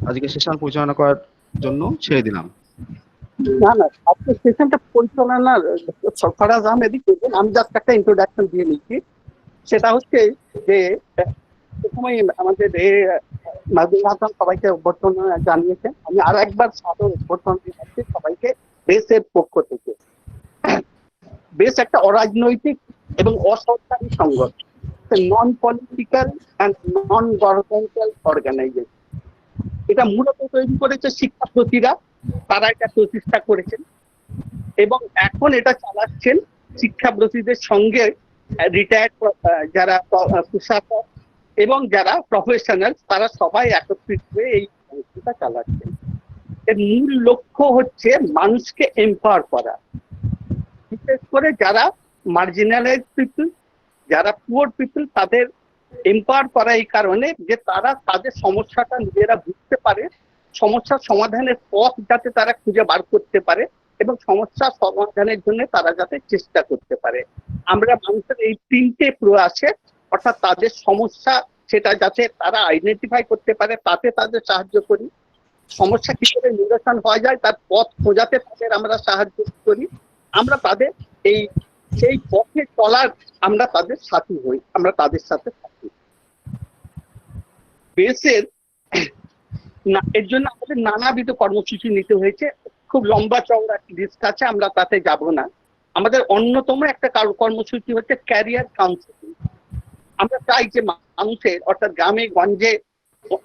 আজকে সেশন পরিচালনা করার জন্য ছেড়ে দিলাম। না না, আপনি সেশনটা পরিচালনা সরফরাজ আহমেদই করবেন, আমি জাস্ট একটা ইন্ট্রোডাকশন দিয়ে নিচ্ছি। সেটা হচ্ছে যে প্রথমেই আমাদের মাহবুব হাসান সবাইকে অভ্যর্থনা জানিয়েছেন, আমি আর একবার সাদর অভ্যর্থনা জানাচ্ছি সবাইকে বেসের পক্ষ থেকে। বেস একটা অরাজনৈতিক এবং অসরকারি সংগঠন, non political and non governmental organisation. এটা মূলত তৈরি করেছে শিক্ষার্থীরা, তারা এটা প্রতিষ্ঠা করেছেন এবং এখন এটা চালাচ্ছেন শিক্ষাব্রতীদের সঙ্গে রিটায়ার্ড যারা প্রশাসক এবং যারা প্রফেশনাল, তারা সবাই একত্রিত হয়ে এই সংস্থাটা চালাচ্ছেন। এর মূল লক্ষ্য হচ্ছে মানুষকে এম্পাওয়ার করা, বিশেষ করে যারা মার্জিনালাইজ পিপল, যারা পুয়ার পিপল, তাদের এম্পাওয়ার করা এই কারণে যে তারা তাদের সমস্যাটা নিজেরা বুঝতে পারে, সমস্যার সমাধানের পথ যাতে তারা খুঁজে বার করতে পারে এবং সমস্যা সমাধানের জন্য তারা যাতে চেষ্টা করতে পারে। আমরা মানুষের এই তিনটে প্রয়াসে, অর্থাৎ তাদের সমস্যা সেটা যাতে তারা আইডেন্টিফাই করতে পারে তাতে তাদের সাহায্য করি, সমস্যা কিভাবে নিরসন হওয়া যায় তার পথ খোঁজাতে তাদের আমরা সাহায্য করি, আমরা তাদের এই সেই পথে চলার আমরা তাদের সাথী হই, আমরা তাদের সাথে থাকি। বেসের এর জন্য আমাদের নানাবিধ কর্মসূচি নিতে হয়েছে, খুব লম্বা চওড়া লিস্ট আছে, আমরা তাতে যাব না। আমাদের অন্যতম একটা কর্মসূচি হচ্ছে ক্যারিয়ার কাউন্সিলিং। আমরা চাই যে মানুষের, অর্থাৎ গ্রামে গঞ্জে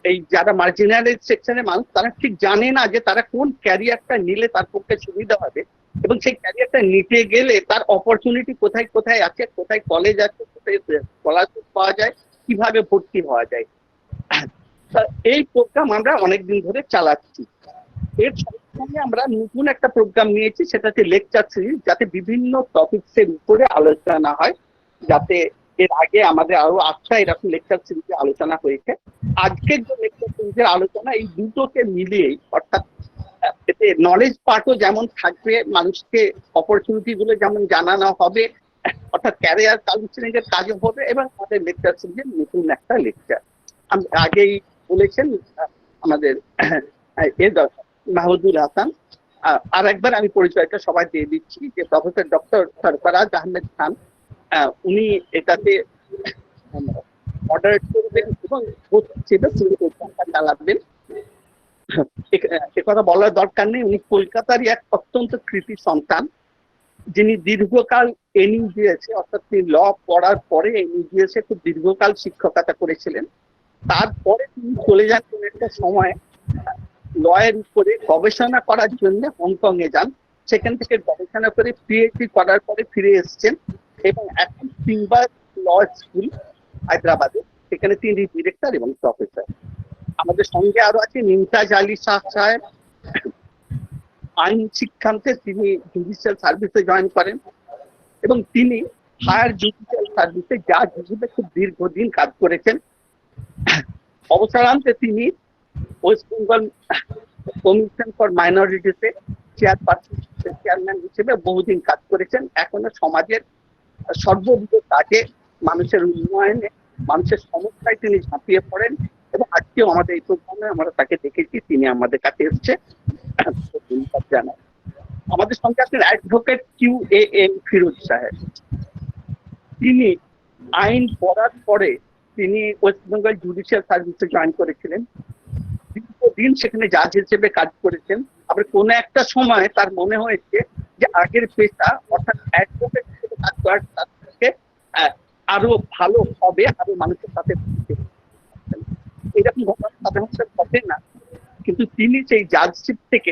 এই যারা মার্জিনালাইজ সেকশনের মানুষ, তারা ঠিক জানে না যে তারা কোন ক্যারিয়ারটা নিলে তার পক্ষে সুবিধা হবে এবং সেই ক্যারিয়ারটা নিতে গেলে তার অপরচুনিটি কোথায় কোথায় আছে, কোথায় কলেজ আছে, কোথায় স্কলারশিপ পাওয়া যায়, কিভাবে ভর্তি হওয়া যায়। এই প্রোগ্রাম আমরা অনেকদিন ধরে চালাচ্ছি। এর সঙ্গে আমরা নতুন একটা প্রোগ্রাম নিয়েছি, সেটা হচ্ছে লেকচার সিরিজ, যাতে বিভিন্ন টপিকস এর উপরে আলোচনা হয়। যাতে এর আগে আমাদের আরো 8টা এরকম লেকচার সিরিজে আলোচনা হয়েছে। আজকের যে লেকচার সিরিজের আলোচনা এই দুটোকে মিলিয়েই, অর্থাৎ এতে নলেজ পার্টও যেমন থাকবে, মানুষকে অপরচুনিটি গুলো যেমন জানানো হবে, অর্থাৎ ক্যারিয়ার কাউন্সিলিং এর কাজও হবে এবং আমাদের লেকচার সিরিজের নতুন একটা লেকচার। আমি আগেই বলেছেন আমাদের মাহবুবুল হাসান। আর একবার আমি পরিচয়টা সবাই দিয়ে দিচ্ছি যে প্রফেসর ডক্টর সরফরাজ আহমেদ খান, উনি এটাতে মডারেট করবেন এবং চালাবেন। কথা বলার দরকার নেই, উনি কলকাতারই এক অত্যন্ত কৃতি সন্তান, যিনি দীর্ঘকাল এনইউজিএস, অর্থাৎ তিনি ল পড়ার পরে এনইউজিএস খুব দীর্ঘকাল শিক্ষকতা করেছিলেন। তারপরে তিনি চলে যান কোন একটা সময় লয়ের উপরে গবেষণা করার জন্য হংকং এ যান, সেখান থেকে গবেষণা করে পিএইচডি করার পরে ফিরে এসছেন এবং এখন সিম্বার ল স্কুল হায়দ্রাবাদে, সেখানে তিনি ডিরেক্টর এবং প্রফেসর। আমাদের সঙ্গে আরো আছে নিমতাজ আলী শাহ সাহেব, আইন শিক্ষান্তে তিনি জুডিশিয়াল সার্ভিসে জয়েন করেন এবং তিনি হায়ার জুডিশিয়াল সার্ভিসে জাজ হিসেবে খুব দীর্ঘদিন কাজ করেছেন। অবসরান্তে তিনি ওয়েস্ট বেঙ্গল কমিশন ফর মাইনরিটিসে চেয়ারম্যান হিসেবে বহুদিন কাজ করেছেন। এখনো সমাজের সর্ববিধ কাজে, মানুষের উন্নয়নে, মানুষের সমস্যায় তিনি ঝাঁপিয়ে পড়েন এবং আজকেও আমাদের এই প্রোগ্রামে আমরা তাকে দেখেছি, তিনি আমাদের কাছে এসছে, ধন্যবাদ জানাই। আমাদের সঙ্গে আছেন অ্যাডভোকেট QAM ফিরোজ সাহেব। তিনি আইন পড়ার পরে তিনি ওয়েস্ট বেঙ্গল জুডিশিয়াল সার্ভিসে জয়েন করেছিলেন, দীর্ঘদিন সেখানে জাজ হিসেবে কাজ করেছেন। আবার কোন একটা সময় তার মনে হয়েছে যে আগের পেশা, অর্থাৎ অ্যাডভোকেট হিসেবে কাজ করার তার থেকে আরো ভালো হবে, আরো মানুষের সাথে এরকম ঘটনা সাধারণত ঘটে না, কিন্তু তিনি সেই জাজশিপ থেকে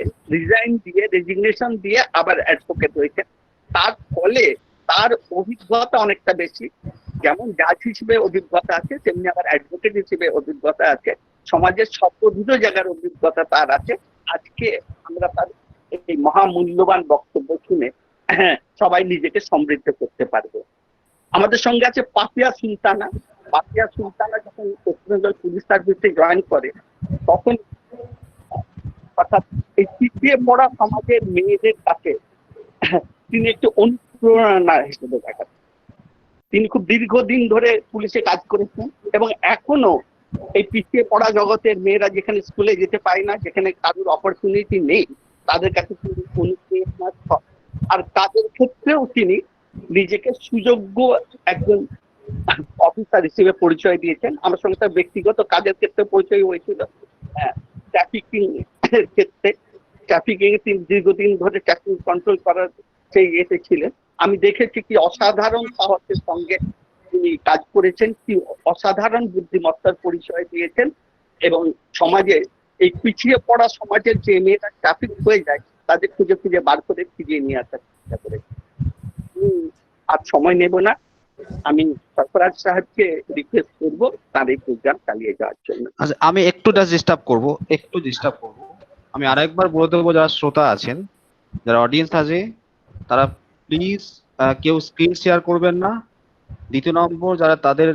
রেজিগনেশন দিয়ে আবার অ্যাডভোকেট হয়েছেন। তার ফলে তার অভিজ্ঞতা অনেকটা বেশি, যেমন জাজ হিসেবে অভিজ্ঞতা আছে তেমনি আবার অ্যাডভোকেট হিসেবে অভিজ্ঞতা আছে, সমাজের সর্ববিধ জায়গার অভিজ্ঞতা তার আছে। আজকে আমরা তার এই মহামূল্যবান বক্তব্য শুনে সবাই নিজেকে সমৃদ্ধ করতে পারবে। আমাদের সঙ্গে আছে পাপিয়া সুলতানা। পাপিয়া সুলতানা যখন ওয়েস্ট বেঙ্গল পুলিশ সার্ভিসে জয়েন করে, তখন অর্থাৎ এই পিছিয়ে পড়া সমাজের মেয়েদের কাছে তিনি একটু অনুপ্রেরণা হিসেবে দেখান। তিনি খুব দীর্ঘদিন ধরে পুলিশে কাজ করেছেন এবং এখনো এই পিছিয়ে পড়া জগতের মেয়েরা যেখানে স্কুলে যেতে পায় না, যেখানে কারোর অপরচুনিটি নেই, তাদের কাছে তিনি অনুপ্রেরণার স্থল। আর তাদের ক্ষেত্রেও তিনি নিজেকে সুযোগ্য একজন অফিসার হিসেবে পরিচয় দিয়েছেন। আমার সঙ্গে তার ব্যক্তিগত কাজের ক্ষেত্রে পরিচয় হয়েছিল, ট্রাফিকিং এর ক্ষেত্রে। ট্রাফিকিং এ তিনি দীর্ঘদিন ধরে ট্রাফিক কন্ট্রোল করার সেই ইয়েতে ছিলেন। আমি দেখেছি কি অসাধারণ সাহসের সঙ্গে তিনি কাজ করেছেন, কি অসাধারণ বুদ্ধিমত্তার পরিচয় দিয়েছেন, এবং সমাজে এই পিছিয়ে পড়া সমাজের যে মেয়েরা ট্রাফিক হয়ে যায় তাদের খুঁজে খুঁজে বার করে ফিরিয়ে নিয়ে আসার চেষ্টা করেছেন। আর সময় নেব না, আমি সরফরাজ সাহেবকে রিকোয়েস্ট করবো তার এই প্রোগ্রাম চালিয়ে যাওয়ার জন্য। আচ্ছা, আমি একটু ডিস্টার্ব করব। আমি আরেকবার বলে দেবো, যারা শ্রোতা আছেন, যারা অডিয়েন্স আছে, তারা প্লিজ কেউ স্ক্রিন শেয়ার করবেন না। দ্বিতীয় নম্বর, যারা তাদের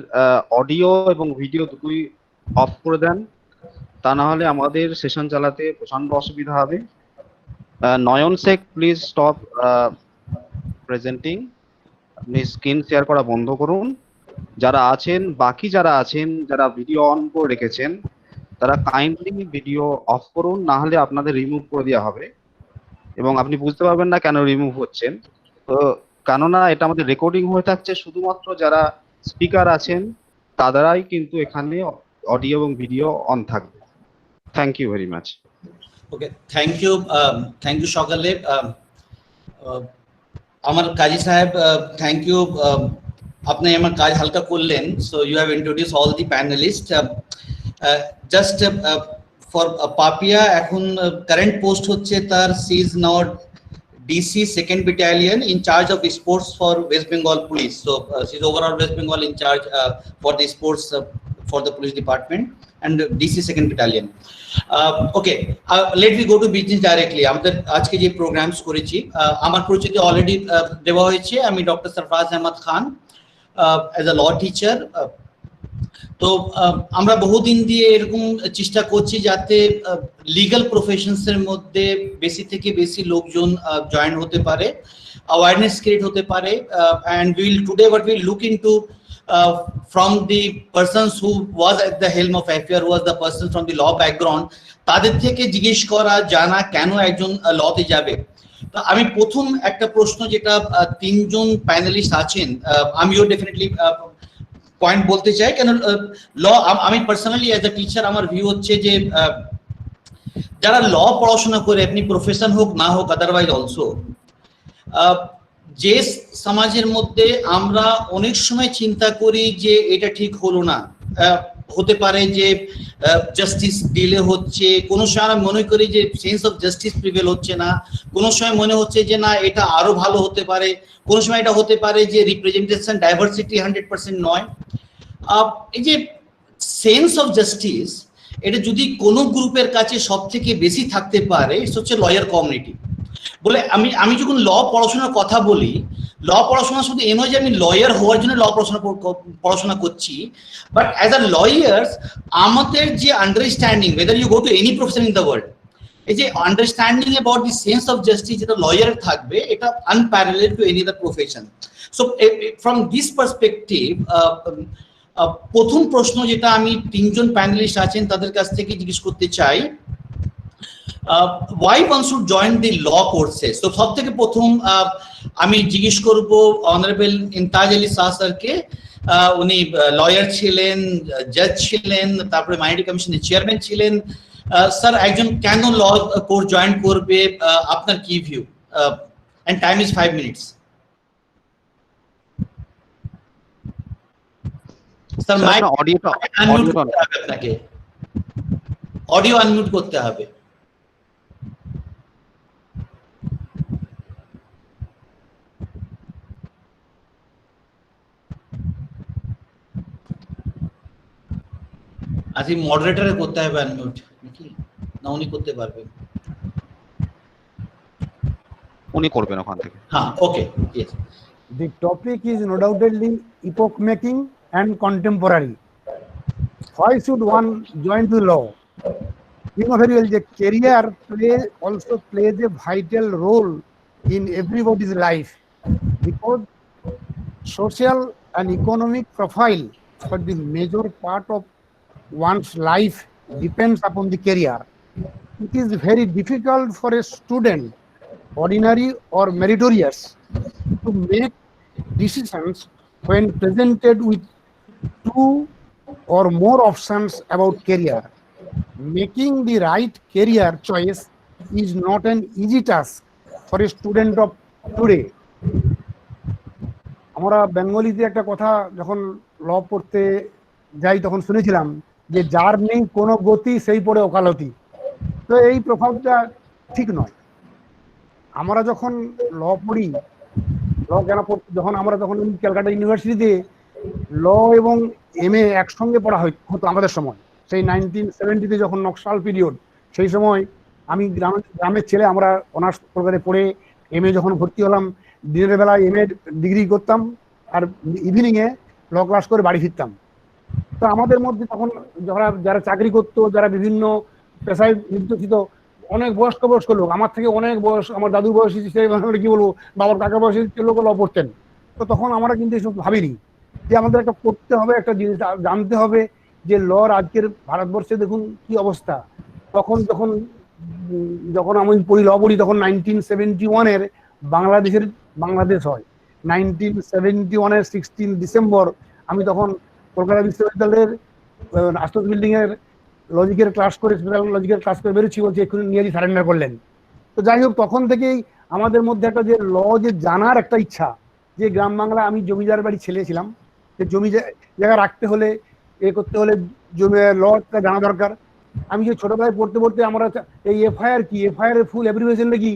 অডিও এবং ভিডিও দুটোই অফ করে দেন, তা না হলে আমাদের সেশন চালাতে প্রচন্ড অসুবিধা হবে। নয়ন শেখ, প্লিজ স্টপ প্রেজেন্টিং। আপনি স্ক্রিন শেয়ার করা বন্ধ করুন। বাকি যারা আছেন, যারা ভিডিও অন করে রেখেছেন, তারা কাইন্ডলি ভিডিও অফ করুন, না হলে আপনাদের রিমুভ করে দেওয়া হবে এবং আপনি বুঝতে পারবেন না কেন রিমুভ হচ্ছেন। তো কেননা এটা আমাদের রেকর্ডিং হয়ে থাকছে, শুধুমাত্র যারা স্পিকার আছেন তাদেরাই কিন্তু এখানে অডিও এবং ভিডিও অন থাকবে। Thank you very much. Okay, thank you সকালে। আমার কাজী সাহেব, থ্যাংক ইউ, আপনি আমার কাজ হালকা করলেন। So you have introduce all the panelist. Just for Papia, এখন কারেন্ট পোস্ট হচ্ছে তার, she is now DC 2nd Battalion in charge of sports for West Bengal Police. So she's overall West Bengal in charge for the sports for the police department and DC 2nd Battalion. Okay, let me go to business directly. আমাদের আজকে যে programs করেছি, আমার পরিচিতি already দেওয়া হয়েছে। আমি doctor Sarfaraz Ahmad Khan, as a law teacher. তো আমরা বহুদিন দিয়ে এরকম চেষ্টা করছি যাতে লিগ্যাল প্রফেশনস এর মধ্যে বেশি থেকে বেশি লোকজন জয়েন হতে পারে, অ্যাওয়ারনেস ক্রিয়েট হতে পারে। and we will today what we will look into from the persons who was at the helm of FIR, who was the person from the law background, তাদের থেকে জিজ্ঞেস করা, জানা কেন একজন লতে যাবে। তো আমি প্রথম একটা প্রশ্ন, যেটা তিনজন প্যানেলিস্ট আছেন, আমিও ডেফিনেটলি পয়েন্ট বলতে চাই, কেন ল, আমি পার্সোনালি অ্যাজ এ টিচার আমার ভিউ হচ্ছে যে যারা ল পড়াশোনা করে, আপনি প্রফেশন হোক না হোক, আদারওয়াইজ অলসো, যে সমাজের মধ্যে আমরা অনেক সময় চিন্তা করি যে এটা ঠিক হলো না, হতে পারে যে জাস্টিস ডিলে হচ্ছে, কোনো সময় আমরা মনে করি যে সেন্স অফ জাস্টিস প্রিভেল হচ্ছে না, কোনো সময় মনে হচ্ছে যে না এটা আরো ভালো হতে পারে, কোনো সময় এটা হতে পারে যে রিপ্রেজেন্টেশন ডাইভার্সিটি 100% নয়। এই যে সেন্স অফ জাস্টিস, এটা যদি কোনো গ্রুপের কাছে সব থেকে বেশি থাকতে পারে, এটা হচ্ছে লয়ার কমিউনিটি। বলে আমি যখন ল পড়াশোনার কথা বলি, ল পড়াশোনা শুধু এ নয় যে আমি লয়ার হওয়ার জন্য ল পড়াশোনা করছি, বাট অ্যাজ আ লয়ার্স আমাদের যে understanding, whether you go to any profession in the world, এই যে understanding about the sense of justice যেটা লয়ার থাকবে, এটা unparallel to any other profession. So from this perspective, প্রথম প্রশ্ন যেটা আমি তিনজন প্যানেলিস্ট আছেন তাদের কাছ থেকে জিজ্ঞেস করতে চাই, why one should join the law courses? So সব থেকে প্রথম আমি জিজ্ঞেস করব অনারেবল ইমতাজ আলী শাহ স্যারকে। উনি লয়ার ছিলেন, জাজ ছিলেন, তারপরে মাইনরিটি কমিশনের চেয়ারম্যান ছিলেন। স্যার, একজন কেন ল কোর্স জয়েন করবে, আপনার কি view? And time is 5 minutes. Sir, mike অডিওটা আনমিউট করতে হবে, আপনাকে অডিও আনমিউট করতে হবে। আজ মডারেটরে করতে হবে আনমিউট নাকি না উনি করতে পারবেন? উনি করবেন ওখান থেকে। হ্যাঁ, ওকে, yes. The topic is no doubtedly epoch making and contemporary. Why should one join the law? You know very well the career also plays a vital role in everybody's life, because social and economic profile for the major part of one's life depends upon the career, it is very difficult for a student, ordinary or meritorious, to make decisions when presented with two or more options about career. Making the right career choice is not an easy task for a student of today. আমরা বেঙ্গলিতে একটা কথা যখন ল পড়তে যাই তখন শুনেছিলাম যে যার নেই কোনো গতি সেই পড়ে ওকালতি। তো এই প্রভাবটা ঠিক নয়। আমরা যখন ল পড়ি, ল কেন যখন আমরা তখন ক্যালকাটা ইউনিভার্সিটিতে ল এবং এমএ একসঙ্গে পড়া হতো আমাদের সময়, সেই 1970-তে যখন নকশাল পিরিয়ড, সেই সময় আমি গ্রামের ছেলে, আমরা অনার্স প্রকারে পড়ে এমএ যখন ভর্তি হলাম, দিনের বেলায় এমএ ডিগ্রি করতাম আর ইভিনিংয়ে ল ক্লাস করে বাড়ি ফিরতাম। তো আমাদের মধ্যে তখন যারা চাকরি করতো, যারা বিভিন্ন পেশায় নিযুক্ত ছিল, অনেক বয়স্ক লোক, আমার থেকে অনেক বয়স, আমার দাদুর বয়সী, কি বলবো, বাবার কাকা বয়সী লোক ল পড়তেন। তো তখন আমরা কিন্তু এসব ভাবিনি যে আমাদের একটা পড়তে হবে, একটা জিনিস জানতে হবে যে লর আজকের ভারতবর্ষে দেখুন কি অবস্থা। যখন আমি পড়ি, ল পড়ি, তখন 1971-এর বাংলাদেশ হয়। 1971-এর 16 ডিসেম্বর আমি তখন কলকাতা বিশ্ববিদ্যালয়ের আস্তক বিল্ডিং এর লজিকের ক্লাস করে, স্পেশাল লজিকের ক্লাস করে বেরোচ্ছি, বলছি এক্ষুনি নিয়ে সারেন্ডার করলেন। তো যাই হোক, তখন থেকেই আমাদের মধ্যে একটা যে ল যে জানার একটা ইচ্ছা, যে গ্রাম বাংলা, আমি জমিদার বাড়ি ছেলে ছিলাম, যে জমি জায়গা রাখতে হলে, করতে হলে জমি লটা জানা দরকার। আমি যে ছোটবেলায় পড়তে পড়তে আমরা এই এফআইআর কি, এফআইআর এর ফুল অ্যাব্রিভিয়েশনটা কি,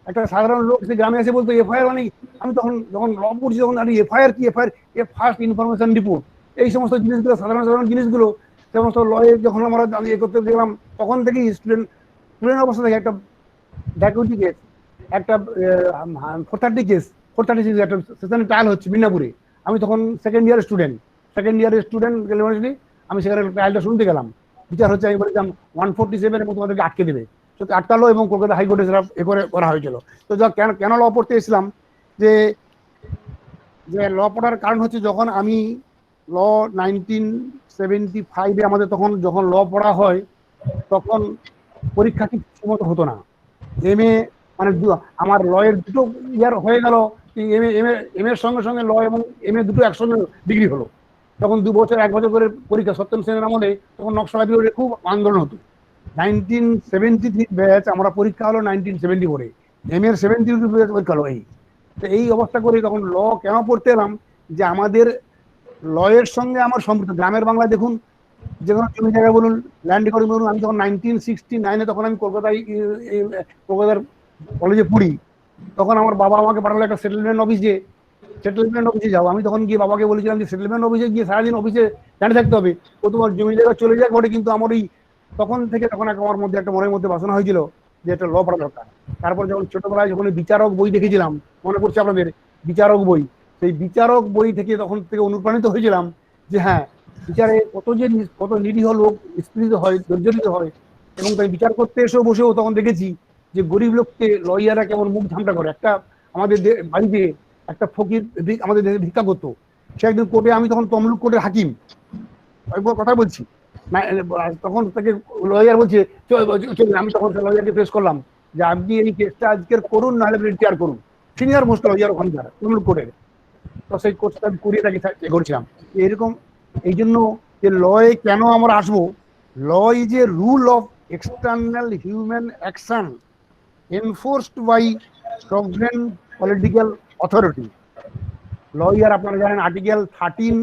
একটা সাধারণ লোক সে গ্রামে এসে বলতো এফআইআর মানে, আমি তখন যখন ল পড়ছি তখন আমি এফআইআর কি, এফআইআর ফার্স্ট ইনফরমেশন রিপোর্ট, এই সমস্ত জিনিসগুলো, সাধারণ জিনিসগুলো, সমস্ত লয়ে যখন আমরা করতে দেখলাম, তখন থেকেই স্টুডেন্ট অবস্থা থেকে একটা ড্যাকুইটি কেস, একটা 430 কেস, 436 একটা সেশন ট্রায়াল হচ্ছে মিদনাপুরে। আমি তখন সেকেন্ড ইয়ারের স্টুডেন্ট ইউনিভার্সিটি, আমি সেখানে ট্রায়ালটা শুনতে গেলাম, বিচার হচ্ছে। আমি বলেছিলাম 147 এবং তোমাদেরকে আটকে দেবে, আটকালো এবং কলকাতা হাইকোর্টে সেটা করা হয়েছিল। তো কেন ল পড়তে এসেছিলাম, যে ল পড়ার কারণ হচ্ছে, যখন আমি ল 1975-এ আমাদের যখন ল পড়া হয়, তখন পরীক্ষা ঠিক মতো হতো না। এমএ মানে আমার লয়ের দুটো ইয়ার হয়ে গেল, এম এর সঙ্গে সঙ্গে ল এবং এমএ দুটো একসঙ্গে ডিগ্রি হলো। তখন 2 বছর 1 বছর করে পরীক্ষা, সত্যেন সেনের আমলে তখন নকশাল পিরিয়ডে খুব আন্দোলন হতো। 1973 ব্যাচ, আমরা পরীক্ষা হলো 1974-এ, এম এর 72 পরীক্ষা হলো। এই অবস্থা করে তখন ল কেন পড়তে এলাম, যে আমাদের লয়ের সঙ্গে আমার সম্পৃক্ত। গ্রামের বাংলা দেখুন, যে কোনো জমি জায়গা বলুন, ল্যান্ড রেকর্ডিং বলুন, আমি যখন 1969-এ তখন আমি কলকাতার কলেজে পড়ি, তখন আমার বাবা আমাকে পাঠালো একটা সেটেলমেন্ট অফিসে যাও। আমি তখন গিয়ে বাবাকে বলেছিলাম যে সেটেলমেন্ট অফিসে গিয়ে সারাদিন অফিসে দাঁড়িয়ে থাকতে হবে, ও তোমার জমি জায়গা চলে যাক বটে, কিন্তু আমার তখন আমার মধ্যে একটা মনের মধ্যে বাসনা হয়েছিল যে একটা ল পড়া দরকার। তারপর যখন ছোটবেলায় যখন বিচারক বই দেখেছিলাম, মনে পড়ছে আপনাদের, বিচারক বই, সেই বিচারক বই থেকে তখন থেকে অনুপ্রাণিত হয়েছিলাম যে হ্যাঁ, বিচারে কত নিরীহ লোক নিষ্পীড়িত হয়, জর্জরিত হয়, এবং তাই বিচার করতে বসেও তখন দেখেছি যে গরিব লোককে লয়াররা কেমন মুখ ঝামটা করে। আমাদের বাড়িতে একটা ফকির আমাদের দেশে ভিক্ষা করতো, সে একদিন কোর্টে, আমি তখন তমলুক কোর্টের হাকিম, কথা বলছি না, তখন তাকে লয়ার বলছে আমি তখন লয়ারকে প্রেস করলাম যে আপনি এই কেসটা আজকের করুন, নাহলে রিটায়ার করুন। সিনিয়র মোস্ট লয়ার ওখানকার তমলুক কোর্টের। তো সেই কোর্সটা আমি করিয়ে তাকে করেছিলাম। এরকম এই জন্য যে লয়ে কেন আমরা আসবো, law is a rule of external human action enforced by sovereign political authority. Lawyer আপনারা জানেন article 13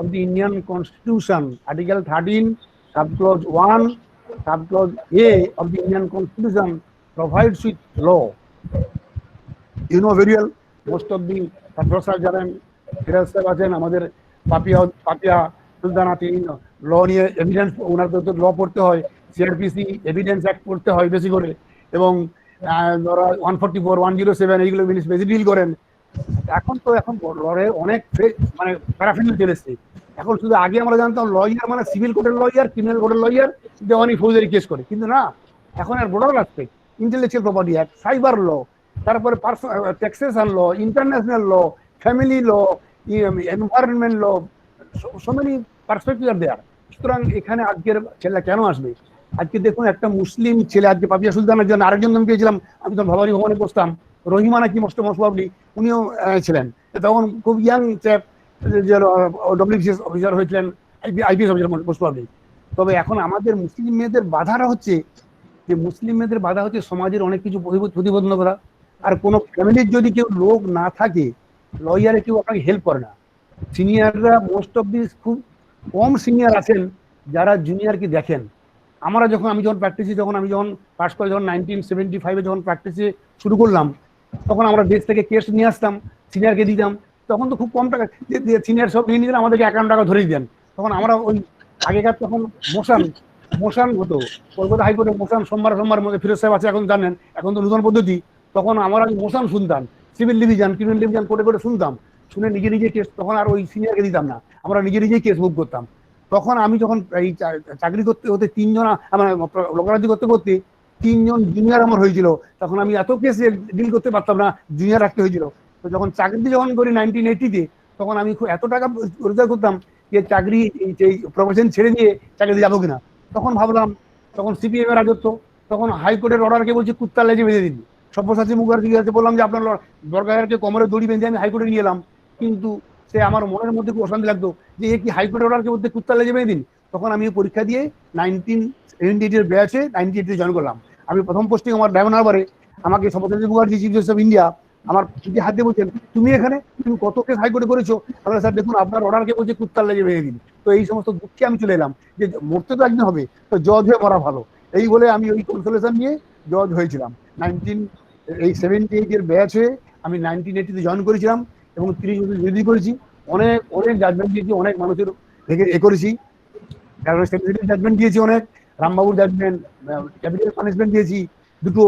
of the Indian Constitution, Article 13, Subclause 1, Subclause A of the Indian Constitution provides with law. You know very well, most of the professors জানেন, ফিরাজ সাহেব আছেন, আমাদের পাপিয়া সুলতানা, তিনি ল নিয়ে evidence, ওনার তো ল পড়তে হয়, সিআরপিসি এভিডেন্স অ্যাক্ট পড়তে হয় বেশি করে, এবং 144, 107 এইগুলো বেশি ডিল করেন। এখন লয়ের অনেক মানে প্যারাফিনাল চলে এসছে। এখন শুধু আগে আমরা জানতাম লয়ার মানে সিভিল কোর্টের লয়ার, ক্রিমিনাল কোর্টের লয়ার, দেওয়ানি ফৌজদারি কেস করে, কিন্তু না, এখন আর broader aspect, intellectual property act, cyber law, তারপরে taxation law, international law, family law, environment law, so many perspectives are there. সুতরাং এখানে আজকের ছেলে কেন আসবে? আজকে দেখুন একটা মুসলিম ছেলে, আজকে পাপিয়া সুলতানের জন্য আরেকজন আমি পেয়েছিলাম, আমি তো ভাবারি ভবনে বসতাম, রহিমা নাকি মোস্ট প্রবাবলি, উনিও ছিলেন তখন খুব ইয়াং চ্যাপ, যে ডব্লিউবিসিএস অফিসার হয়েছিলেন, আইপিএস অফিসার মোস্ট প্রবাবলি। তবে এখন আমাদের মুসলিম মেয়েদের বাধাটা হচ্ছে যে মুসলিম মেয়েদের বাধা হচ্ছে সমাজের অনেক কিছু প্রতিবন্ধকতা। আর কোনো ফ্যামিলির যদি কেউ লোক না থাকে, লয়ারে কেউ আপনাকে হেল্প করে না। সিনিয়ররা মোস্ট অফ দি খুব কম সিনিয়র আছেন যারা জুনিয়রকে দেখেন। আমি যখন প্র্যাকটিসে, আমি যখন পাস করে, যখন 1975-এ যখন প্র্যাকটিসে শুরু করলাম, তখন আমরা দেশ থেকে কেস নিয়ে আসতাম, সিনিয়রকে দিতাম। তখন তো খুব কম টাকা, সিনিয়র সব নিয়ে নিতেন, আমাদেরকে 51 টাকা ধরে দিতেন। তখন আমরা ওই আগেকার তখন মোশন হতো, কলকাতা হাইকোর্টে মোশন সোমবার মধ্যে, ফিরোজ সাহেব আছে এখন জানেন, এখন তো নতুন পদ্ধতি। তখন আমরা মোশন শুনতাম, সিভিল ডিভিশন, ক্রিমিনাল ডিভিশন কোর্টে শুনতাম, শুনে নিজে কেস, তখন আর ওই সিনিয়রকে দিতাম না, আমরা নিজেই কেস মুভ করতাম। তখন আমি যখন এই চাকরি করতে হতে 3 জন, আমার লোকরাজি করতে করতে 3 জন জুনিয়র আমার হয়েছিল। তখন আমি এত কেস ডিল করতে পারতাম না, জুনিয়র রাখতে হয়েছিল। তো যখন চাকরিতে যখন করি 1980-তে, তখন আমি এত টাকা রোজগার করতাম যে চাকরি, এই প্রফেশন ছেড়ে দিয়ে চাকরি যাবো কিনা। তখন ভাবলাম, তখন সিপিএম এর রাজত্ব, তখন হাইকোর্টের অর্ডারকে বলছে কুত্তার লেজে বেঁধে দিন। সব্যসাচী মুখার্জি কাছে বললাম যে আপনার দরকারকে কোমরে দড়ি বেঁধে আমি হাইকোর্টে নিয়ে এলাম। কিন্তু সে আমার মনের মধ্যে খুব অশান্তি লাগতো যে এ কি হাইকোর্টের অর্ডারকে বলতে কুত্তার লেজে বেঁধে দিন। তখন আমি পরীক্ষা দিয়ে 1978-এর ব্যাচে 98-তে জয়েন করলাম। আমি প্রথম পোস্টিং আমার ডায়মন্ড হারবারে। আমাকে Sabyasachi Mukherjee, chief justice of India, আমার পিঠে হাত দিয়ে বলছেন, তুমি এখানে, তুমি কত কেস হাইকোর্টে করেছো? আমরা স্যার দেখুন আপনার অর্ডারকে বলছে কুত্তার লেগে বেঁধে দিন। তো এই সমস্ত দুঃখে আমি চলে এলাম যে মরতে তো একদিন হবে, তো জজ হয়ে মরা ভালো, এই বলে আমি ওই কনসোলেশন নিয়ে জজ হয়েছিলাম। 1978-এর ব্যাচ হয়ে আমি 1980-তে জয়েন করেছিলাম এবং 30 বছর ডিগ্রি করেছি। অনেক জাজমেন্ট দিয়েছি, অনেক মানুষের থেকে করেছি, জাজমেন্ট দিয়েছি অনেক, রামবাবুর জাজমেন্ট, ক্যাপিটাল পানিশমেন্ট দিয়েছি দুটো,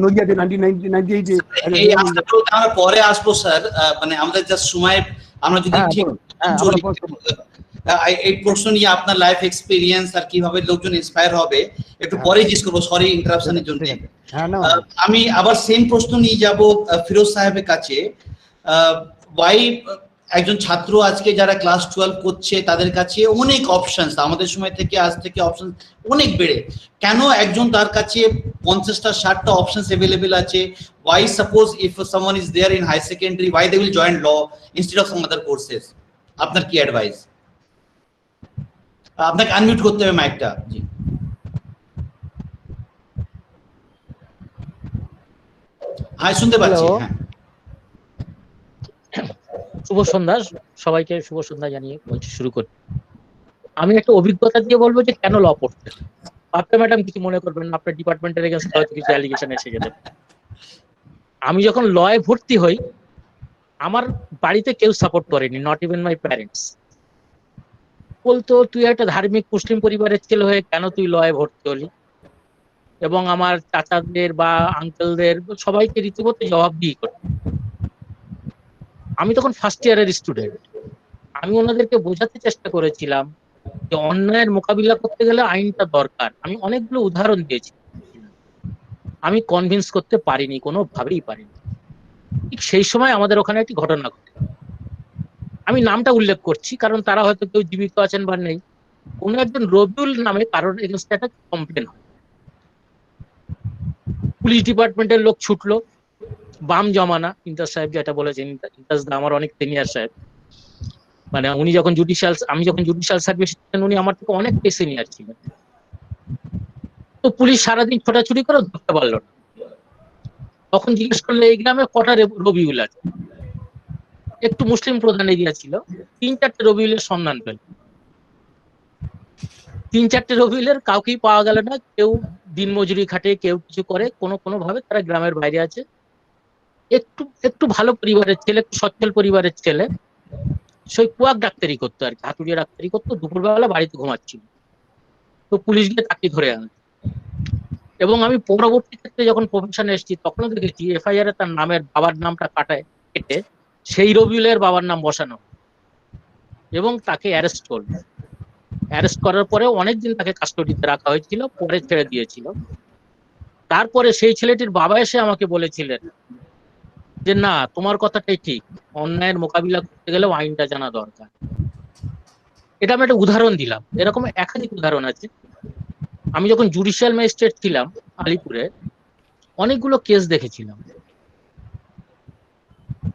নদিয়াতে 1998-এ। এই আনসারগুলোতে আমরা পরে আসবো স্যার, মানে আমাদের জাস্ট সময়, আমরা যদি ঠিক চলি, এই প্রশ্ন নিয়ে আপনার লাইফ এক্সপেরিয়েন্স আর কিভাবে লোকজন ইন্সপায়ার হবে একটু পরে জিজ্ঞেস করবো, সরি ইন্টারাপশনের জন্য। আমি আবার সেম প্রশ্ন নিয়ে যাব ফিরোজ সাহেবের কাছে। ওয়াই একজন ছাত্র আজকে যারা ক্লাস 12 করছে তাদের কাছে অনেক অপশনস, আমাদের সময় থেকে আজ থেকে অপশন অনেক বেড়ে, কেন একজন তার কাছে 50টা 60টা অপশনস अवेलेबल আছে? why suppose if someone is there in high secondary, why they will join law instead of some other courses? আপনার কি অ্যাডভাইস? আপনাকে আনমিউট করতে হবে মাইকটা। জি, হ্যাঁ শুনতে পাচ্ছি। হ্যাঁ, শুভ সন্ধ্যা সবাইকে, শুভ সন্ধ্যা জানিয়ে বলছি শুরু করি। আমি একটা অভিজ্ঞতা দিয়ে বলবো যে কেন ল পড়তে। আপনি ম্যাডাম কিছু মনে করবেন না, আপনার ডিপার্টমেন্টের এগেইনস্টে হয়তো কিছু অ্যালিগেশন এসে যেতে। আমি যখন লয়ে ভর্তি হই, আমার বাড়িতে কেউ সাপোর্ট করেনি, নট ইভেন মাই প্যারেন্টস। বলতো তুই একটা ধার্মিক মুসলিম পরিবারের ছেলে হয়ে কেন তুই লয়ে ভর্তি হলি, এবং আমার চাচাদের বা আঙ্কেলদের সবাইকে রীতিমতো জবাবদিহি করত। আমি তখন ফার্স্ট ইয়ারের স্টুডেন্ট, আমি ওনাদেরকে বোঝাতে চেষ্টা করেছিলাম যে অন্যায়ের মোকাবিলা করতে গেলে আইনটা দরকার। আমি অনেকগুলো উদাহরণ দিয়েছি, আমি কনভিন্স করতে পারিনি, কোনোভাবেই পারিনি। ঠিক সেই সময় আমাদের ওখানে একটি ঘটনা ঘটে, আমি নামটা উল্লেখ করছি কারণ তারা হয়তো কেউ জীবিত আছেন বা নেই। কোন একজন রবিউল নামে কারোর এগেইনস্টে একটা কমপ্লেন হয়, পুলিশ ডিপার্টমেন্টের লোক ছুটলো, বাম জমানা, ইন্টাজ সাহেব যেটা বলেছেন, ইন্টাজ দা আমার অনেক সিনিয়র সাহেব, মানে উনি যখন আমি যখন জুডিশিয়াল সার্ভিস ছিলেন, উনি আমার থেকে অনেক সিনিয়র ছিলেন। তো পুলিশ সারাদিন ছোটাছুটি করে ধরতে পারলো না। তখন জিজ্ঞেস করলে এই গ্রামে কটা রবিউল আছে, একটু মুসলিম প্রধান এরিয়া ছিল, 3-4টে রবিউলের সন্ধান পেল। 3-4টে রবিউলের কাউকেই পাওয়া গেল না, কেউ দিনমজুরি খাটে, কেউ কিছু করে, কোনো ভাবে তারা গ্রামের বাইরে আছে। একটু ভালো পরিবারের ছেলে, একটু সচ্ছল পরিবারের ছেলে, সেই কুয়াক ডাক্তারি করতো আর কি, হাতুড়িয়া ডাক্তারি করতো, দুপুরবেলা বাড়িতে ঘুমাচ্ছিল। তো পুলিশ গিয়ে তাকে ধরে আনে। এবং আমি পরবর্তী ক্ষেত্রে যখন প্রফেশনে এসেছি তখনও দেখেছি এফআইআর এ তার নামের বাবার নামটা কেটে সেই রবিউলের বাবার নাম বসানো এবং তাকে অ্যারেস্ট করলো। অ্যারেস্ট করার পরে অনেকদিন তাকে কাস্টডিতে রাখা হয়েছিল, পরে ছেড়ে দিয়েছিল। তারপরে সেই ছেলেটির বাবা এসে আমাকে বলেছিলেন যে না, তোমার কথাটাই ঠিক, অন্যায়ের মোকাবিলা করতে গেলেও আইনটা জানা দরকার। এটা আমি একটা উদাহরণ দিলাম, এরকম একাধিক উদাহরণ আছে। আমি যখন জুডিশিয়াল ম্যাজিস্ট্রেট ছিলাম আলিপুরে, অনেকগুলো কেস দেখেছিলাম।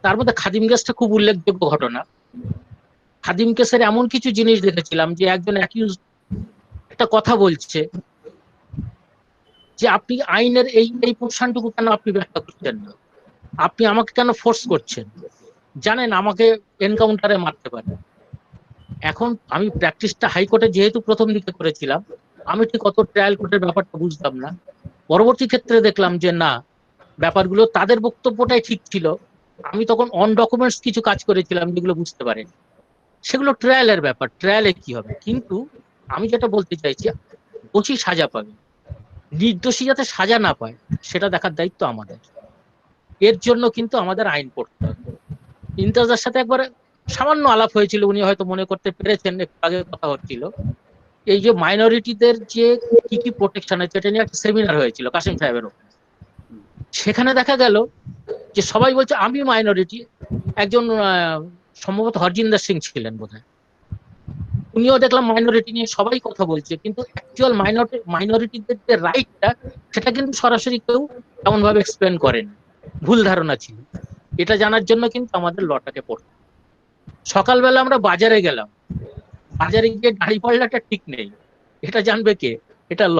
তার মধ্যে খাদিম কেসটা খুব উল্লেখযোগ্য ঘটনা। খাদিম কেসের এমন কিছু জিনিস দেখেছিলাম যে একজন অ্যাকিউজ একটা কথা বলছে যে আপনি আইনের এই এই পোর্শনটুকু কেন আপনি ব্যাখ্যা করছেন না, আপনি আমাকে কেন ফোর্স করছেন, জানেন আমাকে এনকাউন্টারে মারতে পারে। এখন আমি প্র্যাকটিসটা হাইকোর্টে যেহেতু প্রথম দিকে করেছিলাম, আমি ঠিক অত ট্রায়াল কোর্টের ব্যাপারটা বুঝতাম না। পরবর্তী ক্ষেত্রে দেখলাম যে না, ব্যাপারগুলো তাদের বক্তব্যটাই ঠিক ছিল। আমি তখন অন ডকুমেন্টস কিছু কাজ করেছিলাম যেগুলো বুঝতে পারেন, সেগুলো ট্রায়ালের ব্যাপার, ট্রায়ালে কি হবে। কিন্তু আমি যেটা বলতে চাইছি, দোষী সাজা পাবে, নির্দোষী যাতে সাজা না পায় সেটা দেখার দায়িত্ব আমাদের। এর জন্য কিন্তু আমাদের আইন পড়তে হবে। ইমতাজের সাথে একবার সামান্য আলাপ হয়েছিল, উনি হয়তো মনে করতে পেরেছেন, একটু আগে কথা হচ্ছিল এই যে মাইনরিটিদের যে কি কি প্রোটেকশন আছে এটা নিয়ে একটা সেমিনার হয়েছিল কাসিম সাহেবের ওখানে। সেখানে দেখা গেল যে সবাই বলছে আমি মাইনরিটি, একজন সম্ভবত হরজিন্দর সিং ছিলেন বোধহয়, উনিও দেখলাম মাইনরিটি নিয়ে সবাই কথা বলছে, কিন্তু অ্যাকচুয়াল মাইনরিটিদের যে রাইটটা সেটা কিন্তু সরাসরি কেউ তেমন ভাবে এক্সপ্লেন করেন, ভুল ধারণা ছিল। এটা জানার জন্য কিন্তু আমাদের লটাকে পড়তে। সকালবেলা আমরা বাজারে গেলাম, বাজারে গিয়ে দাঁড়ি পাল্লাটা ঠিক নেই, এটা জানবে কে? এটা ল।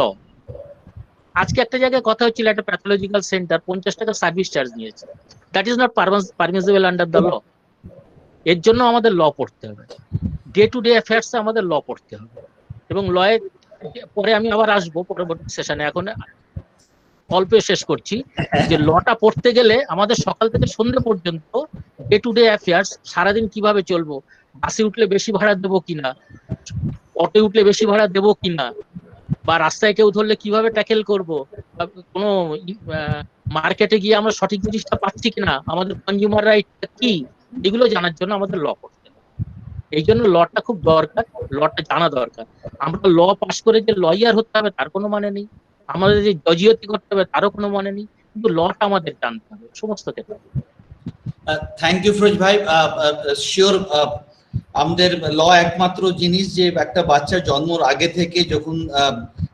আজকে একটা জায়গায় কথা হচ্ছিল, একটা প্যাথোলজিক্যাল সেন্টার 50 টাকা সার্ভিস চার্জ নিয়েছে, that is not permissible under the law. এর জন্য আমাদের ল পড়তে হবে, ডে টু ডে অ্যাফেয়ার্স আমাদের ল পড়তে হবে। এবং লয়ের পরে আমি আবার আসবো পরবর্তী সেশনে, এখন অল্প শেষ করছি যে লটা পড়তে গেলে আমাদের সকাল থেকে সন্ধ্যে পর্যন্ত ডে টু ডে অ্যাফেয়ার্স, সারাদিন কিভাবে চলবো, বাসে উঠলে বেশি ভাড়া দেবো কিনা, অটো উঠলে বেশি ভাড়া দেবো কিনা, বা রাস্তায় কেউ ধরলে কিভাবে ট্যাকেল করব, কোনো মার্কেটে গিয়ে আমরা সঠিক জিনিসটা পাচ্ছি কিনা, আমাদের কনজিউমার রাইট কি, এগুলো জানার জন্য আমাদের ল পড়তে হবে। এই জন্য লটা খুব দরকার, লটা জানা দরকার। আমরা ল পাস করে যে লয়ার হতে হবে তার কোনো মানে নেই, আমাদের যে জজিয়তি করতে হবে তারও কোনো মানে নেই, কিন্তু লটা আমাদের জানতে হবে সমস্ত ক্ষেত্রে। থ্যাংক ইউ ফিরোজ ভাই। শিওর আমাদের ল একমাত্র জিনিস যে একটা বাচ্চার জন্মর আগে থেকে যখন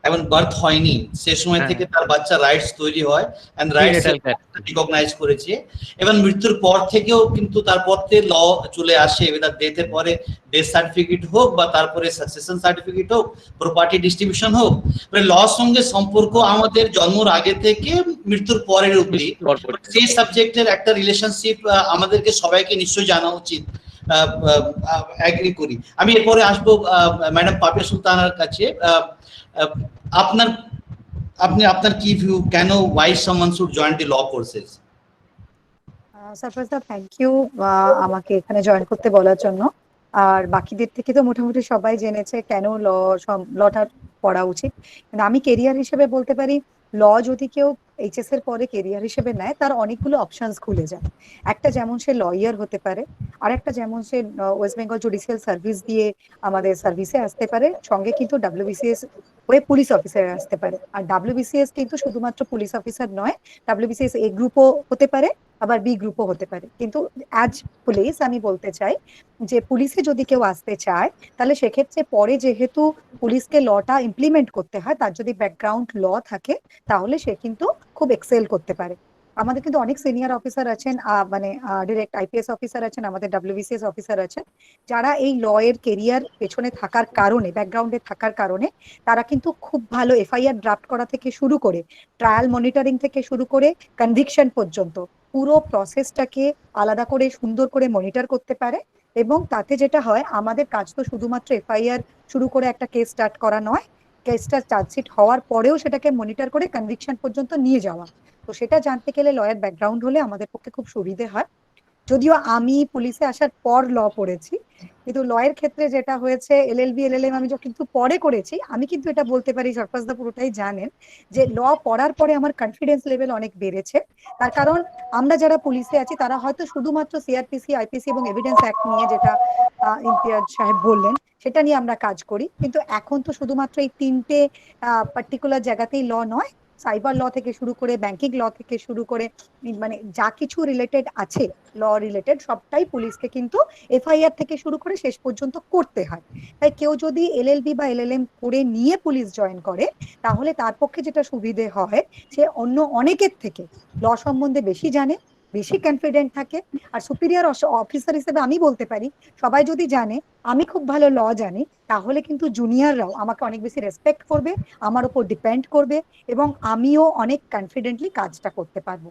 এখন বার্থ হয়নি সে সময় থেকে তার বাচ্চা রাইটস তৈরি হয় এন্ড রাইটস রিকগনাইজ করেছে, এবং মৃত্যুর পর থেকেও কিন্তু তারপর থেকে ল চলে আসে, তার ডেথের পরে ডেথ সার্টিফিকেট হোক বা তারপরে সাকসেশন সার্টিফিকেট হোক, প্রপার্টি ডিস্ট্রিবিউশন হোক, মানে লর সঙ্গে সম্পর্ক আমাদের জন্মর আগে থেকে মৃত্যুর পরের অবধি। সেই সাবজেক্টের একটা রিলেশনশিপ আমাদেরকে সবাইকে নিশ্চয়ই জানা উচিত, এগ্রি করি। আমি এরপরে আসবো ম্যাডাম পাপিয়া সুলতানার কাছে। আপনার কি ভিউ, কেন why someone should join the law courses? Sarfaraz da, thank you আমাকে এখানে জয়েন করতে বলার জন্য। আর বাকিদের থেকে তো মোটামুটি সবাই জেনেছে কেন লটা পড়া উচিত। কিন্তু আমি কেরিয়ার হিসেবে বলতে পারি, ল যদি কেউ এইচএস এর পরে কেরিয়ার হিসেবে নেয় তার অনেকগুলো অপশনস খুলে যায়। একটা যেমন সে লয়ার হতে পারে, আর একটা যেমন সে ওয়েস্ট বেঙ্গল জুডিশিয়াল সার্ভিস দিয়ে আমাদের সার্ভিসে আসতে পারে, সঙ্গে কিন্তু ডাব্লিউবিসিএস হয়ে পুলিশ অফিসারে আসতে পারে। আর ডাব্লিউবিসিএস কিন্তু শুধুমাত্র পুলিশ অফিসার নয়, ডাব্লিউবিসিএস এ গ্রুপও হতে পারে, আবার বি গ্রুপও হতে পারে। কিন্তু অ্যাজ পুলিশ আমি বলতে চাই যে পুলিশে যদি কেউ আসতে চায় তাহলে সেক্ষেত্রে পরে যেহেতু পুলিশকে লটা ইমপ্লিমেন্ট করতে হয়, তার যদি ব্যাকগ্রাউন্ড ল থাকে তাহলে সে কিন্তু খুব এক্সেল করতে পারে। আমাদের কিন্তু অনেক সিনিয়র অফিসার আছেন, মানে ডিরেক্ট আইপিএস অফিসার আছেন, আমাদের ডাব্লিউবিসিএস অফিসার আছেন, যারা এই ল এর কেরিয়ার পেছনে থাকার কারণে, ব্যাকগ্রাউন্ডে থাকার কারণে তারা কিন্তু খুব ভালো এফআইআর ড্রাফট করা থেকে শুরু করে, ট্রায়াল মনিটরিং থেকে শুরু করে কনভিকশন পর্যন্ত পুরো প্রসেসটাকে আলাদা করে সুন্দর করে মনিটর করতে পারে। এবং তাতে যেটা হয়, আমাদের কাজ তো শুধুমাত্র এফআইআর শুরু করে একটা কেস স্টার্ট করা নয়, কেসটা চার্জশিট হওয়ার পরেও সেটাকে মনিটর করে কনভিকশন পর্যন্ত নিয়ে যাওয়া। তো সেটা জানতে গেলে লয়ার ব্যাকগ্রাউন্ড হলে আমাদের পক্ষে খুব সুবিধে হয়। যদিও আমি পুলিশে আসার পর ল পড়েছি, কিন্তু লয়ের ক্ষেত্রে যেটা হয়েছে, এলএলবি এলএলএম আমি কিন্তু পরে করেছি, আমি কিন্তু এটা বলতে পারি, সরফরাজ দা পুরোটাই জানেন, যে ল পড়ার পরে আমার কনফিডেন্স লেভেল অনেক বেড়েছে। তার কারণ আমরা যারা পুলিশে আছি তারা হয়তো শুধুমাত্র সিআরপিসি, আইপিসি এবং এভিডেন্স অ্যাক্ট নিয়ে, যেটা ইমতিয়াজ সাহেব বললেন, সেটা নিয়ে আমরা কাজ করি। কিন্তু এখন তো শুধুমাত্র এই তিনটে পার্টিকুলার জায়গাতেই ল নয়, সাইবার ল থেকে শুরু করে ব্যাংকিং ল থেকে শুরু করে মানে যা কিছু রিলেটেড আছে ল রিলেটেড সবটাই পুলিশকে কিন্তু এফআইআর থেকে শুরু করে শেষ পর্যন্ত করতে হয়। তাই কেউ যদি এলএলবি বা এলএলএম করে নিয়ে পুলিশ জয়েন করে তাহলে তার পক্ষে যেটা সুবিধে হয়, সে অন্য অনেকের থেকে ল সম্বন্ধে বেশি জানে, বেশি কনফিডেন্ট থাকে। আর সুপিরিয়র অফিসার হিসেবে আমি বলতে পারি, সবাই যদি জানে আমি খুব ভালো ল জানি, তাহলে কিন্তু জুনিয়ররাও আমাকে অনেক বেশি রেসপেক্ট করবে, আমার উপর ডিপেন্ড করবে, এবং আমিও অনেক কনফিডেন্টলি কাজটা করতে পারবো।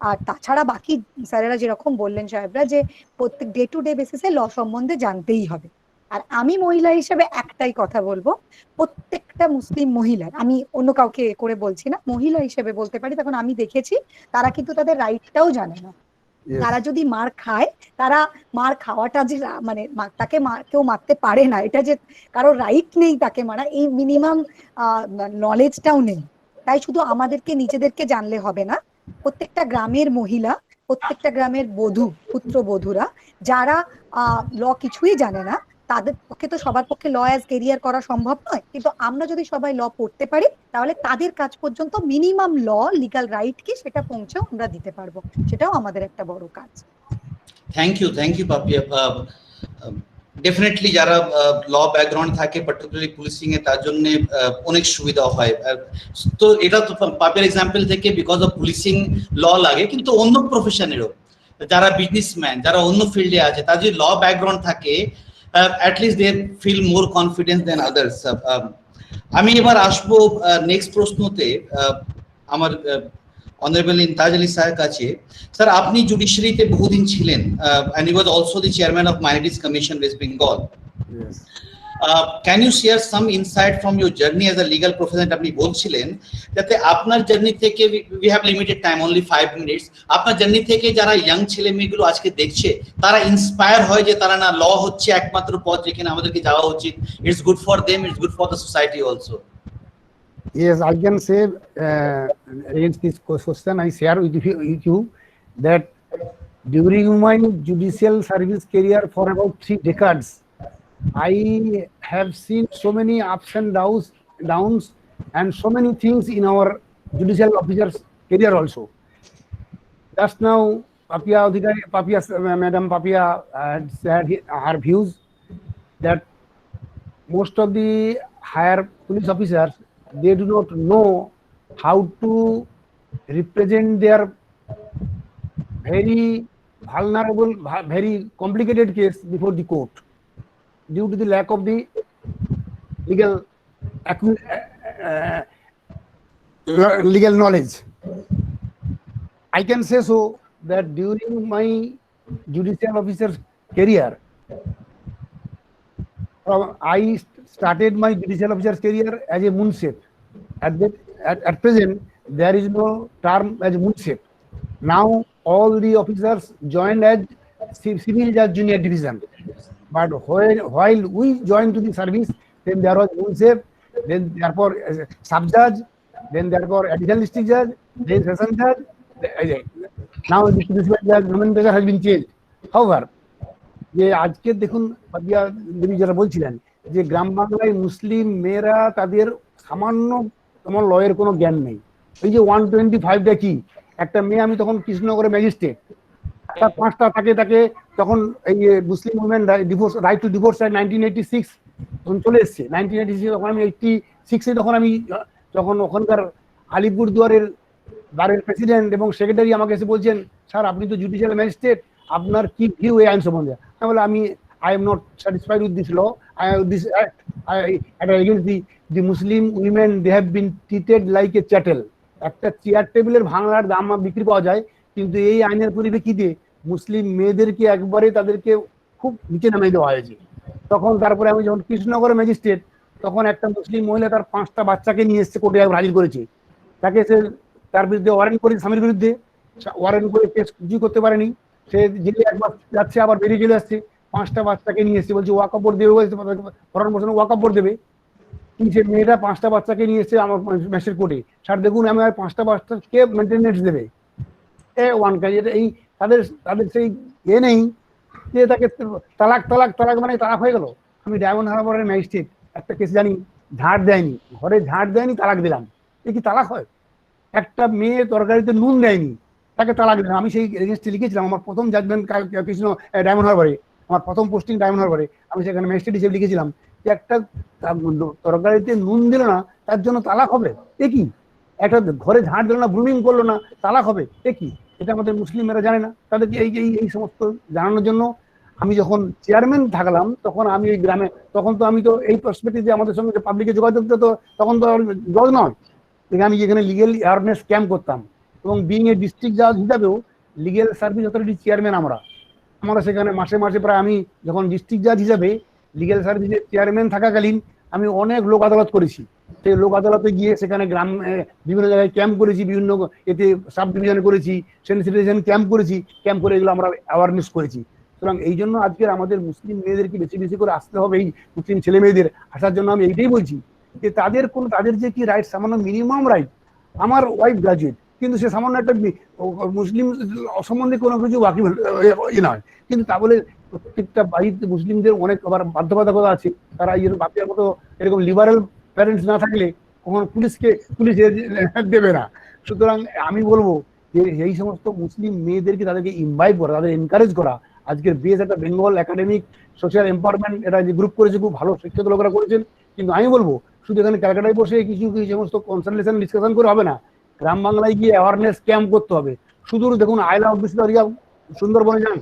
আর তাছাড়া বাকি স্যারেরা যেরকম বললেন সাহেবরা, যে প্রত্যেক ডে টু ডে বেসিসে ল সম্বন্ধে জানতেই হবে। আর আমি মহিলা হিসেবে একটাই কথা বলবো, প্রত্যেকটা মুসলিম মহিলার, আমি অন্য কাউকে করে বলছি না, মহিলা হিসেবে বলতে পারি, তখন আমি দেখেছি তারা কিন্তু তাদের রাইটটাও জানে না। তারা যদি মার খায়, তারা মার খাওয়াটা যে মানে তাকে কেউ মারতে পারে না, এটা যে কারো রাইট নেই তাকে মারা, এই মিনিমাম নলেজটাও নেই। তাই শুধু আমাদেরকে নিজেদেরকে জানলে হবে না, প্রত্যেকটা গ্রামের মহিলা, প্রত্যেকটা গ্রামের বধূ, পুত্র বধূরা যারা ল কিছুই জানে না, তাদের পক্ষে তো সবার পক্ষে ল অ্যাজ কেরিয়ার করা সম্ভব নয়, কিন্তু আমরা যদি সবাই ল পড়তে পারি তাহলে তাদের কাজ পর্যন্ত মিনিমাম ল লিগ্যাল রাইট কি সেটা পৌঁছেও আমরা দিতে পারবো, সেটাও আমাদের একটা বড় কাজ। Thank you Papiya. ডেফিনেটলি যারা ল ব্যাকগ্রাউন্ড থাকে পার্টিকুলারলি পুলিশিং এ, তার জন্য অনেক সুবিধা হয়। তো এটা তো পাপিয়ার এক্সাম্পল থেকে বিকজ অফ পুলিশিং ল লাগে, কিন্তু অন্য প্রফেশনেরও যারা বিজনেসম্যান, যারা অন্য ফিল্ডে আছে, তার যদি ল ব্যাকগ্রাউন্ড থাকে at least they feel more confidence than others. আমি এবার আসবো নেক্সট প্রশ্নতে আমার অনারেবল ইমতাজ আলী স্যার কাছে। স্যার, আপনি জুডিশিয়ারিতে বহুদিন ছিলেন, and he was also the chairman of Minorities Commission West Bengal. Yes. Can you share some insight from your journey as a legal professional? আপনি বলছিলেন যাতে আপনার জার্নি থেকে, we have limited time, only 5 minutes, আপনার journey থেকে যারা young ছেলে মেয়েগুলো আজকে দেখছে তারা ইন্সপায়ার হয় যে তারা না, ল হচ্ছে একমাত্র পথ যেখানে আমাদেরকে যাওয়া উচিত, it's good for them, it's good for the society also. Yes, I can say against this question, I share with you that during my judicial service career for about 3 decades, I have seen so many ups and downs and so many things in our judicial officers' career also. Just now, Madam Papia had said her views that most of the higher police officers, they do not know how to represent their very vulnerable, very complicated case before the court due to the lack of the legal knowledge. I can say so that during my judicial officer's career, I started my judicial officer's career as a munsif. At present, there is no term as munsif. Now all the officers joined as civil judge junior division. But while we joined to the service, then there was munsif, then therefore sub judge, then therefore additional district judge, then session judge. Now the principal judge nomenclature has been changed. However, যে আজকে দেখুন পাপিয়া দেবী যারা বলছিলেন যে গ্রাম বাংলায় মুসলিম মেয়েরা তাদের সামান্য তোমার লয়ের কোনো জ্ঞান নেই। এই যে 125টা কি, একটা মেয়ে, আমি তখন কৃষ্ণনগরে ম্যাজিস্ট্রেট, তার 5টা তাকে তখন এই Muslim women divorce right to divorce 1986 তখন চলে এসছে। 1986 তখন আমি 86-এ যখন ওখানকার আলিপুরদুয়ারের বারের প্রেসিডেন্ট এবং সেক্রেটারি আমাকে এসে বলছেন, স্যার আপনি তো জুডিশিয়াল ম্যাজিস্ট্রেট, আপনার কি ভিউ এই আইন সম্বন্ধে? আমি বলে I am not satisfied with this law, this act. Against the Muslim women, they have been treated like a chattel. একটা চেয়ার টেবিলের ভাঙার দাম বিক্রি পাওয়া যায়, কিন্তু এই আইনের পরিপ্রেক্ষিতে মুসলিম মেয়েদেরকে একবারে তাদেরকে খুব নিচে নামিয়ে দেওয়া হয়েছে। তখন তারপরে আমি যখন কৃষ্ণনগর ম্যাজিস্ট্রেট, তখন একটা মুসলিম মহিলা তার 5টা বাচ্চাকে নিয়ে এসছে কোর্টে হাজির করেছে, তাকে সে তার বিরুদ্ধে ওয়ারেন্ট করে, স্বামীর বিরুদ্ধে ওয়ারেন্ট করে কেস কিছু করতে পারেনি। সে জেলে একবার যাচ্ছে, আবার বেরিয়ে চলে আসছে, 5টা বাচ্চাকে নিয়ে এসছে, বলছে ওয়াকআপ বোর্ড দেবে, ফরন মোশনে ওয়াকআপ বোর্ড দেবে। কিন্তু সে মেয়েটা 5টা বাচ্চাকে নিয়ে এসছে আমার ম্যাজিস্ট্রেট কোর্টে, স্যার দেখুন আমি আর 5টা বাচ্চা কে মেনটেনেন্স দেবে? ওয়ান কাজ, এই তাদের সেই নেই যে তাকে তালাক মানে তালাক হয়ে গেল। আমি ডায়মন্ড হারবারের ম্যাজিস্ট্রেট, একটা কেস জানি, ঝাড় দেয়নি, ঘরে ঝাড় দেয়নি, তালাক দিলাম, এ কি তালাক হয়? একটা মেয়ে তরকারিতে নুন দেয়নি, তাকে তালাক দিলাম। আমি সেই এগেনস্টে লিখেছিলাম, আমার প্রথম জাজমেন্ট কৃষ্ণ ডায়মন্ড হারবারে, আমার প্রথম পোস্টিং ডায়মন্ড হারবারে, আমি সেখানে ম্যাজিস্ট্রেট হিসেবে লিখেছিলাম যে একটা তরকারিতে নুন দিল না তার জন্য তালাক হবে, এ কি? একটা ঘরে ঝাঁট দিল না, ব্রুমিং করলো না, তালাক হবে, এ কি? এটা আমাদের মুসলিমেরা জানে না। তাদেরকে এই এই এই সমস্ত জানানোর জন্য আমি যখন চেয়ারম্যান থাকলাম, তখন আমি এই গ্রামে, তখন তো আমি তো এই পার্সপেক্টিভ যে আমাদের সঙ্গে পাবলিকে যোগাযোগ তো তখন তো জজ নয়, আমি যেখানে লিগেল অ্যাওয়ারনেস ক্যাম্প করতাম, এবং বিং এ ডিস্ট্রিক্ট জাজ হিসাবেও লিগেল সার্ভিস অথরিটি চেয়ারম্যান আমরা সেখানে মাসে মাসে প্রায়, আমি যখন ডিস্ট্রিক্ট জাজ হিসাবে লিগেল সার্ভিসের চেয়ারম্যান থাকাকালীন আমি অনেক লোক আদালত করেছি। সেই লোক আদালতে গিয়ে সেখানে গ্রাম বিভিন্ন জায়গায় ক্যাম্প করেছি, বিভিন্ন এতে সাব ডিভিশনে করেছি, সেন্সিটাইজেশন ক্যাম্প করেছি, ক্যাম্প করে এগুলো আমরা অ্যাওয়ারনেস করেছি। সুতরাং এই জন্য আজকের আমাদের মুসলিম মেয়েদেরকে বেশি বেশি করে আসতে হবে, এই মুসলিম ছেলে মেয়েদের আসার জন্য আমি এইটাই বলছি যে তাদের যে কি রাইট, সামান্য মিনিমাম রাইট। আমার ওয়াইফ গ্রাজুয়েট, কিন্তু সে সামান্য একটা মুসলিম সম্বন্ধে কোনো কিছু বাকি নয়, কিন্তু তা বলে প্রত্যেকটা বাড়িতে মুসলিমদের অনেক আবার বাধ্যবাধকতা আছে। তারা বাপের মতো এরকম লিবারেল প্যারেন্টস না থাকলে কখনো পুলিশ দেবে না। সুতরাং আমি বলবো যে এই সমস্ত মুসলিম মেয়েদেরকে তাদেরকে ইনভাইট করা, তাদের এনকারেজ করা। আজকের বেশ একটা বেঙ্গল একাডেমিক সোশ্যাল এম্পাওয়ারমেন্ট এটা যে গ্রুপ করেছে, খুব ভালো শিক্ষিত লোকেরা করেছেন। কিন্তু আমি বলবো শুধু এখানে ক্যালকাটায় বসে কিছু কিছু সমস্ত কনসালটেশন ডিসকাশন করে হবে না, গ্রাম বাংলায় গিয়ে অ্যাওয়ারনেস ক্যাম্প করতে হবে। শুধু দেখুন আইলা অফিস সুন্দরবনে যান,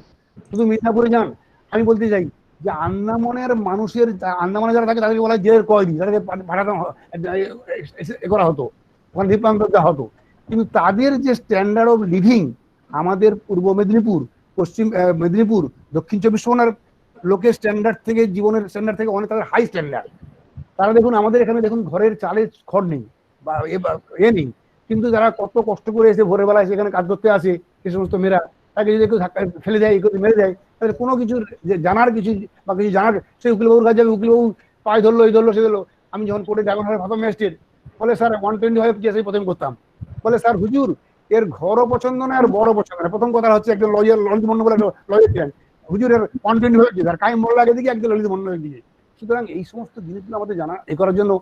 শুধু মিদনাপুরে যান। আমি বলতে চাই যে আন্দামানের মানুষের, আন্দামানে যারা থাকে তাদেরকে বলা হয় জেলের কয়েদি, তাদেরকে পাঠানো করা হতো, ওখানে দ্বীপান্তর দেওয়া হতো। কিন্তু তাদের যে স্ট্যান্ডার্ড অফ লিভিং আমাদের পূর্ব মেদিনীপুর, পশ্চিম মেদিনীপুর, দক্ষিণ চব্বিশ পরগনার লোকের স্ট্যান্ডার্ড থেকে, জীবনের স্ট্যান্ডার্ড থেকে অনেক তাদের হাই স্ট্যান্ডার্ড। তারা দেখুন আমাদের এখানে দেখুন ঘরের চালে খড় নেই বা এ নেই, কিন্তু যারা কত কষ্ট করে এসে ভোরের বেলায় সেখানে কাজ করতে আসে, সে সমস্ত মেয়েরা তাকে যদি একটু ফেলে দেয়, মেরে দেয়, তাহলে কোনো কিছু জানার কিছু বা কিছু জানার, সেই উকিলবাবুর কাছে যাবে, উকিলবাবু পায়ে ধরলো, এই ধরলো, সে ধরলো। আমি যখন কোর্টে ডায়মন্ড হারবার প্রথম ম্যাজিস্ট্রেট, বলে স্যার 125 কেসে প্রথম করতাম, বলে স্যার হুজুর এর ঘরও পছন্দ না আর বড় পছন্দ না। প্রথম কথা হচ্ছে একজন লয়ার, ললিত মন্ডল বলে লয়ার ছিলেন, হুজুর এর 125 কেস, আর কাইম মোল্লা আগে দিকে একজন ললিত মন্ডলের দিকে। সুতরাং এই সমস্ত জিনিসগুলো আমাদের জানা এ করার জন্য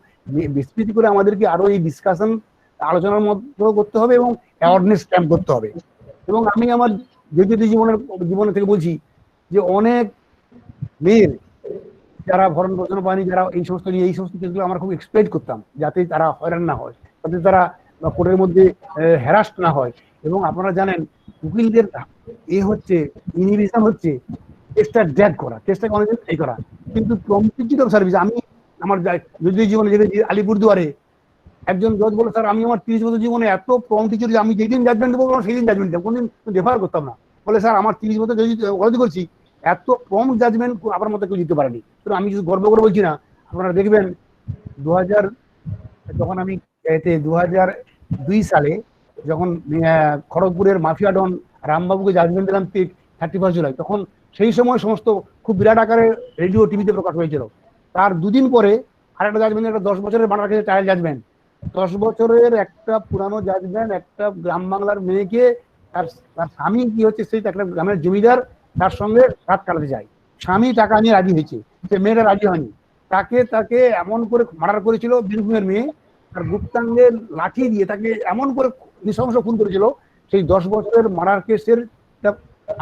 বেশি করে আমাদেরকে আরো এই ডিসকাশন আলোচনার মধ্যে করতে হবে এবং অ্যাওয়ারনেস ক্যাম্প করতে হবে। এবং আমি আমার ব্যক্তিগত জীবনে থেকে বলছি যে অনেক মেয়ের যারা ভরণ পোষণ পায়নি, যারা এই সমস্ত কেসগুলো আমরা খুব এক্সপেক্ট করতাম যাতে তারা হয়রান না হয়, যাতে তারা কোর্টের মধ্যে হ্যারাস্ট না হয়। এবং আপনারা জানেন উকিলদের হচ্ছে ইনহিবিশন হচ্ছে কেসটা ড্র্যাগ করা, কেসটাকে অনেকদিন এই করা। কিন্তু প্রম্পটিটি অফ সার্ভিস, আমি আমার যদি জীবনে যেতে আলিপুরদুয়ারে একজন জজ বলে স্যার আমি আমার 30 বছর জীবনে এত প্রম্পটি ছিল, আমি যেদিন জাজমেন্ট দেবো সেই দিন জাজমেন্ট দেবো, কোনদিন রেফার করতাম না। বলে স্যার আমার 30 বছর যদি অপরাধী করছি, এত প্রম্পট জাজমেন্ট আপনার মতো কেউ দিতে পারেনি। তো আমি কিছু গর্ব করে বলছি না, আপনারা দেখবেন 2000 যখন আমি 2002 সালে যখন খড়গপুরের মাফিয়া ডন রামবাবুকে জাজমেন্ট দিলাম 31 জুলাই, তখন সেই সময় সমস্ত খুব বিরাট আকারে রেডিও টিভিতে প্রকাশ হয়েছিল। তার দুদিন পরে আরেকটা জাজমেন্ট, একটা 10 বছরের মার্ডার কেসে ট্রায়াল জাজমেন্ট, 10 বছরের একটা পুরানো জাজমেন্ট, একটা গ্রাম বাংলার মেয়েকে তার স্বামী কি হচ্ছে, সেই একটা গ্রামের জমিদার তার সঙ্গে রাত কাটাতে যায়, স্বামী টাকা নিয়ে রাজি হয়েছে, সে মেয়েটা রাজি হয়নি, তাকে এমন করে মার্ডার করেছিল বীরভূমের মেয়ে, তার গুপ্তাঙ্গের লাঠি দিয়ে তাকে এমন করে নৃশংস খুন করেছিল। সেই 10 বছরের মার্ডার কেসের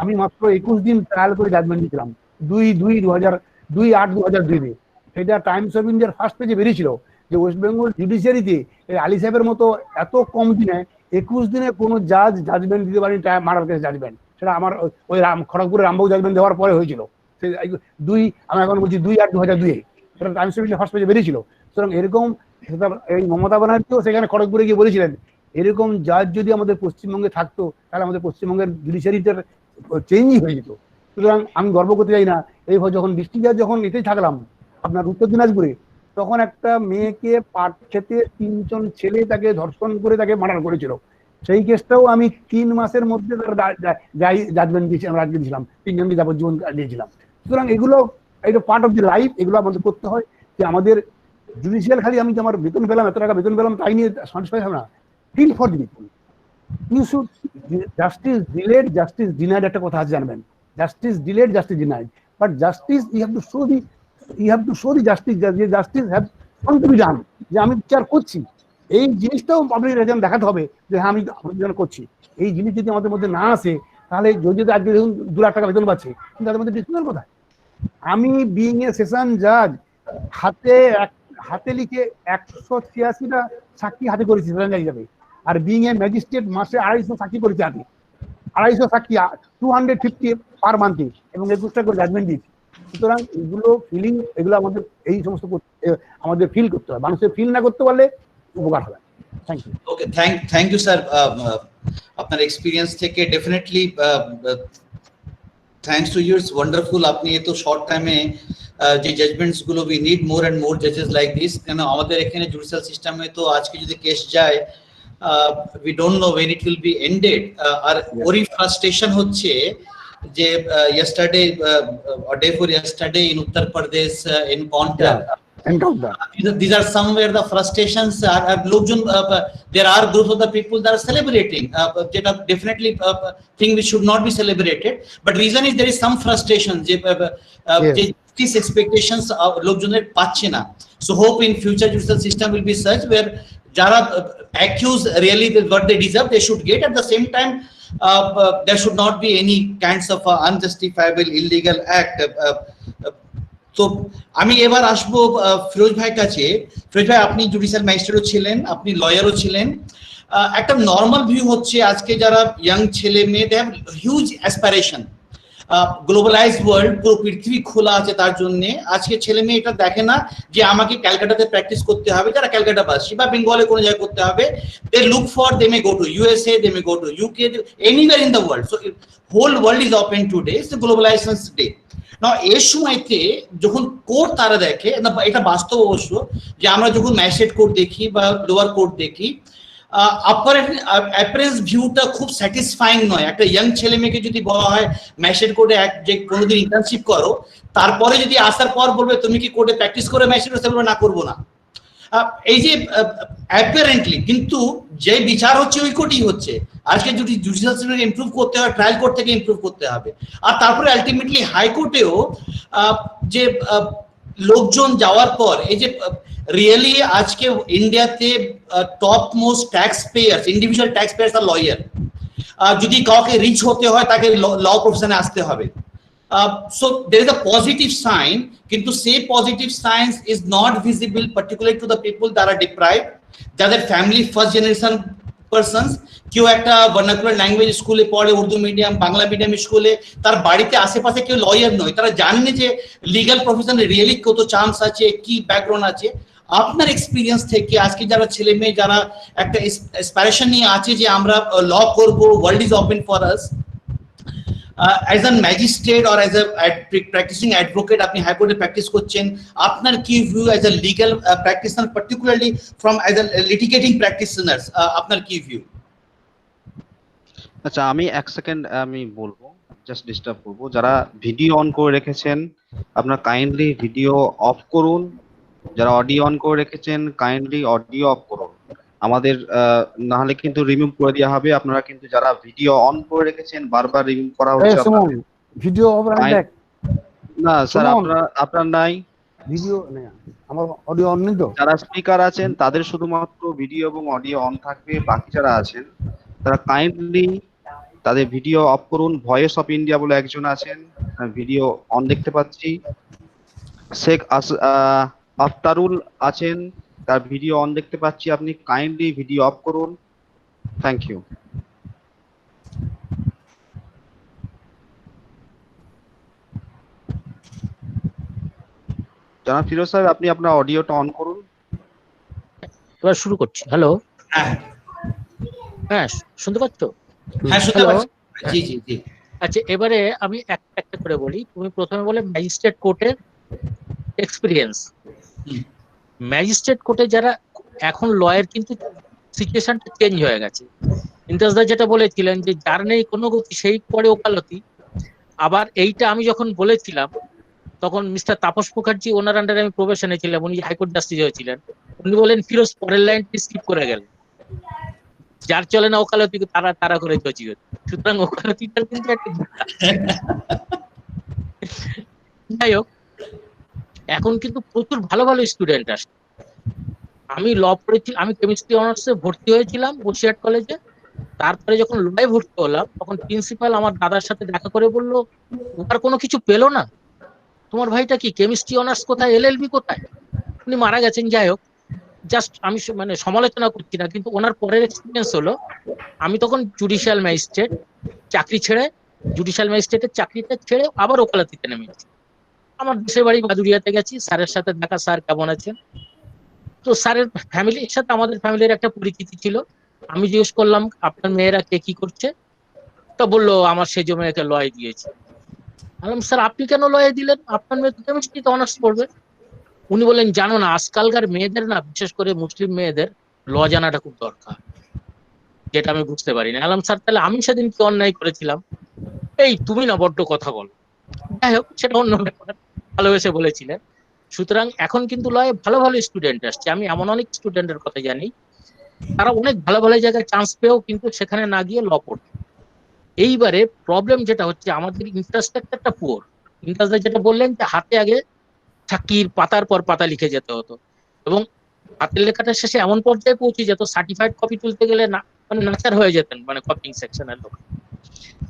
আমি মাত্র 21 দিন ট্রায়াল করে জাজমেন্ট দিয়েছিলাম 2/8/2002। সেটা টাইমস অফ ইন্ডিয়ার ফার্স্ট পেজে বেরিয়েছিল যে ওয়েস্ট বেঙ্গল জুডিশিয়ারিতে আলী সাহেবের মতো এত কম দিনে 21 দিনে কোনো জাজ জাজমেন্ট দিতে পারেনি মার্ডার কেস জাজমেন্ট। সেটা আমার ওই খড়গপুরের রামবাবু জাজমেন্ট দেওয়ার পরে হয়েছিল। আমি এখন বলছি 2/8/2002, সেটা টাইমস অফ ইন্ডিয়া ফার্স্ট পেজে বেরিয়েছিল। সুতরাং এরকম এই মমতা ব্যানার্জিও সেখানে খড়গপুরে গিয়ে বলেছিলেন এরকম জাজ যদি আমাদের পশ্চিমবঙ্গে থাকতো তাহলে আমাদের পশ্চিমবঙ্গের জুডিশিয়ারিটার চেঞ্জই হয়ে যেত। সুতরাং আমি গর্ব করতে চাই না, এইভাবে যখন ডিস্ট্রিক্ট জাজ যখন এতেই থাকলাম আপনার উত্তর দিনাজপুরে, তখন একটা মেয়েকে পাট খেতে 3 জন ছেলে তাকে ধর্ষণ করে তাকে মার্ডার করেছিল। সেই কেসটাও আমি 3 মাসের মধ্যে জাজমেন্ট দিয়েছি, আমরা আজকে দিয়েছিলাম, 3 জনকে যাবজ্জীবন দিয়েছিলাম। সুতরাং এগুলো এটা পার্ট অফ দি লাইফ, এগুলো আমাদের করতে হয় যে আমাদের জুডিশিয়াল খালি আমি যে আমার বেতন পেলাম, এত টাকা বেতন পেলাম তাই নিয়ে স্যাটিসফাই হবে না। Feel for the people, you should justice delayed justice denied, একটা কথা আছে জানবেন, justice delayed justice denied, but justice you have to show the justice, যে justice have to be done, যে আমি বিচার করছি, এই জিনিসটাও পাবলিক রিলেশন দেখাতে হবে যে হ্যাঁ আমি প্রযোজনা করছি। এই জিনিস যদি আমাদের মধ্যে না আসে, তাহলে যদি আজকে দেখুন 2 লাখ টাকা বেতন পাচ্ছে, কিন্তু তাদের মধ্যে ডিসকাশন কোথায়? আমি বিইং এ সেশন জাজ হাতে লিখে 186টা সাক্ষী হাতে করেছি সেশন জাজ হিসাবে, আর বিইং এ ম্যাজিস্ট্রেট মাসে 250 সাক্ষী করেছি হাতে, 250 সাক্ষী 250 পার মান্থে, এবং 21টা করে জাজমেন্ট দিয়েছি। সুতরাং এগুলো ফিলিং, এগুলো আমাদের এই সমস্ত আমাদের ফিল করতে হবে। মানুষের ফিল না করতে পারলে উপকার হবে। Thank you. Okay, thank you sir. আপনার এক্সপিরিয়েন্স থেকে definitely thanks to you, it's wonderful. আপনি এত শর্ট টাইমে যে জাজমেন্টস গুলো, we need more and more জাজেস লাইক দিস। কেন আমাদের এখানে জুডিশিয়াল সিস্টেমে তো আজকে যদি কেস যায়, we don't know when it will be ended. আর ওরই ফ্রাস্ট্রেশন হচ্ছে যে yesterday or day before yesterday in Uttar Pradesh encounter, these are somewhere the frustrations are lokjon, there are groups of the people that are celebrating, that are definitely thing which should not be celebrated, but reason is there is some frustration je these expectations lokjoner pacche na. So hope in future judicial system will be such where jara accused really what they deserve they should get. At the same time, there should not be any kinds of unjustifiable illegal act. তো আমি এবার আসবো ফিরোজ ভাইয়ের কাছে। ফিরোজ ভাই, আপনি judicial ম্যাজিস্ট্রেটও ছিলেন, আপনি লয়ারও ছিলেন। একটা নর্মাল ভিউ হচ্ছে আজকে যারা ইয়াং ছেলে মেয়ে, they have huge aspiration. Globalised world, পুরো পৃথিবী খোলা আছে তার জন্য। আজকে ছেলে মেয়ে এটা দেখে না যে আমাকে ক্যালকাটাতে প্র্যাকটিস করতে হবে, যারা ক্যালকাটাবাসী, বা বেঙ্গলে কোনো জায়গায় করতে হবে। They look for, they may go to USA, they may go to UK, anywhere in the world. So whole world is open today, it's the globalisation day. না, এর সময়তে যখন কোর্ট তারা দেখে, এটা বাস্তব অবশ্য, যে আমরা যখন ম্যাজিস্ট্রেট কোর্ট দেখি বা লোয়ার কোর্ট দেখি, অ্যাপারেন্স ভিউটা খুব স্যাটিসফাইং নয়। একটা ইয়াং ছেলে মেয়েকে যদি বলা হয় ম্যাজিস্ট্রেট কোর্টে যে কোনোদিন ইন্টার্নশিপ করো, তারপরে যদি আসার পর বলবে তুমি কি কোর্টে প্র্যাকটিস করে ম্যাজিস্ট্রেট বলবে না, করবো না। এই যে অ্যাপারেন্টলি, কিন্তু যে বিচার হচ্ছে ওই কোর্টই হচ্ছে। আজকে যদি জুডিশিয়াল সিস্টেম ইমপ্রুভ করতে হয়, ট্রায়াল কোর্ট থেকে ইমপ্রুভ করতে হবে। আর তারপরে আলটিমেটলি হাইকোর্টেও যে লোকজন যাওয়ার পর, এই যে রিয়েলি আজকে ইন্ডিয়াতে top most tax payers, individual tax payers আর লয়ার। যদি কাউকে রিচ হতে হয় তাকে ল প্রফেশনে আসতে হবে। So there is a positive sign, কিন্তু সেই positive science is not visible particularly to the people that are deprived, যাদের ফ্যামিলি ফার্স্ট জেনারেশন পারসনস। কেউ একটা ভার্নাকুলার ল্যাঙ্গুয়েজ স্কুলে পড়ে, উর্দু মিডিয়াম, বাংলা মিডিয়াম স্কুলে, তার বাড়িতে আশেপাশে কেউ লয়ার নয়, তারা জানেন যে লিগাল প্রফেশনে রিয়েলি কত চান্স আছে, কি ব্যাকগ্রাউন্ড আছে। আপনার এক্সপিরিয়েন্স থেকে আজকে যারা ছেলে মেয়ে যারা একটা অ্যাসপিরেশন নিয়ে আছে যে আমরা ল করব, world is open for us, as a magistrate or as a practicing advocate, আপনি হাইকোর্টে প্র্যাকটিস করছেন, আপনার কি view as a legal practitioner, particularly from as a litigating practitioners, আপনার কি ভিউ? আচ্ছা, আমি 1 সেকেন্ড আমি বলবো, জাস্ট ডিস্টার্ব করবো। যারা ভিডিও অন করে রেখেছেন আপনারা কাইন্ডলি ভিডিও অফ করুন, যারা অডিও অন করে রেখেছেন কাইন্ডলি অডিও অফ করুন। আমাদের না হলে কিন্তু রিমুভ করে দেওয়া হবে। আপনারা কিন্তু যারা ভিডিও অন করে রেখেছেন বারবার রিমুভ করা হচ্ছে ভিডিও অফ রাখ না স্যার, আপনার নাই ভিডিও নেই, আমার অডিও অন নেই। তো যারা স্পিকার আছেন তাদের শুধুমাত্র ভিডিও এবং অডিও অন থাকবে, বাকি যারা আছেন তারা কাইন্ডলি তাদের ভিডিও অফ করুন। ভয়েস অফ ইন্ডিয়া বলে একজন আছেন, ভিডিও অন দেখতে পাচ্ছি। শেখ আফতারুল আছেন, তার ভিডিও অন দেখতে পাচ্ছি। আপনি কাইন্ডলি ভিডিও অফ করুন, থ্যাংক ইউ। জনাব ফিরোজ সাহেব, আপনি আপনার অডিওটা অন করুন। এবার শুরু করছি। হ্যালো, হ্যাঁ শুনতে পাচ্ছ? হ্যাঁ শুনতে পাচ্ছি, জি জি জি। আচ্ছা, এবারে আমি একটা একটা করে বলি। তুমি প্রথমে বলে ম্যাজিস্ট্রেট কোর্টের এক্সপিরিয়েন্স। ম্যাজিস্ট্রেট কোর্টে যারা এখন লয়ার, কিন্তু সিচুয়েশনটা চেঞ্জ হয়ে গেছে। ইমতাজদা যেটা বলেছিলেন যে যার নেই কোনো গতি সেই পরে ওকালতি। আবার এইটা আমি যখন বলেছিলাম তখন মিস্টার তাপস মুখার্জি, ওনার আন্ডারে আমি প্রবেশনে ছিলাম, উনি হাইকোর্ট জাস্টিস হয়েছিলেন। উনি বলেন ফিরোজ পরের লাইনটি স্কিপ করে গেলেন, যার চলে না ওকালতি তারা তারা করে জজি হচ্ছে। সুতরাং ওকালতিটার কিন্তু একটা যাই হোক, এখন কিন্তু প্রচুর ভালো ভালো স্টুডেন্ট আসে। আমি ল পড়েছি, আমি কেমিস্ট্রি অনার্সে ভর্তি হয়েছিলাম বসিরহাট কলেজে। তারপরে যখন লয়ে ভর্তি হলাম তখন প্রিন্সিপাল আমার দাদার সাথে দেখা করে বললো, ও আর কোনো কিছু পেলো না, তোমার ভাইটা কি কেমিস্ট্রি অনার্স কোথায়, এলএলবি কোথায়? উনি মারা গেছেন, যাই হোক। জাস্ট আমি মানে সমালোচনা করছি না, কিন্তু ওনার পরের এক্সপিরিয়েন্স হলো আমি তখন জুডিশিয়াল ম্যাজিস্ট্রেট চাকরি ছেড়ে, জুডিশিয়াল ম্যাজিস্ট্রেটের চাকরিটা ছেড়ে আবার ওকালতিতে নেমেছি। আমার দেশের বাড়ি বাদুড়িয়াতে গেছি, স্যারের সাথে দেখা, স্যার কেমন আছেন। তো স্যারের ফ্যামিলির সাথে আমাদের ফ্যামিলির একটা পরিচিতি ছিল। আমি জিজ্ঞেস করলাম আপনার মেয়েরা কে কি করছে, তা বললো আমার সেজ মেয়েকে লয় দিয়েছে। বললাম স্যার আপনি কেন লয়ে দিলেন, আপনার মেয়ে তো কেমিস্ট্রিতে অনার্স পড়বে। উনি বললেন জানো না, আজকালকার মেয়েদের না, বিশেষ করে মুসলিম মেয়েদের ল জানাটা খুব দরকার, যেটা আমি বুঝতে পারি না। বললাম স্যার তাহলে আমি সেদিন কি অন্যায় করেছিলাম? এই তুমি না বড্ড কথা বলো। যাই হোক, সেটা অন্য ব্যাপার, ভালোবেসে বলেছিলেন। সুতরাং এখন কিন্তু লয়ে ভালো ভালো স্টুডেন্ট আসছে, আমি এমন অনেক স্টুডেন্টের কথা জানি তারা অনেক ভালো ভালো জায়গায় চান্স পেয়েও কিন্তু সেখানে না গিয়ে ল পড়ছে। এইবারে প্রবলেম যেটা হচ্ছে, আমাদের ইনফ্রাস্ট্রাকচারটা পুয়ার। ইন্টারদা যেটা বললেন যে হাতে আগে চাকরির পাতার পর পাতা লিখে যেতে হতো, এবং হাতের লেখাটা শেষে এমন পর্যায়ে পৌঁছে যেত সার্টিফাইড কপি তুলতে গেলে না মানে নাচার হয়ে যেতেন মানে কপিং সেকশনের লোক।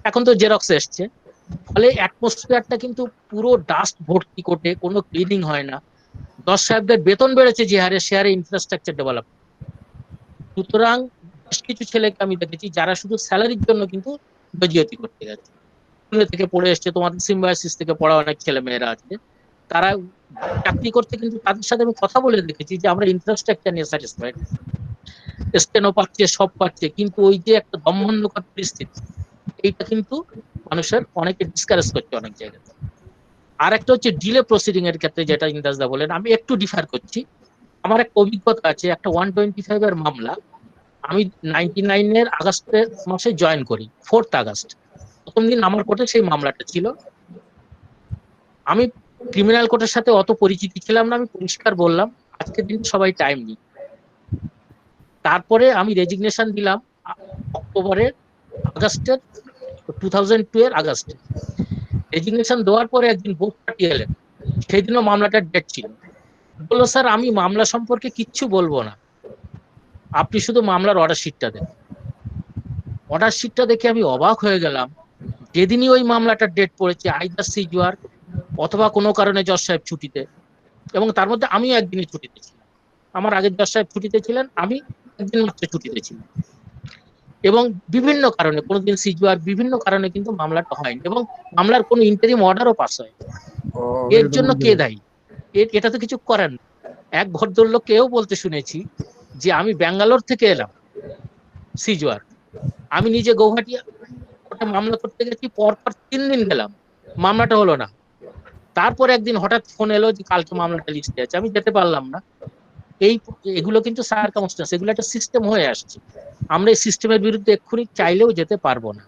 এখন তো জেরক্স এসছে, ফলে অ্যাটমসফিয়ারটা কিন্তু পুরো ডাস্ট ভর্তি, কোটে কোনো ক্লিনিং হয় না। 10 সাহেবদের বেতন বেড়েছে যে হারে, সে হারে ইনফ্রাস্ট্রাকচার ডেভেলপ। সুতরাং বেশ কিছু ছেলেকে আমি দেখেছি যারা শুধু স্যালারির জন্য কিন্তু গ্রাজুয়েটি করতে গেছে, পুনে থেকে পড়ে এসছে, তোমাদের সিম্বায়োসিস থেকে পড়া অনেক ছেলে মেয়েরা আছে, তারা চাকরি করতে, কিন্তু তাদের সাথে আমি কথা বলে দেখেছি যে আমরা ইনফ্রাস্ট্রাকচার নিয়ে স্যাটিসফাইড, স্টেনো পাচ্ছে, সব পাচ্ছে, কিন্তু ওই যে একটা দমবন্ধকর পরিস্থিতি, এইটা কিন্তু মানুষের অনেকে ডিসকারেজ করছে অনেক জায়গায়। আর একটা হচ্ছে ডিলে প্রসিডিং এর ক্ষেত্রে, যেটা ইন্দাজদা বলেন, আমি একটু ডিফার করছি। আমার একটা অভিজ্ঞতা আছে, একটা 125 এর মামলা, আমি 99-এর আগস্টের মাসে জয়েন করি, 4th আগস্ট, প্রথম দিন আমার কোর্টে সেই মামলাটা ছিল। আমি ক্রিমিনাল কোর্টের সাথে অত পরিচিতি ছিলাম না, আমি পরিষ্কার বললাম আজকের দিন সবাই টাইম নিই। তারপরে আমি রেজিগনেশন দিলাম অক্টোবরের, আগস্টের 2002 এর আগস্টে। রেজিগনেশন দেওয়ার পরে একদিন বোর্ড পাঠিয়ে এলেন, সেই দিনও মামলাটার ডেট ছিল। বললো স্যার আমি মামলা সম্পর্কে কিচ্ছু বলবো না, আপনি শুধু মামলার অর্ডার শিটটা দেন। অর্ডার শিটটা দেখে আমি অবাক হয়ে গেলাম। যেদিনই ওই মামলাটার ডেট পড়েছে, আইদার সিজুয়ার অথবা কোনো কারণে জজ সাহেব ছুটিতে, এবং তার মধ্যে আমিও একদিনই ছুটিতে ছিলাম। আমার আগের জজ সাহেব ছুটিতে ছিলেন, আমি একদিন মাত্র ছুটিতে ছিলাম। এবং বিভিন্ন কারণে, কোনোদিন সিজুয়ার, বিভিন্ন কারণে কিন্তু মামলাটা হয়নি, এবং মামলার কোনো ইন্টারিম অর্ডারও পাস হয়। এর জন্য কে দায়ী? এটা তো কিছু করেন না। এক ভদ্রলোককেও বলতে শুনেছি যে আমি ব্যাঙ্গালোর থেকে এলাম সিজুয়ার, আমি নিজে গৌহাটি ওটা মামলা করতে গেছি, পরপর 3 দিন গেলাম, মামলাটা হলো না। তারপর একদিন হঠাৎ ফোন এলো যে কালকে মামলাটা লিস্টে আছে, আমি যেতে পারলাম না। এগুলো কিন্তু সার্কামস্টেন্স, এগুলো একটা সিস্টেম হয়ে আসছে, আমরা এই সিস্টেমের বিরুদ্ধে এক্ষুনি চাইলেও যেতে পারবো না।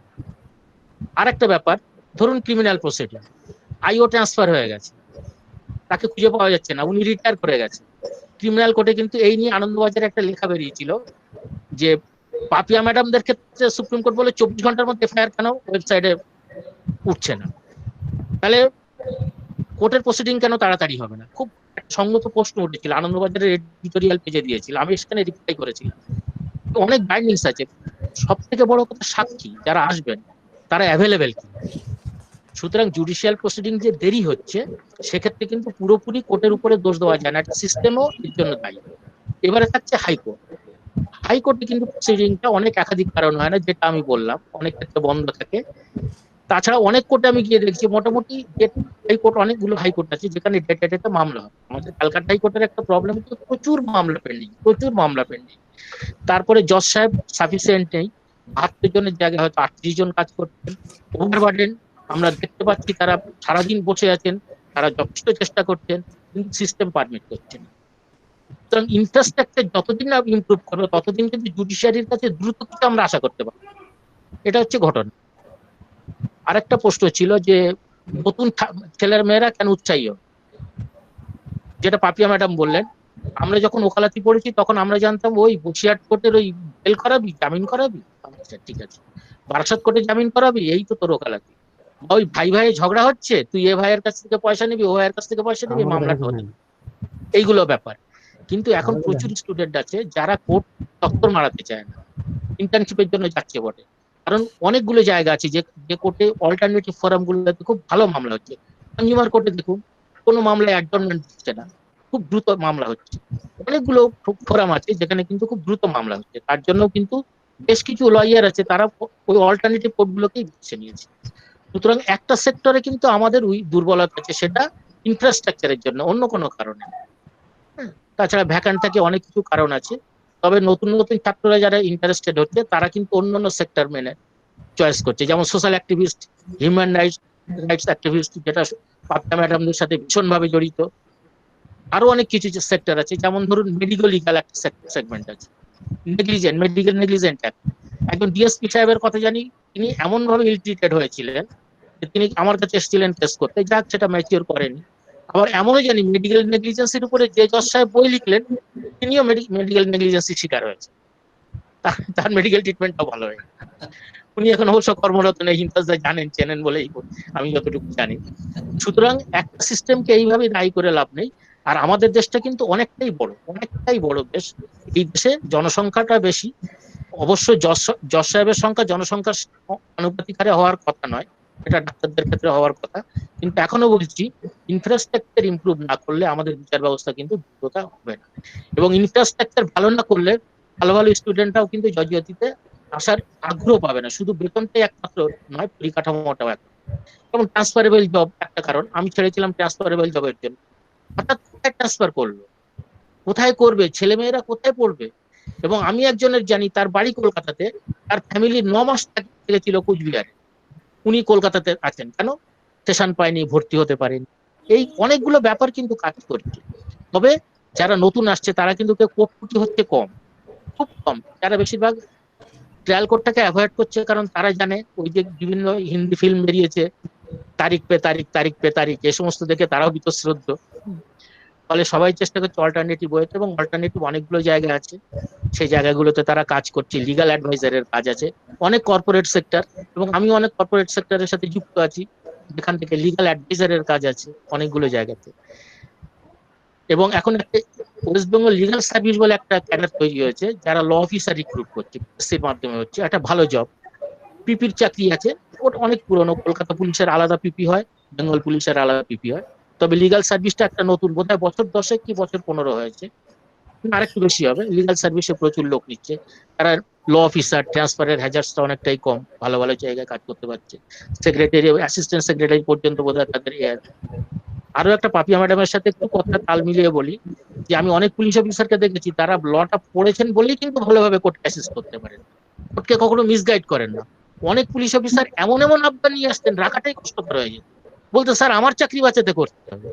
আর একটা ব্যাপার, ধরুন ক্রিমিনাল প্রসিডিং, আইও ট্রান্সফার হয়ে গেছে, তাকে খুঁজে পাওয়া যাচ্ছে না, উনি রিটায়ার করে গেছে। ক্রিমিনাল কোর্টে কিন্তু এই নিয়ে আনন্দবাজারে একটা লেখা বেরিয়েছিল যে পাপিয়া ম্যাডামদের ক্ষেত্রে সুপ্রিম কোর্ট বলে 24 ঘন্টার মধ্যে এফআইআর কেন ওয়েবসাইটে উঠছে না, তাহলে কোর্টের প্রসিডিং কেন তাড়াতাড়ি হবে না? খুব সঙ্গত প্রশ্ন উঠেছিল, আনন্দবাজারের এডিটোরিয়াল পেজে দিয়েছিল, আমি সেখানে রিপ্লাই করেছিলাম। অনেক বাইন্ডিংস আছে, সব থেকে বড় কথা সাক্ষী যারা আসবেন তারা অ্যাভেলেবেল কি। সুতরাং জুডিশিয়াল প্রসিডিং যে দেরি হচ্ছে, সেক্ষেত্রে কিন্তু পুরোপুরি কোর্টের উপরে দোষ দেওয়া যায় না, একটা সিস্টেমও এর জন্য দায়ী। এবারে থাকছে হাইকোর্ট। হাইকোর্টে কিন্তু প্রসিডিংটা অনেক একাধিক কারণ হয় না, যেটা আমি বললাম, অনেক ক্ষেত্রে বন্ধ থাকে। তাছাড়া অনেক কোর্টে আমি গিয়ে দেখছি মোটামুটি হাইকোর্ট, অনেকগুলো হাইকোর্ট আছে যেখানে ডেটে ডেটে মামলা হয়। আমাদের ক্যালকাটা হাইকোর্টের একটা প্রবলেম হচ্ছে প্রচুর মামলা পেন্ডিং, প্রচুর মামলা পেন্ডিং। তারপরে জজ সাহেব সাফিসিয়েন্ট নেই, 72 জনের জায়গায় হয়তো 38 জন কাজ করছেন। ওভারবার্ডেন, আমরা দেখতে পাচ্ছি তারা সারাদিন বসে আছেন, তারা যথেষ্ট চেষ্টা করছেন, কিন্তু সিস্টেম পারমিট করছে না। সুতরাং ইনফ্রাস্ট্রাকচার যতদিন না ইমপ্রুভ করবে, ততদিন কিন্তু জুডিশিয়ারির কাছে দ্রুত কিছু আমরা আশা করতে পারবো। এটা হচ্ছে ঘটনা। আরেকটা প্রশ্ন ছিল যে নতুন ছেলের মেয়েরা কেন উৎসাহী হবে, যেটা পাপিয়া ম্যাডাম বললেন। আমরা যখন ওকালতি পড়েছি তখন আমরা জানতাম ওই বসিরহাট কোর্টের ওই বেল করাবি, জামিন করাবি, আচ্ছা ঠিক আছে, বারাসাত কোর্টে জামিন করাবি, এই তো তোর ওকালতি। ওই ভাই ভাই ঝগড়া হচ্ছে, তুই এ ভাইয়ের কাছ থেকে পয়সা নিবি, ও ভাইয়ের কাছ থেকে পয়সা নিবি, মামলাটা হচ্ছে, এইগুলো ব্যাপার। কিন্তু এখন প্রচুর স্টুডেন্ট আছে যারা কোর্ট চক্কর মারাতে চায় না, ইন্টার্নশিপের জন্য যাচ্ছে বটে। কারণ অনেকগুলো জায়গা আছে যে কোর্টে অল্টারনেটিভ ফোরাম গুলোতে খুব ভালো মামলা হচ্ছে। কনজিউমার কোর্টে দেখুন কোনো মামলায় অ্যাডজর্নমেন্ট দিচ্ছে না, খুব দ্রুত মামলা হচ্ছে। অনেকগুলো ফোরাম আছে যেখানে কিন্তু খুব দ্রুত মামলা হচ্ছে, তার জন্য কিন্তু বেশ কিছু লয়ার আছে তারা ওই অল্টারনেটিভ কোর্ট গুলোকেই বেছে নিয়েছে। সুতরাং একটা সেক্টরে কিন্তু আমাদের ওই দুর্বলতা আছে, সেটা ইনফ্রাস্ট্রাকচারের জন্য, অন্য কোনো কারণে। তাছাড়া ভ্যাকান্ট থাকে অনেক কিছু কারণ আছে। তবে নতুন নতুন ছাত্ররা যারা ইন্টারেস্টেড হচ্ছে তারা কিন্তু অন্যান্য সেক্টর মেনে চয়েস করছে, যেমন social activist, human rights activist, যেটা পাপ্পা ম্যাডামদের সাথে ভীষণভাবে জড়িত। আরো অনেক কিছু সেক্টর আছে, যেমন ধরুন মেডিকেল লিগাল একটা সেগমেন্ট আছে, মেডিকেল নেগলিজেন্ট অ্যাক্ট। একজন ডিএসপি সাহেবের কথা জানি, তিনি এমন ভাবে ইল ট্রিটেড হয়েছিলেন যে তিনি আমার কাছে এসেছিলেন কেস করতে, যাক সেটা ম্যাচিওর করেনি। আবার এমনও জানি মেডিকেল নেগলিজেন্সির উপরে যে জজ সাহেব বই লিখলেন তিনিও মেডিকেল নেগলিজেন্সির শিকার হয়েছে, তার মেডিকেল ট্রিটমেন্টটাও ভালো হয়নি। উনি এখন অবশ্য কর্মরত নেই, হিমতাজদা জানেন, চেনেন বলেই আমি যতটুকু জানি। সুতরাং একটা সিস্টেমকে এইভাবে দায়ী করে লাভ নেই। আর আমাদের দেশটা কিন্তু অনেকটাই বড় দেশ। এই দেশে জনসংখ্যাটা বেশি, অবশ্য জজ সাহেবের সংখ্যা জনসংখ্যার আনুপাতিক হারে হওয়ার কথা নয়, এটা ডাক্তারদের ক্ষেত্রে হওয়ার কথা। কিন্তু এখনো বলছি, ইনফ্রাস্ট্রাকচার ইমপ্রুভ না করলে আমাদের বিচার ব্যবস্থা কিন্তু দ্রুততা হবে না। এবং ইনফ্রাস্ট্রাকচার ভালো না করলে ভালো ভালো স্টুডেন্টরাও কিন্তু জজিওতিতে আসার আগ্রহ পাবে না। শুধু বেতনটাই একমাত্র নয়, পরিকাঠামোটাও একটা। যেমন ট্রান্সফারেবল জব একটা কারণ, আমি ছেড়েছিলাম ট্রান্সফারেবল জবের জন্য। হঠাৎ কোথায় ট্রান্সফার করলো, কোথায় করবে, ছেলেমেয়েরা কোথায় পড়বে? এবং আমি একজনের জানি, তার বাড়ি কলকাতাতে, তার ফ্যামিলি 9 মাস থেকেছিল কুচবিহারে, উনি কলকাতাতে আছেন, কেন? স্টেশন পায়নি, ভর্তি হতে পারেনি। এই অনেকগুলো ব্যাপার কিন্তু কাজ করছে। তবে যারা নতুন আসছে তারা কিন্তু কেউ কোর্টকুটি হচ্ছে কম, খুব কম। যারা বেশিরভাগ ট্রায়াল কোর্টটাকে অ্যাভয়েড করছে, কারণ তারা জানে ওই যে বিভিন্ন হিন্দি ফিল্ম বেরিয়েছে, তারিখ পে তারিখ, এই সমস্ত দেখে তারাও বীতশ্রদ্ধ। ফলে সবাই চেষ্টা করছে অল্টারনেটিভ ওয়েতে, এবং অল্টারনেটিভ অনেকগুলো জায়গা আছে, সেই জায়গাগুলোতে তারা কাজ করছে। লিগাল অ্যাডভাইজারের কাজ আছে, অনেক কর্পোরেট সেক্টর, এবং আমি অনেক কর্পোরেট সেক্টরের সাথে যুক্ত আছি, যেখান থেকে লিগাল অ্যাডভাইজারের কাজ আছে অনেকগুলো জায়গাতে। এবং এখন একটা ওয়েস্ট বেঙ্গল লিগাল সার্ভিস বলে একটা ক্যাডার তৈরি হয়েছে, যারা ল অফিসার রিক্রুট করছে, পিএসসির মাধ্যমে হচ্ছে, একটা ভালো জব। পিপির চাকরি আছে, ওটা অনেক পুরনো, কলকাতা পুলিশের আলাদা পিপি হয়, বেঙ্গল পুলিশের আলাদা পিপি হয়। তবে লিগাল সার্ভিসটা একটা নতুন, বোধহয় বছর 10 কি বছর 15 হয়েছে, আরেকটু বেশি হবে। লিগাল সার্ভিসে প্রচুর লোক নিচ্ছে, তারা ল অফিসার, ট্রান্সফারের হ্যাজার্সটা অনেকটাই কম, ভালো ভালো জায়গায় কাজ করতে পারছে। সেক্রেটারি, অ্যাসিস্ট্যান্ট সেক্রেটারি পর্যন্ত বোধহয় তাদের আরো একটা পাপিয়া ম্যাডামের সাথে একটু কথা তাল মিলিয়ে বলি, যে আমি অনেক পুলিশ অফিসারকে দেখেছি তারা লটা পড়েছেন বলেই কিন্তু ভালোভাবে কোর্টকে অ্যাসিস্ট করতে পারেন, কোর্টকে কখনো মিসগাইড করেন না। অনেক পুলিশ অফিসার এমন এমন আবদার নিয়ে আসতেন, রাখাটাই কষ্টকর হয়ে যেত, বলতো স্যার আমার চাকরি বাঁচাতে করতে হবে।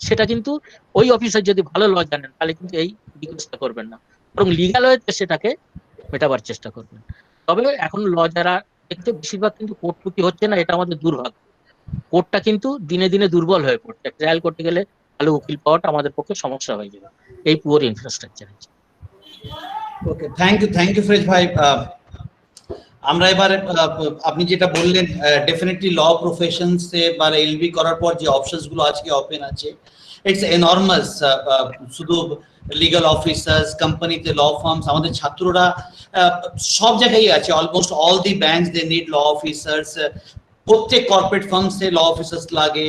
সেটা কিন্তু ওই অফিসার যদি ভালো ল জানেন তাহলে কিন্তু এই রিকোয়েস্টটা করবেন না, বরং লিগাল ওয়েতে সেটাকে মেটাবার চেষ্টা করবেন। তবে এখন ল যারা দেখতে বেশিরভাগ কিন্তু কোর্টকুটি হচ্ছে না, এটা আমাদের দুর্ভাগ্য। কোর্টটা কিন্তু দিনে দিনে দুর্বল হয়ে পড়ছে, ট্রায়াল করতে গেলে ভালো উকিল পাওয়াটা আমাদের পক্ষে সমস্যা হয়ে যাবে এই poor infrastructure. Okay, thank you Faraz ভাই। আমরা এবারে আপনি যেটা বললেন, ডেফিনেটলি ল প্রফেশনস এ বা এলবি করার পর যে অপশনস গুলো আজকে ওপেন আছে, ইটস এনর্মাস। শুধু লিগাল অফিসার্স, কোম্পানিতে ল ফার্মস, আমাদের ছাত্ররা সব জায়গায় আছে, almost all the banks they need law officers, প্রত্যেক কর্পোরেট ফার্মসে ল অফিসার্স লাগে।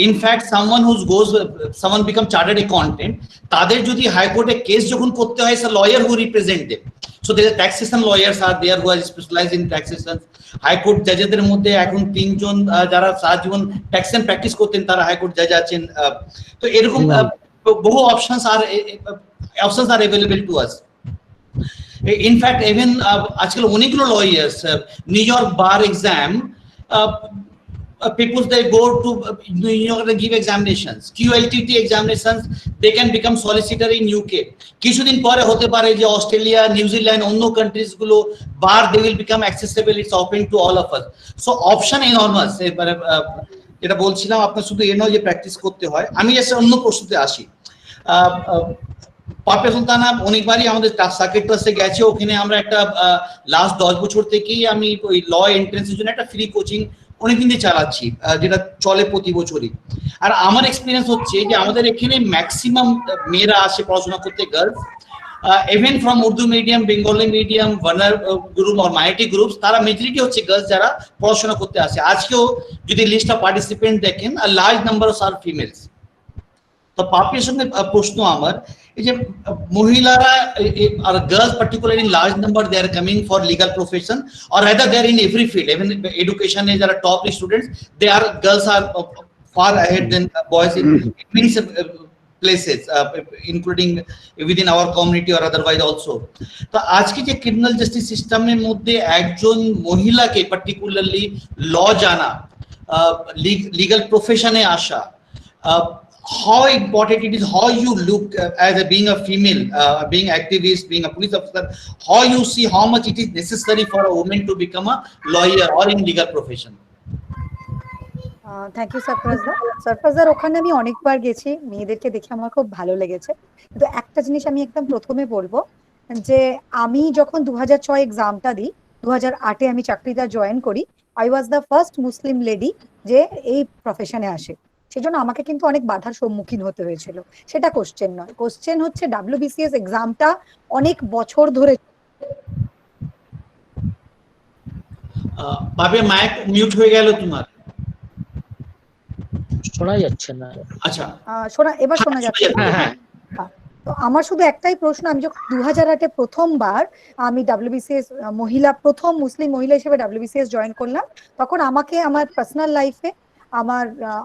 In fact someone become chartered accountant, তাদের যদি হাইকোর্টে কেস যখন করতে হয়, সে lawyer who represent them. So there are taxation lawyers are there who are specialized in taxation. High court judges মধ্যে এখন 3 জন যারা সারা জীবন ট্যাক্সেশন প্র্যাকটিস করতেন, তারা হাই কোর্ট জাজ আছেন। তো এরকম বহু options are available to us. In fact even আজকাল অনেকগুলো lawyers New York bar exam, people they go to New York and give examinations, QLTT examinations, they can become solicitor in UK. কিছুদিন পরে হতে পারে যে অস্ট্রেলিয়া, নিউজিল্যান্ড, অন্য countries গুলো বার they will become accessible, it's open to all of us. So option enormous. এবারে যেটা বলছিলাম, আপনার শুধু এ নয় যে প্র্যাকটিস করতে হয়। আমি এসে অন্য প্রশ্নতে আসি। পাপিয়া সুলতানা অনেকবারই আমাদের সার্কিট ক্লাসে গেছে, ওখানে আমরা একটা লাস্ট 10 বছর থেকেই আমি ওই ল এন্ট্রান্সের জন্য একটা ফ্রি কোচিং অনেকদিন দিয়ে চালাচ্ছি, যেটা চলে প্রতি বছরই। আর আমার এক্সপিরিয়েন্স হচ্ছে যে আমাদের এখানে ম্যাক্সিমাম মেয়েরা আসে পড়াশোনা করতে, girls, even from Urdu medium, Bengali medium, ভার্নার গ্রুপ আর মাইনরিটি গ্রুপস, তারা মেজরিটি হচ্ছে গার্লস যারা পড়াশোনা করতে আসে। আজকেও যদি লিস্ট অফ পার্টিসিপেন্ট দেখেন, লার্জ নাম্বার অফ আর ফিমেলস। তো পাপিয়ার সঙ্গে প্রশ্ন আমার, এই যে মহিলারা আর girls particularly in large number they are coming for legal profession, or rather they are in every field, even education is যারা top students, they are girls are far ahead than boys in many places, including within our community or otherwise also. তো আজকে যে criminal justice সিস্টেমের মধ্যে একজন মহিলাকে particularly ল জানা, legal প্রফেশনে আসা, how important it is, how you look as being a female, being activist, being a police officer, how you see how much it is necessary for a woman to become a lawyer or in legal profession. Thank you সারফরাজদার। ওখানে আমি অনেকবার গেছি, মেয়েদেরকে দেখে আমার খুব ভালো লেগেছে। কিন্তু একটা জিনিস আমি একদম প্রথমে বলবো, যে আমি যখন 2006 এক্সামটা দিই, 2008-এ আমি চাকরিটা জয়েন করি, I was the first Muslim lady যে এই প্রফেশনে আসে। সেজন্য আমাকে কিন্তু অনেক বাধার সম্মুখীন হতে হয়েছিল। সেটা কোশ্চেন নয়, কোশ্চেন হচ্ছে WBCS এক্সামটা অনেক বছর ধরে। পাবে মাইক মিউট হয়ে গেল তোমার, শোনা যাচ্ছে না। আচ্ছা এবার শোনা যাচ্ছে? হ্যাঁ। তো আমার শুধু একটাই প্রশ্ন, আমি যখন 2008-এ প্রথমবার আমি WBCS প্রথম মুসলিম মহিলা হিসেবে WBCS জয়েন করলাম, তখন আমাকে আমার পার্সোনাল লাইফে আমার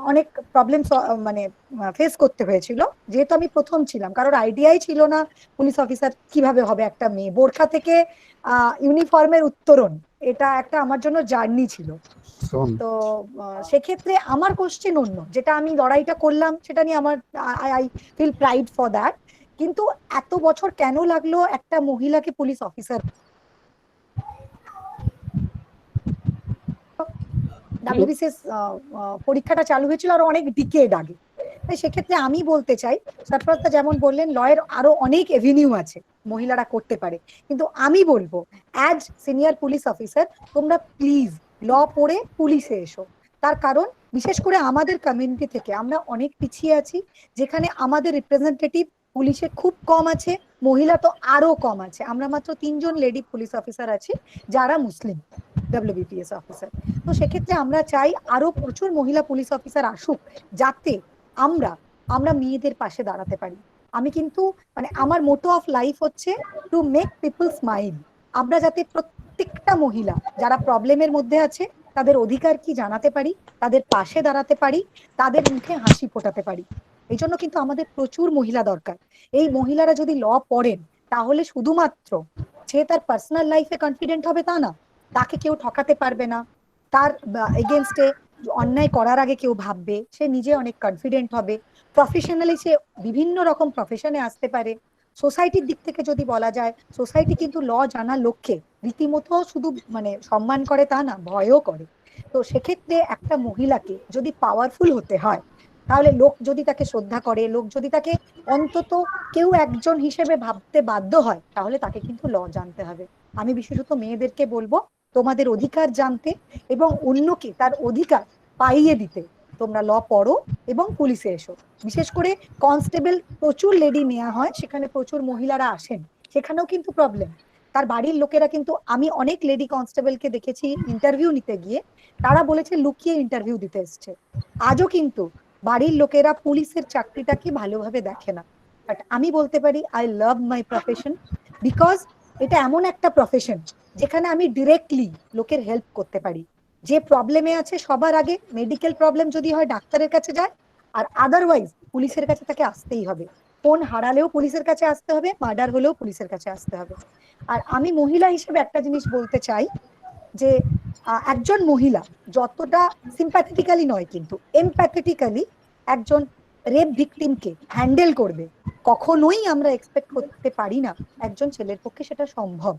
অনেক প্রবলেম মানে ফেস করতে হয়েছিল, যেহেতু আমি প্রথম ছিলাম। কারোর আইডিয়াই ছিল না পুলিশ অফিসার কিভাবে হবে একটা মেয়ে, বোরখা থেকে ইউনিফর্মের উত্তরণ, এটা একটা আমার জন্য জার্নি ছিল। তো সেক্ষেত্রে আমার কোশ্চেন অন্য, যেটা আমি লড়াইটা করলাম সেটা নিয়ে আমার I feel pride for that. কিন্তু এত বছর কেন লাগলো একটা মহিলাকে পুলিশ অফিসার? WBCS পরীক্ষাটা চালু হয়েছিল আরো অনেক ডিকেড আগে। তাই সেক্ষেত্রে আমি বলতে চাই, সরফরাজদা যেমন বললেন লয়ের আরো অনেক এভিনিউ আছে মহিলারা করতে পারে, কিন্তু আমি বলবো অ্যাজ সিনিয়র পুলিশ অফিসার তোমরা প্লিজ ল পড়ে পুলিশে এসো। তার কারণ বিশেষ করে আমাদের কমিউনিটি থেকে আমরা অনেক পিছিয়ে আছি, যেখানে আমাদের রিপ্রেজেন্টেটিভ পুলিশে খুব কম আছে, মহিলা তো আরো কম আছে। আমরা মাত্র 3 জন লেডি পুলিশ অফিসার আছি যারা মুসলিম WBPS অফিসার। তো সেক্ষেত্রে আমরা চাই আরো প্রচুর মহিলা পুলিশ অফিসার আসুক, যাতে আমরা মেয়েদের পাশে দাঁড়াতে পারি। আমি কিন্তু মানে আমার মোটো অফ লাইফ হচ্ছে টু মেক পিপল স্মাইল। আমরা যাতে প্রত্যেকটা মহিলা যারা প্রবলেমের মধ্যে আছে তাদের অধিকার কি জানাতে পারি, তাদের পাশে দাঁড়াতে পারি, তাদের মুখে হাসি ফোটাতে পারি। এই জন্য কিন্তু আমাদের প্রচুর মহিলা দরকার। এই মহিলারা যদি ল পড়েন, তাহলে শুধুমাত্র সে তার পার্সোনাল লাইফে কনফিডেন্ট হবে তা না, তাকে কেউ ঠকাতে পারবে না, তার এগেনস্টে অন্যায় করার আগে কেউ ভাববে, সে নিজে অনেক কনফিডেন্ট হবে, প্রফেশনালি সে বিভিন্ন রকম প্রফেশনে আসতে পারে। সোসাইটির দিক থেকে যদি বলা যায়, সোসাইটি কিন্তু ল জানার লক্ষ্যে রীতিমতো শুধু মানে সম্মান করে তা না, ভয়ও করে। তো সেক্ষেত্রে একটা মহিলাকে যদি পাওয়ারফুল হতে হয়, তাহলে লোক যদি তাকে শ্রদ্ধা করে, লোক যদি তাকে অন্তত কেউ একজন হিসেবে ভাবতে বাধ্য হয়, তাহলে তাকে কিন্তু ল জানতে হবে। আমি বিশেষত মেয়েদেরকে বলবো তোমাদের অধিকার জানতে এবং অন্যকে তার অধিকার পাইয়ে দিতে তোমরা ল পড়ো এবং পুলিশে এসো। বিশেষ করে কনস্টেবল প্রচুর লেডি নেওয়া হয়, সেখানে প্রচুর মহিলারা আসেন, সেখানেও কিন্তু প্রবলেম। তার বাড়ির লোকেরা কিন্তু, আমি অনেক লেডি কনস্টেবলকে দেখেছি ইন্টারভিউ নিতে গিয়ে, তারা বলেছে লুকিয়ে ইন্টারভিউ দিতে এসছে। আজও কিন্তু বাড়ির লোকেরা পুলিশের চাকরিটাকে ভালোভাবে দেখে না। বাট আমি বলতে পারি I love my profession, because এটা এমন একটা প্রফেশন যেখানে আমি ডিরেক্টলি লোকের হেল্প করতে পারি। যে প্রবলেমে আছে সবার আগে মেডিকেল প্রবলেম যদি হয় ডাক্তারের কাছে যায়, আর আদারওয়াইজ পুলিশের কাছে তাকে আসতেই হবে। ফোন হারালেও পুলিশের কাছে আসতে হবে, মার্ডার হলেও পুলিশের কাছে আসতে হবে। আর আমি মহিলা হিসেবে একটা জিনিস বলতে চাই, যে একজন মহিলা যতটা সিম্প্যাথেটিক্যালি নয় কিন্তু এমপ্যাথেটিক্যালি একজন রেপ ভিকটিমকে হ্যান্ডেল করবে, কখনোই আমরা এক্সপেক্ট করতে পারি না একজন ছেলের পক্ষে সেটা সম্ভব।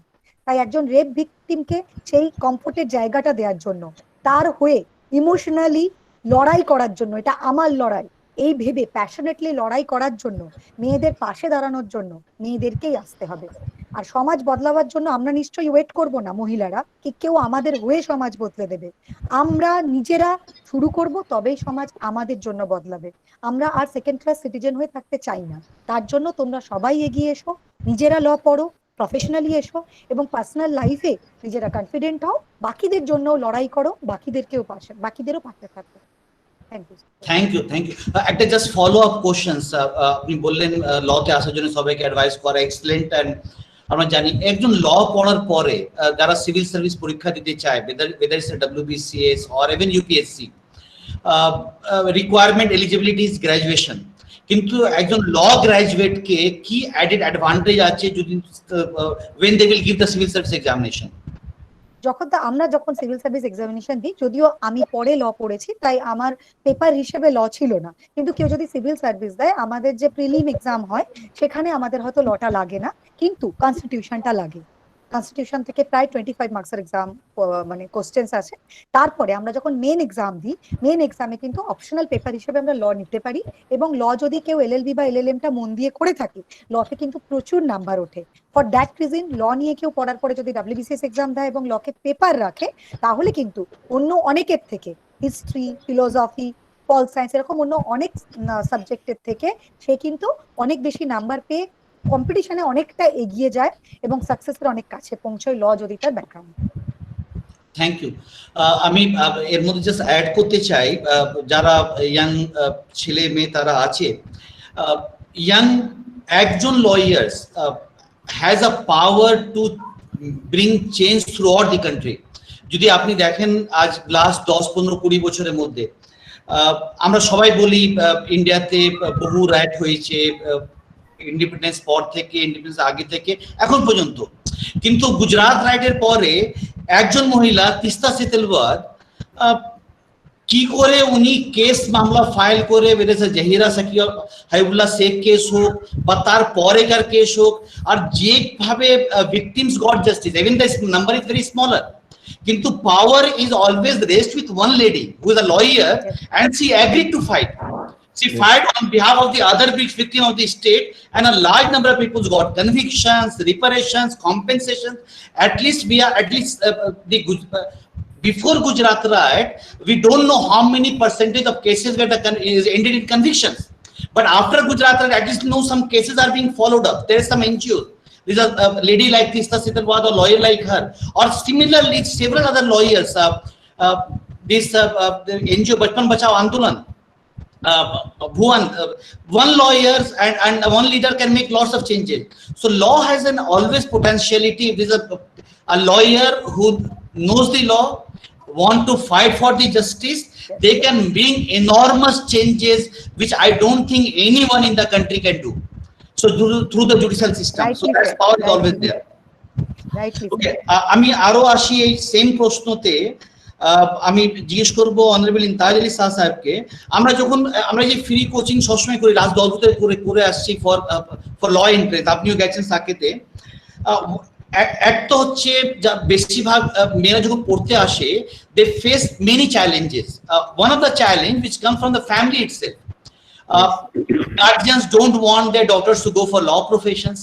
তাই একজন রেপ ভিকটিমকে সেই কমফোর্টের জায়গাটা দেওয়ার জন্য, তার হয়ে ইমোশনালি লড়াই করার জন্য, এটা আমার লড়াই এই ভেবে প্যাশনেটলি লড়াই করার জন্য, মেয়েদের পাশে দাঁড়ানোর জন্য মেয়েদেরকেই আসতে হবে। আর সমাজ বদলাবার জন্য আমরা নিশ্চয়ই ওয়েট করব না মহিলারা কি কেউ আমাদের হয়ে সমাজ বদলে দেবে। আমরা নিজেরা শুরু করব, তবেই সমাজ আমাদের জন্য বদলাবে। আমরা আর সেকেন্ড ক্লাস সিটিজেন হয়ে থাকতে চাই না। তার জন্য তোমরা সবাই এগিয়ে এসো, নিজেরা ল পড়ো, প্রফেশনালি এসো এবং পার্সোনাল লাইফে নিজেরা কনফিডেন্ট হও, বাকিদের জন্য লড়াই করো, বাকিদেরও পাশে থাকো। থ্যাংক ইউ একটা জাস্ট ফলো আপ কোশ্চেন্স। আপনি বললেন লতে আসার জন্য সবাইকে অ্যাডভাইস করা এক্সেলেন্ট, এন্ড আমরা জানি একজন ল পড়ার পরে যারা সিভিল সার্ভিস পরীক্ষা দিতে চায়, whether it's a WBCS or even UPSC, requirement eligibility is graduation. কিন্তু একজন ল গ্রাজুয়েট কে কি অ্যাডেড অ্যাডভান্টেজ আছে যদি when they will give the civil service examination? আমরা যখন সিভিল সার্ভিস এক্সামিনেশন দিই, যদিও আমি পরে ল পড়েছি তাই আমার পেপার হিসেবে ল ছিল না, কিন্তু কেউ যদি সিভিল সার্ভিস দেয়, আমাদের যে প্রিলিম এক্সাম হয় সেখানে আমাদের হয়তো লটা লাগে না, কিন্তু কনস্টিটিউশনটা লাগে। কনস্টিটিউশন থেকে প্রায় 25 মার্কসের এক্সাম মানে কোশ্চেন্স আছে। তারপরে আমরা যখন মেন এক্সাম দিই, মেন এক্সামে কিন্তু অপশনাল পেপার হিসেবে আমরা ল নিতে পারি, এবং ল যদি কেউ LLB বা LLM টা মন দিয়ে করে থাকে, লতে কিন্তু প্রচুর নাম্বার ওঠে। ফর দ্যাট রিজন ল নিয়ে কেউ পড়ার পরে যদি WBCS এক্সাম দেয় এবং লকে পেপার রাখে, তাহলে কিন্তু অন্য অনেকের থেকে, হিস্ট্রি, ফিলোসফি, পল সায়েন্স, এরকম অন্য অনেক সাবজেক্টের থেকে সে কিন্তু অনেক বেশি নাম্বার পেয়ে কম্পিটিশনে অনেকটা এগিয়ে যায় এবং সাকসেসের অনেক কাছে পৌঁছয় ল যদি তার ব্যাকগ্রাউন্ড। Thank you. আমি এর মধ্যে জাস্ট অ্যাড করতে চাই, যারা ইয়াং ছেলে মেয়ে তারা আছে, ইয়াং একজন lawyers has a power to bring change through out the country. যদি আপনি দেখেন আজ লাস্ট 10-15-20 বছরের মধ্যে আমরা সবাই বলি ইন্ডিয়াতে বহু রাইট হয়েছে, ইন্ডিপেন্ডেন্স পর থেকে, ইন্ডিপেন্ডেন্স আগে থেকে এখন পর্যন্ত, কিন্তু গুজরাট রাইটের পরে একজন মহিলা তিস্তা সেতলওয়ার কি করে উনি কেস মামলা ফাইল করে বেড়েছে, জাহিরা সাকিয়া হাইবুল্লাহ শেখ কেস হোক বা তার পরেকার কেস হোক, আর যেভাবে victims got justice, even the number is very smaller, কিন্তু power is always rest with one lady who is a lawyer, and she agreed to fight. She fight on behalf of the other victim of the state, and a large number of people got convictions, reparations, compensations. At least before Gujarat riot, we don't know how many percentage of cases is ended in convictions. But after Gujarat riot, at least know some cases are being followed up. There is some NGOs. There's a lady like Tista Setalwar, a lawyer like her, or similarly several other lawyers. The NGO Bachpan Bachao Andolan. One lawyer and one leader can make lots of changes. So law has an always potentiality. If there's a lawyer who knows the law, want to fight for the justice, they can bring enormous changes which I don't think anyone in the country can do. So through the judicial system. So that power is always there. Okay, আমি আরো আসি এই same প্রশ্নতে। আমি জিজ্ঞেস করব honourable Imtaz Ali Shah সাহেবকে, আমরা যে ফ্রি কোচিং সবসময় করি, লাস্ট 10 বছর করে আসছি ফর ল এন্ট্রেন্স, আপনিও গেছেন সাকেতে, এক তো হচ্ছে বেশিরভাগ মেয়েরা যখন পড়তে আসে, they face many challenges. One of the challenge which come from the family itself. Guardians don't want their daughters to go for law professions.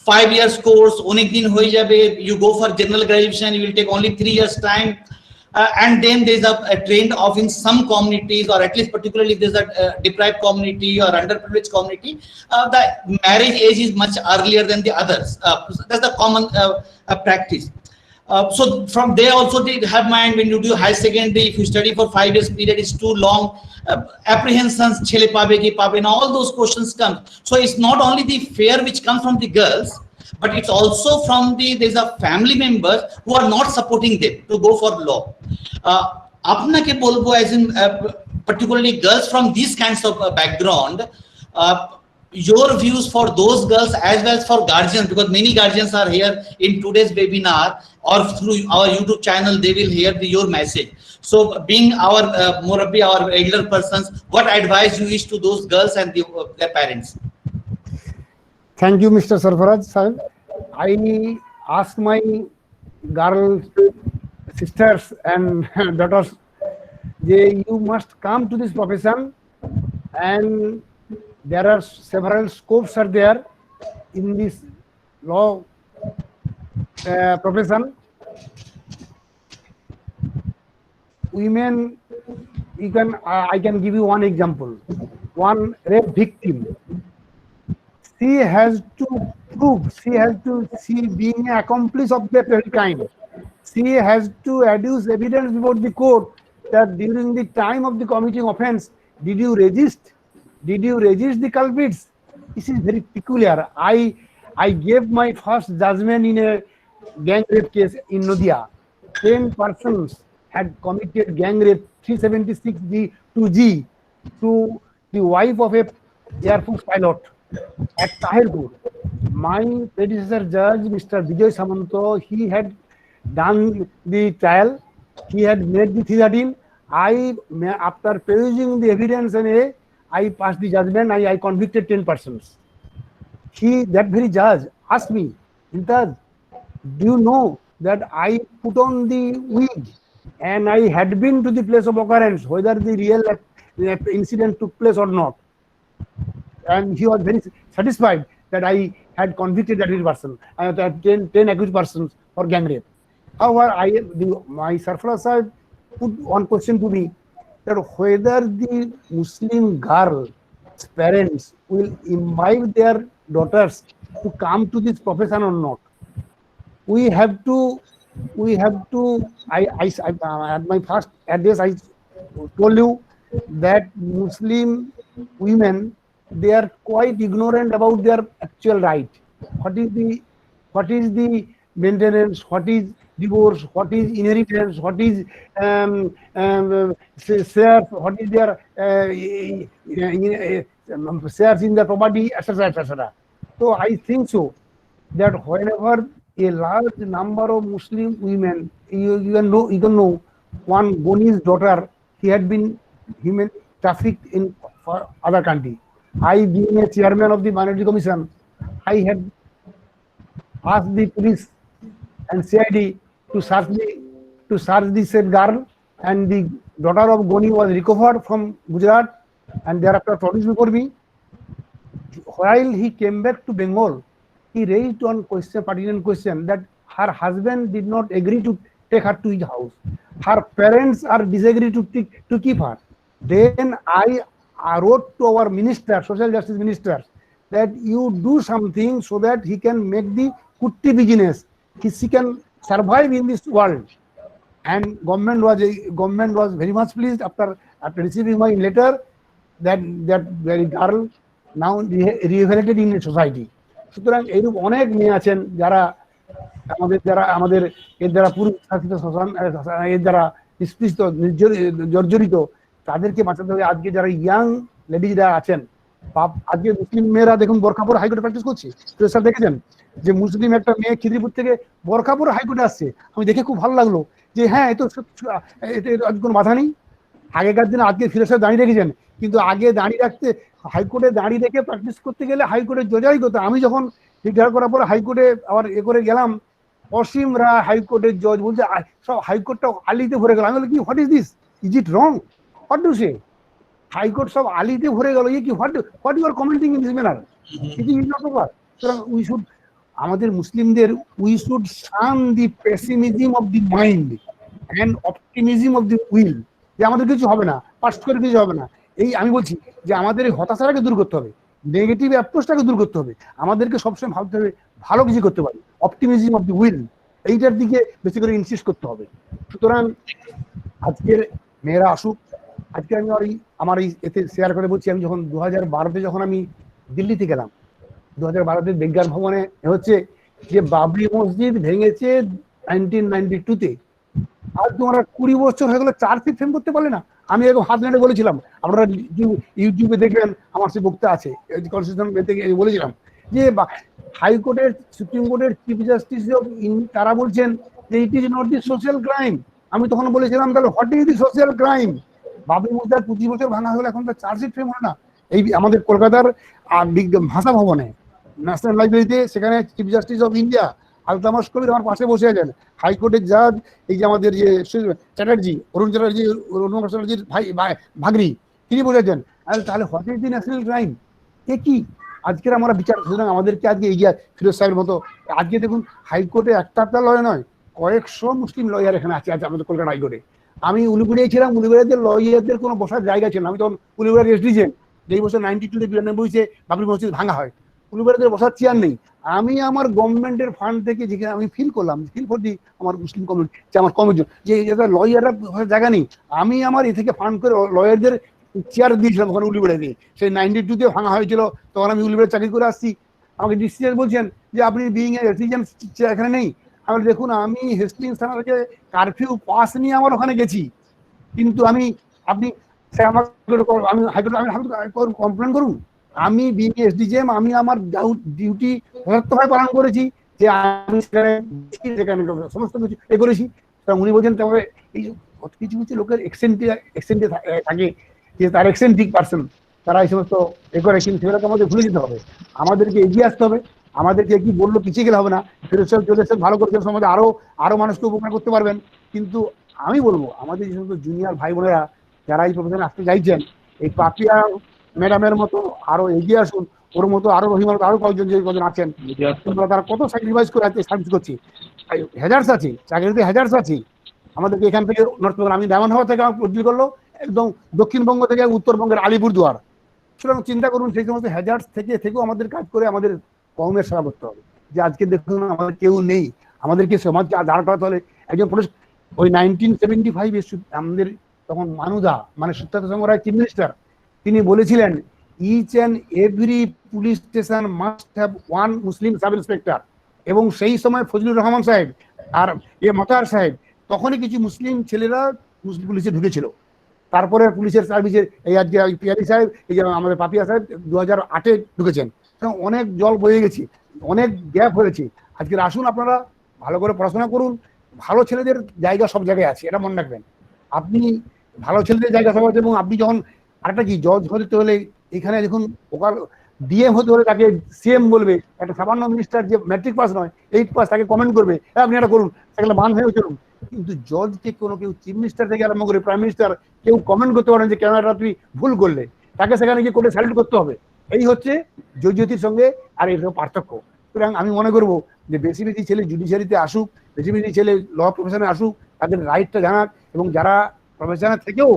5 years course onek din hoye jabe, you go for general graduation, you will take only 3 years time, and then there is a trend of in some communities, or at least particularly if there is a deprived community or underprivileged community, the marriage age is much earlier than the others. That's the common practice. So from there also they have mind, when you do high secondary, if you study for 5 years period, it's too long, apprehensions, chele pabe ki pabe na, all those questions come. So it's not only the fear which comes from the girls, but it's also from there's a family members who are not supporting them to go for law. Apnake bolbo, as in particularly girls from these kinds of background, your views for those girls as well as for guardians, because many guardians are here in today's webinar or through our YouTube channel, they will hear your message. So being our Murabbi, our elder persons, what advice you wish to those girls and their parents? Thank you, Mr. Sarfaraj Sahib. I ask my girl sisters and daughters, you must come to this profession, and there are several scopes are there in this law profession, women, I can give you one example. One rape victim, she has to prove, she being an accomplice of that very crime, she has to adduce evidence before the court that during the time of the committing offense, did you resist the culprits? This is very peculiar. I gave my first judgment in a gang rape case in Nadia. 10 persons had committed gang rape, 376 G to the wife of a Air Force pilot at Tahirpur. My predecessor judge, Mr. Vijay Samanto, he had done the trial. He had made the 313. After perusing the evidence and I passed the judgment. I convicted 10 persons. That very judge asked me, Imtaz, do you know that I put on the wig and I had been to the place of occurrence, whether the real incident took place or not? And he was very satisfied that I had convicted that person, 10 accused persons for gang rape. However, my Sarfaraz Sahib put one question to me, that whether the Muslim girl's parents will imbibe their daughters to come to this profession or not. We have to. At my first address, I told you that Muslim women, they are quite ignorant about their actual right. What is the maintenance? What is divorce? What is inheritance? What is shares? What is their shares in the property, etc., etc. So I think so that whenever a large number of Muslim women, you can know one Goni's daughter, he had been human trafficked in for other country. I, being a chairman of the Minority Commission, I had asked the police and CID to search the said girl, and the daughter of Goni was recovered from Gujarat and thereafter produced before me. While he came back to Bengal, he raised one question, pertinent question, that her husband did not agree to take her to his house. Her parents are disagree to keep her. Then I wrote to our minister, social justice minister, that you do something so that he can make the kutti business. She can survive in this world. And government was very much pleased after receiving my letter that very girl now rehabilitated in society. সুতরাং এরূপ অনেক মেয়ে আছেন যারা আমাদের এর দ্বারা পুরুষ শাসিত এর দ্বারা নিষ্পৃষ্ট জর্জরিত, তাদেরকে বাঁচাতে হবে। আজকে যারা ইয়াং লেডিজরা আছেন, আজকে মুসলিম মেয়েরা দেখুন বোরখা পরে হাইকোর্টে প্র্যাকটিস করছে। স্যার দেখেছেন যে মুসলিম একটা মেয়ে খিদিরপুর থেকে বোরখা পরে হাইকোর্টে আসছে, আমি দেখে খুব ভালো লাগলো যে হ্যাঁ এতে কোনো বাধা নেই। আগেকার দিনে আজকে ফিরোজ সাহেব দাঁড়িয়ে রেখেছেন, কিন্তু আগে দাঁড়িয়ে রাখতে হাইকোর্টে দাঁড়িয়ে রেখে প্র্যাকটিস করতে গেলে হাইকোর্টের জজাই করতে। আমি যখন রিটায়ার করার পরে হাইকোর্টে আবার করে গেলাম, অসীম রায় হাইকোর্টের জজ বলছে সব হাইকোর্টটা আলিতে ভরে গেল। আমি বলি কি, what is this, is it wrong, what do say? High court সব আলিতে ভরে গেল, কি what you are commenting in this manner, it is not over. সুতরাং উই শুড, আমাদের মুসলিমদের, we should shun the pessimism of the mind and optimism of the will, যে আমাদের কিছু হবে না, পাস করে কিছু হবে না। এই আমি বলছি যে আমাদের এই হতাশাটাকে দূর করতে হবে, নেগেটিভ অ্যাপ্রোচটাকে দূর করতে হবে, আমাদেরকে সবসময় ভাবতে হবে ভালো কিছু করতে পারি, অপটিমিজম অফ দি উইল, এইটার দিকে বেশি করে ইনসিস্ট করতে হবে। সুতরাং আজকের মেয়েরা আসুক। আজকে আমি আমার এই এতে শেয়ার করে বলছি, আমি যখন 2012-তে যখন আমি দিল্লিতে গেলাম, 2012-তে বিজ্ঞান ভবনে হচ্ছে যে বাবরি মসজিদ ভেঙেছে 1992-তে, আজ তোমরা 20 বছর হয়ে গেল, চার্জশিট ফ্রেম করতে পারলে না। আমি এরকম হাত নেড়ে বলেছিলাম, আপনারা ইউটিউবে দেখবেন আমার সে বক্তা আছে, বলেছিলাম যে হাইকোর্টের, সুপ্রিম কোর্টের চিফ জাস্টিস তারা বলছেন যে ইট is not the social crime. আমি তখন বলেছিলাম তাহলে what is the social crime? Babri মসজিদ 25 বছর ভাঙা হলে এখন তো চার্জশিট ফ্রেম হয় না। এই আমাদের কলকাতার ভাষা ভবনে, ন্যাশনাল লাইব্রেরিতে, সেখানে chief justice of India Altamas Kabir আমার পাশে বসে আছেন, হাইকোর্টের জাজ এই যে আমাদের যে চ্যাটার্জি, অরুণ চ্যাটার্জির ভাগ্নি, তিনি বলেছেন। তাহলে what is the national crime? এ কি? আজকের আমরা বিচার, সুতরাং আমাদেরকে আজকে এগিয়ে ফিরোজ সাহেবের মতো আজকে দেখুন হাইকোর্টে একটা লয়ার নয়, কয়েকশো মুসলিম লয়ার এখানে আছে আমাদের কলকাতা হাইকোর্টে। আমি উলিপুরিয়ায় ছিলাম, উলিপুরিয়াদের লয়ারদের কোনো বসার জায়গা ছিল না। আমি তখন উলিপুরিয়ার এসডিজেন, যেই বছর 92 92 বাবরি মসজিদ ভাঙা হয়, উলিপুরিয়াদের বসার চেয়ার নেই। আমি আমার গভর্নমেন্টের ফান্ড থেকে যেখানে আমি ফিল করছি আমার মুসলিম কমিউনিটি, আমার কমিটি যে লয়াররা বসার জায়গা নেই, আমি আমার এ থেকে ফান্ড করে লয়ারদের চেয়ার দিয়েছিলাম ওখানে উলিপুরিয়া দিয়ে। সেই 92-তে ভাঙা হয়েছিল, তখন আমি উলিপুরিয়া চাকরি করে আসছি। আমাকে ডিসিশন বলছেন যে আপনি বিইং এ রেসিডেন্ট এখানে নেই। আমি দেখুন, আমি হেস্টিংস থানা থেকে কারফিউ পাস নিয়ে আমার ওখানে গেছি, কিন্তু আপনি আমি হাইকোর্ট কমপ্লেন করুন। আমি বিইং এসডিজেম, আমি আমার ডিউটি যথার্থভাবে পালন করেছি, যে আমি সেখানে সমস্ত কিছু এ করেছি। উনি বলছেন তবে এই কিছু কিছু লোকের এক্সেন্টে থাকে, যে তার এক্সেন্ট্রিক পার্সন, তারা এই সমস্ত এ করে, কিন্তু সেগুলোকে আমাদের ভুলে যেতে হবে, আমাদেরকে এগিয়ে আসতে হবে। আমাদেরকে কি বললো পিছিয়ে গেলে হবে না। ফিরোজ সাহেব চলে এসেছেন, ভালো করেছেন, সমাজে আরো মানুষকে উপকার করতে পারবেন। কিন্তু আমি বলবো আমাদের যে সমস্ত জুনিয়র ভাই বোনেরা যারা এই প্রফেশনে আসতে চাইছেন, এই পাপিয়া ম্যাডামের মতো আরো এগিয়ে আসুন, ওর মতো আরো রহিমার আরো কয়েকজন যে কজন আছেন, তারা কত স্যাক্রিফাইস করে সার্ভিস করছি, হ্যাজার্স আছে চাকরিতে, হ্যাজার্স আছে। আমাদেরকে এখান থেকে নর্থ বেঙ্গল, আমি ডায়মন্ড হাওয়া থেকে আমার উদ্যোগ করলো, একদম দক্ষিণবঙ্গ থেকে উত্তরবঙ্গের আলিপুরদুয়ার। সুতরাং চিন্তা করুন, সেই সমস্ত হ্যাজার্স থেকেও আমাদের কাজ করে আমাদের কমের সেবা করতে হবে। যে আজকে দেখুন আমাদের কেউ নেই, আমাদেরকে সমাজকে দাঁড় করাতে হলে একজন পুলিশ, ওই 1975 আমাদের তখন মানুদা মানে সত্যতা সংঘ রায় চিফ মিনিস্টার, তিনি বলেছিলেন each and every police station must have one Muslim sub inspector. এবং সেই সময় ফজলুর রহমান সাহেব আর মতার সাহেব, তখনই কিছু মুসলিম ছেলেরা মুসলিম পুলিশে ঢুকেছিল। তারপরে পুলিশের সার্ভিসের এই আজকে পিয়ারি সাহেব, এই যে আমাদের পাপিয়া সাহেব 2008-এ ঢুকেছেন। অনেক জল বয়ে গেছে, অনেক গ্যাপ হয়েছে। আজকে আসুন আপনারা ভালো করে পড়াশোনা করুন, ভালো ছেলেদের জায়গা সব জায়গায় আছে, এটা মনে রাখবেন। আপনি ভালো ছেলেদের জায়গা সব আছে, এবং আপনি যখন আরেকটা কি জজ হতে হলে এখানে দেখুন, ওকার ডিএম হতে হলে তাকে সিএম বলবে, একটা সামান্য মিনিস্টার যে ম্যাট্রিক পাস নয় 8 পাস, তাকে কমেন্ট করবে আপনি এটা করুন, সেগুলো মান হয়ে চলুন। কিন্তু জজকে কোনো কেউ, চিফ মিনিস্টার থেকে আরম্ভ করে প্রাইম মিনিস্টার, কেউ কমেন্ট করতে পারেন যে কেন এটা তুই ভুল করলে, তাকে সেখানে গিয়ে কোর্টে স্যালুট করতে হবে। এই হচ্ছে জজিয়তির সঙ্গে আর এর পার্থক্য। সুতরাং আমি মনে করবো যে বেশি বেশি ছেলে জুডিশিয়ারিতে আসুক, বেশি বেশি ছেলে ল প্রফেশনে আসুক, তাদের রাইটটা জানাক, এবং যারা প্রফেশনে থেকেও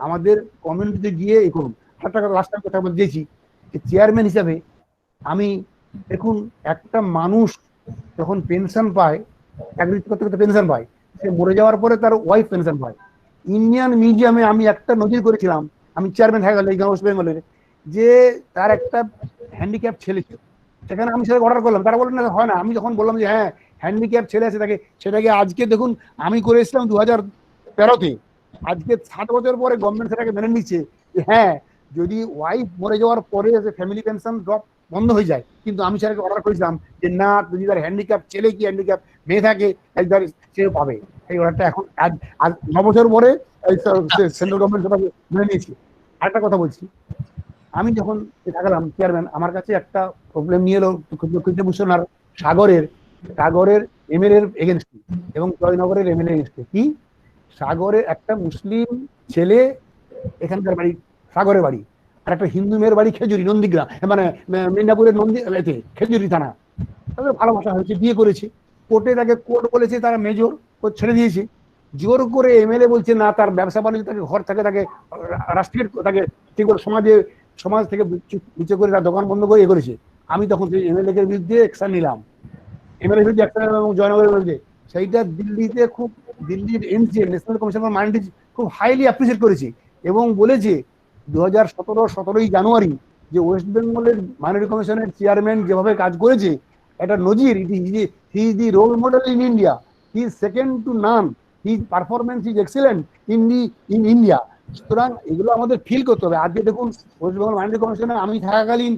আমাদের কমিউনিটিতে গিয়ে এ করুন। একটা লাস্ট টাইম কথা বলে দিয়েছি, চেয়ারম্যান হিসাবে আমি দেখুন, একটা মানুষ যখন পেনশন পায়, চাকরি করতে করতে পেনশন পায়, সে মরে যাওয়ার পরে তার ওয়াইফ পেনশন পায়। ইন্ডিয়ান মিউজিয়ামে আমি একটা নজির করেছিলাম, আমি চেয়ারম্যান হয়ে গেল ওয়েস্ট বেঙ্গলের, যে তার একটা হ্যান্ডিক্যাপ ছেলে ছিল, সেখানে আমি সেটাকে অর্ডার করলাম, তারা বললেন না হয় না। আমি যখন বললাম যে হ্যাঁ হ্যান্ডিক্যাপ ছেলে আছে, সেটাকে আজকে দেখুন, আমি করে এসেছিলাম 2013-তে, আজকে 7 বছর পরে গভর্নমেন্ট সেটাকে মেনে নিচ্ছে যে হ্যাঁ, যদি ওয়াইফ মরে যাওয়ার পরে ফ্যামিলি পেনশন ড্রপ বন্ধ হয়ে যায়, কিন্তু আমি সেটাকে অর্ডার করেছিলাম যে না, যদি তার হ্যান্ডিক্যাপ ছেলে কি হ্যান্ডিক্যাপ মেয়ে থাকে, একবার সে পাবে। এই অর্ডারটা এখন আজ 9 বছর পরে সেন্ট্রাল গভর্নমেন্ট সেটাকে মেনে নিয়েছে। আরেকটা কথা বলছি, আমি যখন থাকলাম চেয়ারম্যান, আমার কাছে একটা প্রবলেম নিয়ে এলো কুলভূষণ আর সাগরের এমএলএ এর এগেনস্টে এবং জয়নগরের এমএলএ এগেনস্টে। কি, সাগরে একটা মুসলিম ছেলে, এখানকার বাড়ি সাগরের বাড়ি, আর একটা হিন্দু মেয়ের বাড়ি খেজুরি নন্দীগ্রাম, মানে মিদনাপুরের খেজুরি থানা। তাদের ভালোবাসা হয়েছে, বিয়ে করেছে, কোর্টে তাকে কোর্ট বলেছে তারা মেজর, কোর্ট ছেড়ে দিয়েছে। জোর করে এমএলএ বলছে না, তার ব্যবসা বাণিজ্য, তাকে ঘর থাকে, তাকে রাষ্ট্রীয়, তাকে ঠিক করে সমাজ থেকে নিচে করে তার দোকান বন্ধ করে এ করেছে। আমি তখন এমএলএ এর বিরুদ্ধে অ্যাকশন নিলাম, এমএলএ বিরুদ্ধে অ্যাকশন নিলাম, এবং জয়নগরের বিরুদ্ধে। সেইটা দিল্লিতে খুব, দিল্লির NCA national commission for minorities খুব হাইলি অ্যাপ্রিসিয়েট করেছে, এবং বলেছে 2017 জানুয়ারি যে ওয়েস্ট বেঙ্গলের মাইনরিটি কমিশনের চেয়ারম্যান যেভাবে কাজ করেছে, একটা নজির। He is the role model in India, he is second to none, his performance is excellent in India. সুতরাং এগুলো আমাদের ফিল করতে হবে। আজকে দেখুন, ওয়েস্ট বেঙ্গল মাইনরিটি কমিশনে আমি থাকাকালীন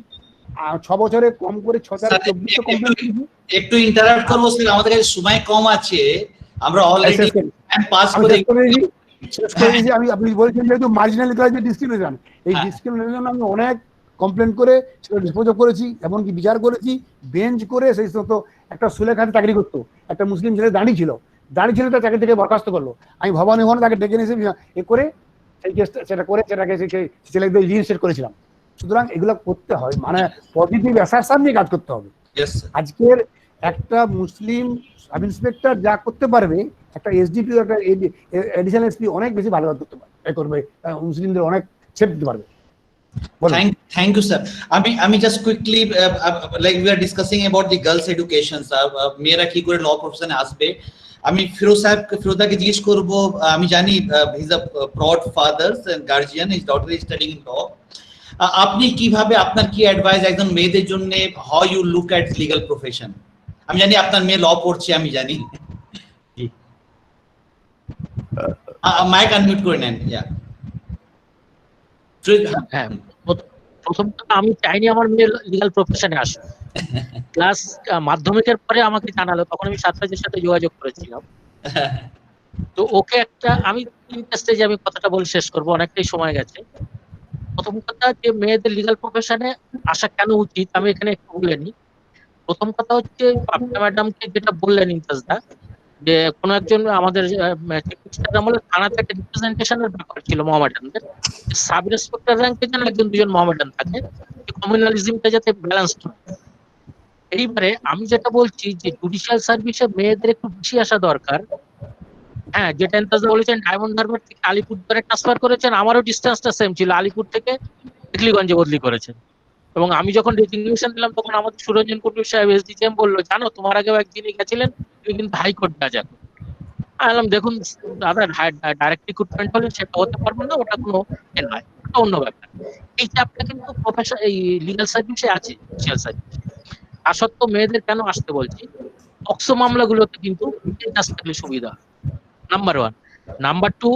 6 বছরে কম করে 6,024 কমপ্লেন করেছি। একটু ইন্টারাপ্ট করবো স্যার, আমাদের কাছে সময় কম আছে, আমরা অলরেডি পাস করে আমি, আপনি বলেছেন যেহেতু মার্জিনাল ডিসক্রিমিনেশন, এই ডিসক্রিমিনেশন আমি অনেক কমপ্লেন করে সেটা ডিসপোজ করেছি, এমনকি বিচার করেছি, বেঞ্চ করে। সেই সমস্ত একটা সুলেখাতে চাকরি করতো, একটা মুসলিম ছেলে দাঁড়িয়ে ছিল, তার চাকরি থেকে বরখাস্ত করলো। আমি ভবানী ভবনে তাকে ডেকে নিয়েছি, এ করে সেই কেসটা সেটা করে সেটাকে ছেলেদের রিইনস্টেট করেছিলাম। সুতরাং এগুলো করতে হয়, মানে পজিটিভ অ্যাসারশন নিয়ে কাজ করতে হবে। Yes, sir. আজকের একটা মুসলিম সাব ইন্সপেক্টর যা করতে পারবে, একটা এসডিপি একটা এডিশনাল এসপি অনেক বেশি ভালো কাজ করতে করবে, মুসলিমদের অনেক ছেড়ে দিতে পারবে। বলুন। Thank you, sir. আমি just quickly like we are discussing about the girls education, sir. মেয়েরা কি করে ল প্রফেশনে আসবে, আমি ফিরোজাকে জিজ্ঞেস করব। আমি জানি he's a proud father and guardian, his daughter is studying in law. আপনি কিভাবে, আপনার কি অ্যাডভাইস একজন মেয়েদের জন্য, how you look at legal profession? আমি জানি আপনার মেয়ে ল পড়ছে, আমি জানি। মাইক আনমিউট করে নেন। হ্যাঁ, প্রথম কথা আমি চাইনি আমার মেয়ে লিগাল প্রফেশনে আসুক। ক্লাস মাধ্যমিকের পরে আমাকে জানালো, তখন আমি সাতরাজের সাথে যোগাযোগ করেছিলাম। তো ওকে একটা, আমি তিনটা স্টেজে আমি কথাটা বলে শেষ করবো, অনেকটাই সময় গেছে। প্রথম কথা, যে মেয়েদের লিগাল প্রফেশনে আসা কেন উচিত আমি এখানে একটু বলে নিই। প্রথম কথা হচ্ছে, পাপিয়া ম্যাডামকে যেটা বললেন ইমতাজদা, যে কোনো একজন আমাদের আমলে থানা থেকে রিপ্রেজেন্টেশনের ব্যাপার ছিল মোহামেডানদের, সাব ইন্সপেক্টর র্যাঙ্কে যেন একজন দুজন মোহামেডান থাকে, কমিউনালিজমটা যাতে ব্যালেন্স হয়। এইবারে আমি যেটা বলছি যে জুডিশিয়াল সার্ভিসে মেয়েদের একটু বেশি আসা দরকার। হ্যাঁ, যেটা ইমতাজদা বলেছেন ডায়মন্ড হারবার থেকে আলিপুরদুয়ারে ট্রান্সফার করেছেন, আমারও ডিস্টেন্সটা সেম ছিল, আলিপুর থেকে টিকলিগঞ্জে বদলি করেছেন। এবং আমি যখন রেজিগনেশন দিলাম তখন আমাদের সুরঞ্জন কুটুর সাহেব এসডিজিএম বললো, জানো তোমার আগেও একদিনই গেছিলেন, তুমি কিন্তু হাইকোর্ট যা যাক। আমি বললাম, দেখুন দাদা, ডাইরেক্ট রিক্রুটমেন্ট হলে সেটা হতে পারবো না, ওটা কোনো এ নয়, ওটা অন্য ব্যাপার। এই চাপটা কিন্তু প্রফেশন এই লিগাল সার্ভিসে আছে, জুডিশিয়াল সার্ভিস। তা সত্ত্বেও মেয়েদের কেন আসতে বলছি, পক্সো মামলাগুলোতে কিন্তু থাকলে সুবিধা, নাম্বার ওয়ান। নাম্বার টু,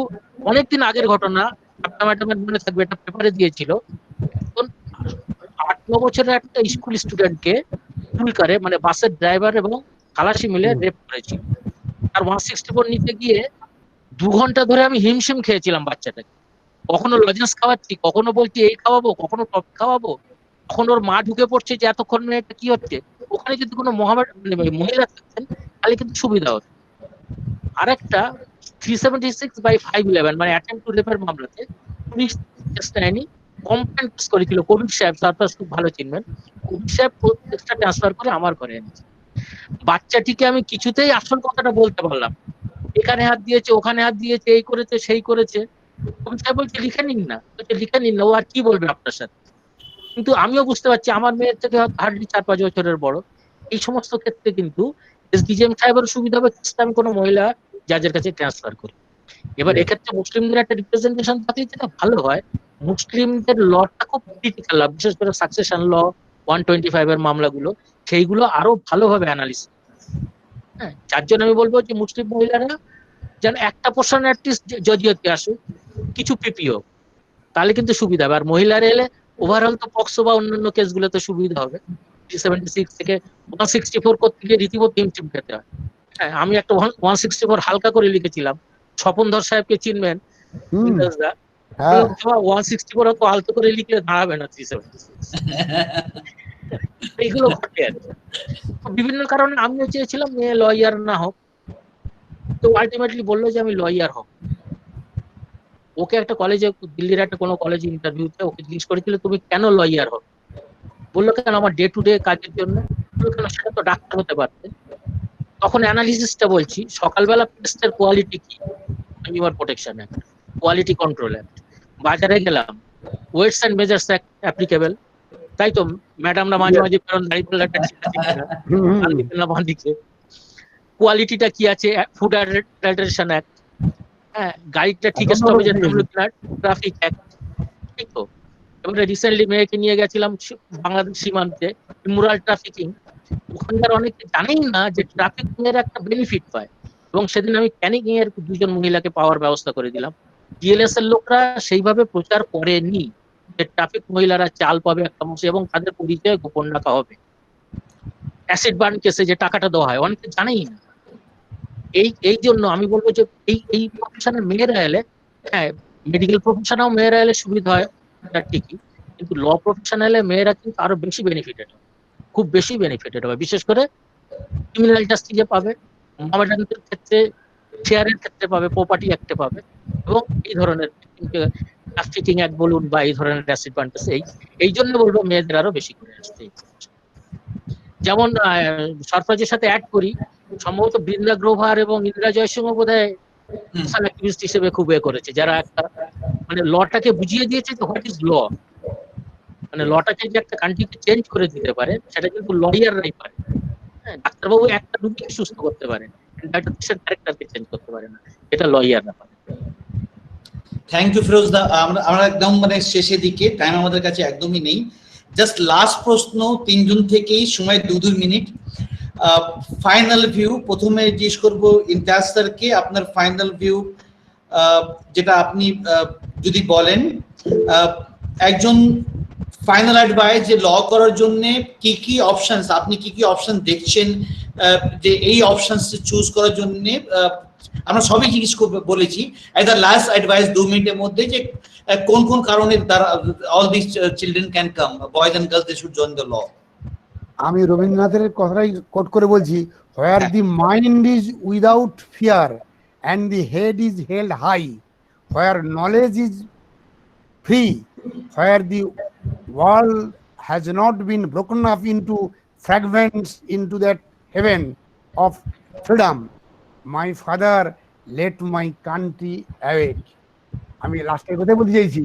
অনেকদিন আগের ঘটনা, আপনার ম্যাডামের মনে থাকবে, এটা পেপারে দিয়েছিল। 8-9 বছরের একটা স্কুল স্টুডেন্টকে টুলকারে, মানে বাসের ড্রাইভার এবং খালাসি মিলে রেপ করেছিল। আর 164 নিতে গিয়ে 2 ঘন্টা ধরে আমি হিমশিম খেয়েছিলাম বাচ্চাটাকে। কখনো লজেন্স খাওয়াচ্ছি, কখনো বলছি এই খাওয়াবো, কখনো টপি খাওয়াবো, তখন ওর মা ঢুকে পড়ছে যে এতক্ষণ মেয়েটা কি হচ্ছে। ওখানে যদি কোনো মহিলা থাকতেন তাহলে কিন্তু সুবিধা হতো। আরেকটা 376/511 মানে অ্যাটেম্প টু রেপের মামলাতে পুলিশ চেষ্টা নেয়নি, কমপ্লেন্ট করেছিল কবির সাহেব, সারপ্রাস খুব ভালো চিনবেন, কবির সাহেব প্রত্যেকটা ট্রান্সফার করে আমার করে এনেছে। বাচ্চাটিকে আমি কিছুতেই আসল কথাটা বলতে পারলাম, এখানে হাত দিয়েছে, ওখানে হাত দিয়েছে, এই করেছে, সেই করেছে। কবির সাহেব বলছে লিখে নিন না, লিখে নিন না, ও আর কি বলবে আপনার সাথে। কিন্তু আমিও বুঝতে পারছি আমার মেয়ের থেকে হার্ডলি 4-5 বছরের বড়। এই সমস্ত ক্ষেত্রে কিন্তু এসডিজিএম সাহেবের সুবিধা হবে, আমি কোনো মহিলা জাজের কাছে ট্রান্সফার করি। এবার এক্ষেত্রে মুসলিমদের একটা রিপ্রেজেন্টেশন থাকে, যেটা ভালো হয়। মুসলিমদের লটা খুব ক্রিটিক্যাল, বিশেষ করে সাকসেশন ল 125 এর মামলাগুলো, সেইগুলো আরো ভালোভাবে অ্যানালিসিস। হ্যাঁ, যার জন্য আমি বলবো যে মুসলিম মহিলারা যেন একটা পোর্শন অ্যাটলিস্ট জজিয়তে আসুক, কিছু পিপিও, তাহলে কিন্তু সুবিধা হবে। আর মহিলারা এলে ওভারঅল তো পক্সো বা অন্যান্য কেসগুলোতে সুবিধা হবে। 376 থেকে 164 করতে গিয়ে রীতিমতো হিমশিম খেতে হয়। হ্যাঁ, আমি একটা 164 হালকা করে লিখেছিলাম, স্বপনধর সাহেবকে চিনবেন ইমতাজদা, 164 অত আলতো করে লিখলে দাঁড়াবে না 376। এইগুলো ঘটে আর কি। বিভিন্ন কারণে আমিও চেয়েছিলাম মেয়ে লয়ার না হোক, তো আলটিমেটলি বললো যে আমি লয়ার হব। ওকে একটা কলেজে, দিল্লির একটা কোনো কলেজে ইন্টারভিউতে ওকে জিজ্ঞেস করেছিল তুমি কেন লয়ার হবে, বললো কেন আমার ডে টু ডে কাজের জন্য। কেন, সেটা তো ডাক্তার হতে পারতেন। তখন অ্যানালিসিসটা বলছি, সকালবেলা পেস্টের কোয়ালিটি কি, consumer protection act, quality control act, বাজারে গেলাম, weights and measures act applicable, তাই তো ম্যাডামরা মাঝে মাঝে ফেরন দাঁড়িয়ে পড়লে একটা দিকে কোয়ালিটিটা কি আছে, ফুড অ্যাডাল্টারেশন অ্যাক্ট, হ্যাঁ, গাড়িটা ঠিক স্টপেজে থামলো কিনা, ট্রাফিক অ্যাক্ট, ঠিক তো। এবারে রিসেন্টলি মেয়েকে নিয়ে গেছিলাম বাংলাদেশ সীমান্তে, ইমোরাল ট্রাফিকিং, ওখানকার অনেকে জানেই না যে ট্রাফিক এর একটা বেনিফিট পায়। এবং সেদিন আমি ক্যানিং এর 2জন মহিলাকে পাওয়ার ব্যবস্থা করে দিলাম। ডিএলএস এর লোকরা সেইভাবে প্রচার করেনি যে ট্রাফিক মহিলারা চাল পাবে একটা মাসে এবং তাদের পরিচয় গোপন রাখা হবে। অ্যাসিড বার্ন কেসে যে টাকাটা দেওয়া হয় অনেকে জানেই না। এই জন্য আমি বলবো যে এই প্রফেশনে মেয়েরা এলে, হ্যাঁ মেডিকেল প্রফেশনেও মেয়েরা এলে সুবিধা হয়, এটা ঠিকই, কিন্তু ল প্রফেশনে এলে মেয়েরা কিন্তু আরো বেশি বেনিফিটেড হবে, খুব বেশি বেনিফিটেড হবে। বিশেষ করে ক্রিমিনাল জাস্টিসে পাবে, মোহামেডানদের ক্ষেত্রে শেয়ারের ক্ষেত্রে পাবে, প্রপার্টি অ্যাক্টে পাবে, এবং এই ধরনের ট্রাফিকিং অ্যাক্ট বলুন বা এই ধরনের ডিসঅ্যাডভান্টেজ, এই জন্য বলবো মেয়েদের আরো বেশি করে আসতে। যেমন সরফরাজের সাথে অ্যাড করি, সম্ভবত বৃন্দা গ্রোভার এবং ইন্দিরা জয়সিংহ বোধহয় সোশ্যাল অ্যাক্টিভিস্ট হিসেবে খুব করেছে, যারা একটা মানে লটাকে বুঝিয়ে দিয়েছে যে হোয়াট ইজ ল, মানে লটাকে যে একটা কান্ট্রিকে চেঞ্জ করে দিতে পারে সেটা কিন্তু লয়াররাই পারে। হ্যাঁ, ডাক্তারবাবু একটা রোগীকে সুস্থ করতে পারে, একটা দেশের ক্যারেক্টারকে চেঞ্জ করতে পারে না, এটা লয়াররা পারে। থ্যাংক ইউ ফিরোজ দা। আমরা একদম মানে শেষের দিকে, টাইম আমাদের কাছে একদমই নেই। জাস্ট লাস্ট প্রশ্ন, তিনজন থেকেই সময় 2 মিনিট। ফাইনাল ভিউ প্রথমে জিজ্ঞেস করবো ইমতিয়াজ স্যারকে, আপনার ফাইনাল ভিউ যেটা আপনি যদি বলেন, একজন ফাইনাল অ্যাডভাইস যে ল করার জন্য কি কি অপশনস, আপনি কি কি অপশন দেখছেন, যে এই অপশনস চুজ করার জন্য আমরা সবই জিজ্ঞেস বলেছি, এজ আ লাস্ট অ্যাডভাইস 2 মিনিটের মধ্যে যে কোন কোন কারণে তারা all this children can come, boys and girls they should join the law. আমি রবীন্দ্রনাথের কথাই কোট করে বলছি, where the mind is without fear and the head is held high, where knowledge is free, where the world has not been broken up into fragments into that heaven of freedom, my father let my country awake. আমি লাস্টের কথাই বলতে চাইছি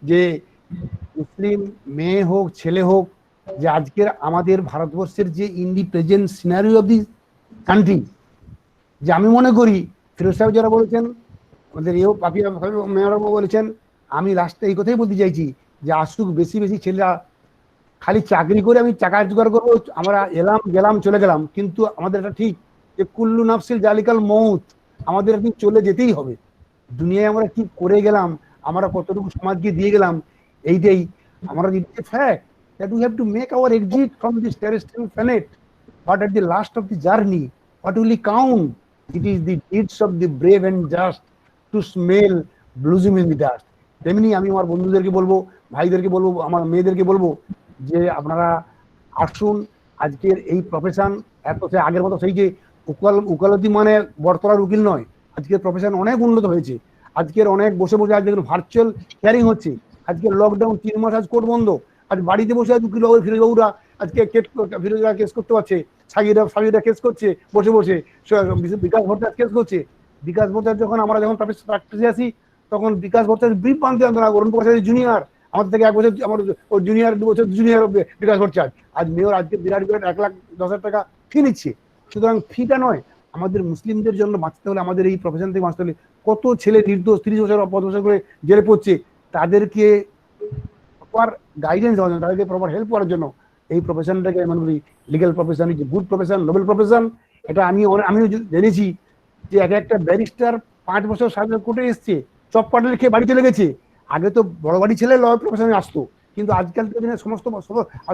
যে মুসলিম মেয়ে হোক ছেলে হোক, যে আজকের আমাদের ভারতবর্ষের যে in the present scenario of the country, যে আমি মনে করি ফিরোজ সাহেব যারা বলেছেন, আমাদের এও পাপিয়া মেয়রবাবু বলেছেন, আমি লাস্টে এই কথাই বলতে চাইছি যে আসুক বেশি বেশি ছেলেরা, খালি চাকরি করে আমি টাকা জোগাড় করবো, আমরা এলাম গেলাম চলে গেলাম, কিন্তু আমাদের এটা ঠিক যে কুল্লু নাফসিল জালিকাল মউত, আমাদের একদিন চলে যেতেই হবে। দুনিয়ায় আমরা কি করে গেলাম, আমরা কতটুকু সমাজকে দিয়ে গেলাম, এইটাই আমরা যদি fact that we have to make our exit from this terrestrial planet, but at the last of the journey what will we count? It is the deeds of the brave and just to smell blossom in the dust. তেমনি আমি আমার বন্ধুদেরকে বলবো, ভাইদেরকে বলবো, আমার মেয়েদেরকে বলবো যে আপনারা আসুন, আজকের এই প্রফেশন এত আগের মতো সেই যে উকালতি মানে বটতলার উকিল নয়, আজকের প্রফেশন অনেক উন্নত হয়েছে। আজকের অনেক বসে বসে আজ দেখুন ভার্চুয়াল হিয়ারিং হচ্ছে, আজকের লকডাউন 3 মাস আজ কোর্ট বন্ধ, আজ বাড়িতে বসে আজ উকিল বাবু ফিরোজবাবুরা আজকে ফিরোজরা কেস করতে পারছে, স্বামীরা কেস করছে বসে বসে, বিকাশ ভট্টাচার্য কেস করছে। বিকাশ ভট্টাচার্য যখন আমরা প্র্যাকটিসে আসি তখন বিকাশ ভট্টাচার্য ব্রিফ বানতে জানতো না, অরুণ প্রসাদ জুনিয়র, আমাদের থেকে 1 বছর আমার ওর জুনিয়র, 2 বছর জুনিয়র বিকাশ ভট্টাচার্য। আজ মেয়র আজকে বিরাট 1,10,000 টাকা ফি নিচ্ছে। সুতরাং ফিটা নয়, আমাদের মুসলিমদের জন্য বাঁচতে হলে, আমাদের এই প্রফেশন থেকে বাঁচতে হলে, কত ছেলে নির্দোষ 30 বছর 5 বছর করে জেলে পড়ছে, তাদেরকে প্রপার গাইডেন্স দেওয়ার জন্য, তাদেরকে প্রপার হেল্প করার জন্য এই প্রফেশনটাকে মনে করি legal profession is good profession, noble profession. এটা আমিও জেনেছি যে একটা ব্যারিস্টার 5 বছর 7 বছর কোর্টে এসছে, চপ পাটে খেয়ে বাড়ি চলে গেছে। আগে তো বড় বাড়ি ছেলে ল প্রফেশনে আসতো, কিন্তু আজকালকার দিনে সমস্ত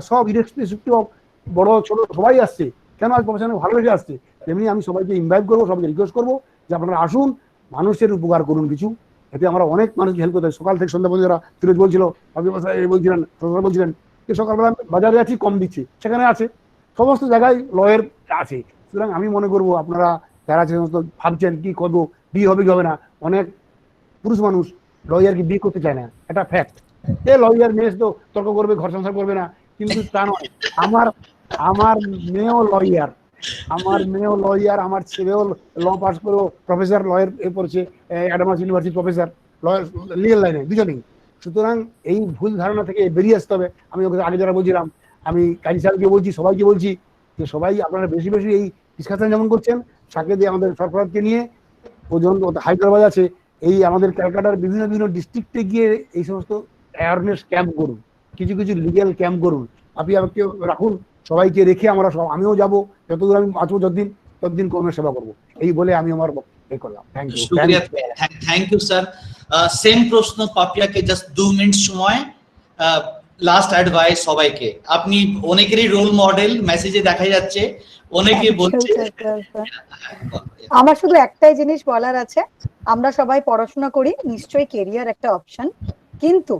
সব ইরেসপেক্টিভ অফ বড় ছোট সবাই আসছে, কেন আজ প্রফেশনে ভালো লেগে আসছে। তেমনি আমি সবাইকে ইনভাইট করবো, সবাইকে রিকোয়েস্ট করবো যে আপনারা আসুন, মানুষের উপকার করুন কিছু, এতে আমরা অনেক মানুষকে হেল্প করতে। সকাল থেকে সন্ধ্যা পর্যন্ত যারা ফিরোজ বলছিল, বলছিলেন, বলছিলেন যে সকালবেলা বাজারে আছি কম দিচ্ছে, সেখানে আছে, সমস্ত জায়গায় লয়ের আছে। সুতরাং আমি মনে করবো আপনারা যারা ভাবছেন কি করবো, বিয়ে হবে কি হবে না, অনেক পুরুষ মানুষ লয়ারকে বিয়ে করতে চায় না, এটা ফ্যাক্ট। এ লয়ার মেয়ে তো তর্ক করবে, ঘর সংসার করবে না, কিন্তু তা নয়। আমার মেয়েও লয়ার, আমার ছেলেও ল পাস করেও প্রফেসর লয়ার এ পড়ছে, Adamas university professor lawyer, legal লাইনে দুজনেই। সুতরাং এই ভুল ধারণা থেকে বেরিয়ে আসতে হবে। আমি ওকে আগে যারা বলছিলাম, আমি কাজী সাহেবকে বলছি, সবাইকে বলছি যে সবাই আপনারা বেশি বেশি এই ডিসকাশন যেমন করছেন, সাথে দিয়ে আমাদের সরকারকে নিয়ে ওজন হায়দ্রাবাদ আছে, এই আমাদের ক্যালকাটার বিভিন্ন ডিস্ট্রিক্টে গিয়ে এই সমস্ত অ্যাওয়ারনেস ক্যাম্প করুন, কিছু লিগ্যাল ক্যাম্প করুন, আপনি আমাকে রাখুন, সবাইকে রেখে আমরা আমিও যাবো, যতদূর আমি বাঁচবো ততদিন কর্মের সেবা করবো। এই বলে আমি আমার এই করলাম। Thank you. Thank you sir. Same প্রশ্ন পাপিয়াকে, জাস্ট 2 মিনিট সময়, লাস্ট অ্যাডভাইস সবাইকে। আপনি অনেকেরই রোল মডেল, মেসেজে দেখা যাচ্ছে অনেকে বলছে। আমার শুধু একটাই জিনিস বলার আছে, আমরা সবাই পড়াশোনা করি, নিশ্চয়ই কেরিয়ার একটা অপশন, কিন্তু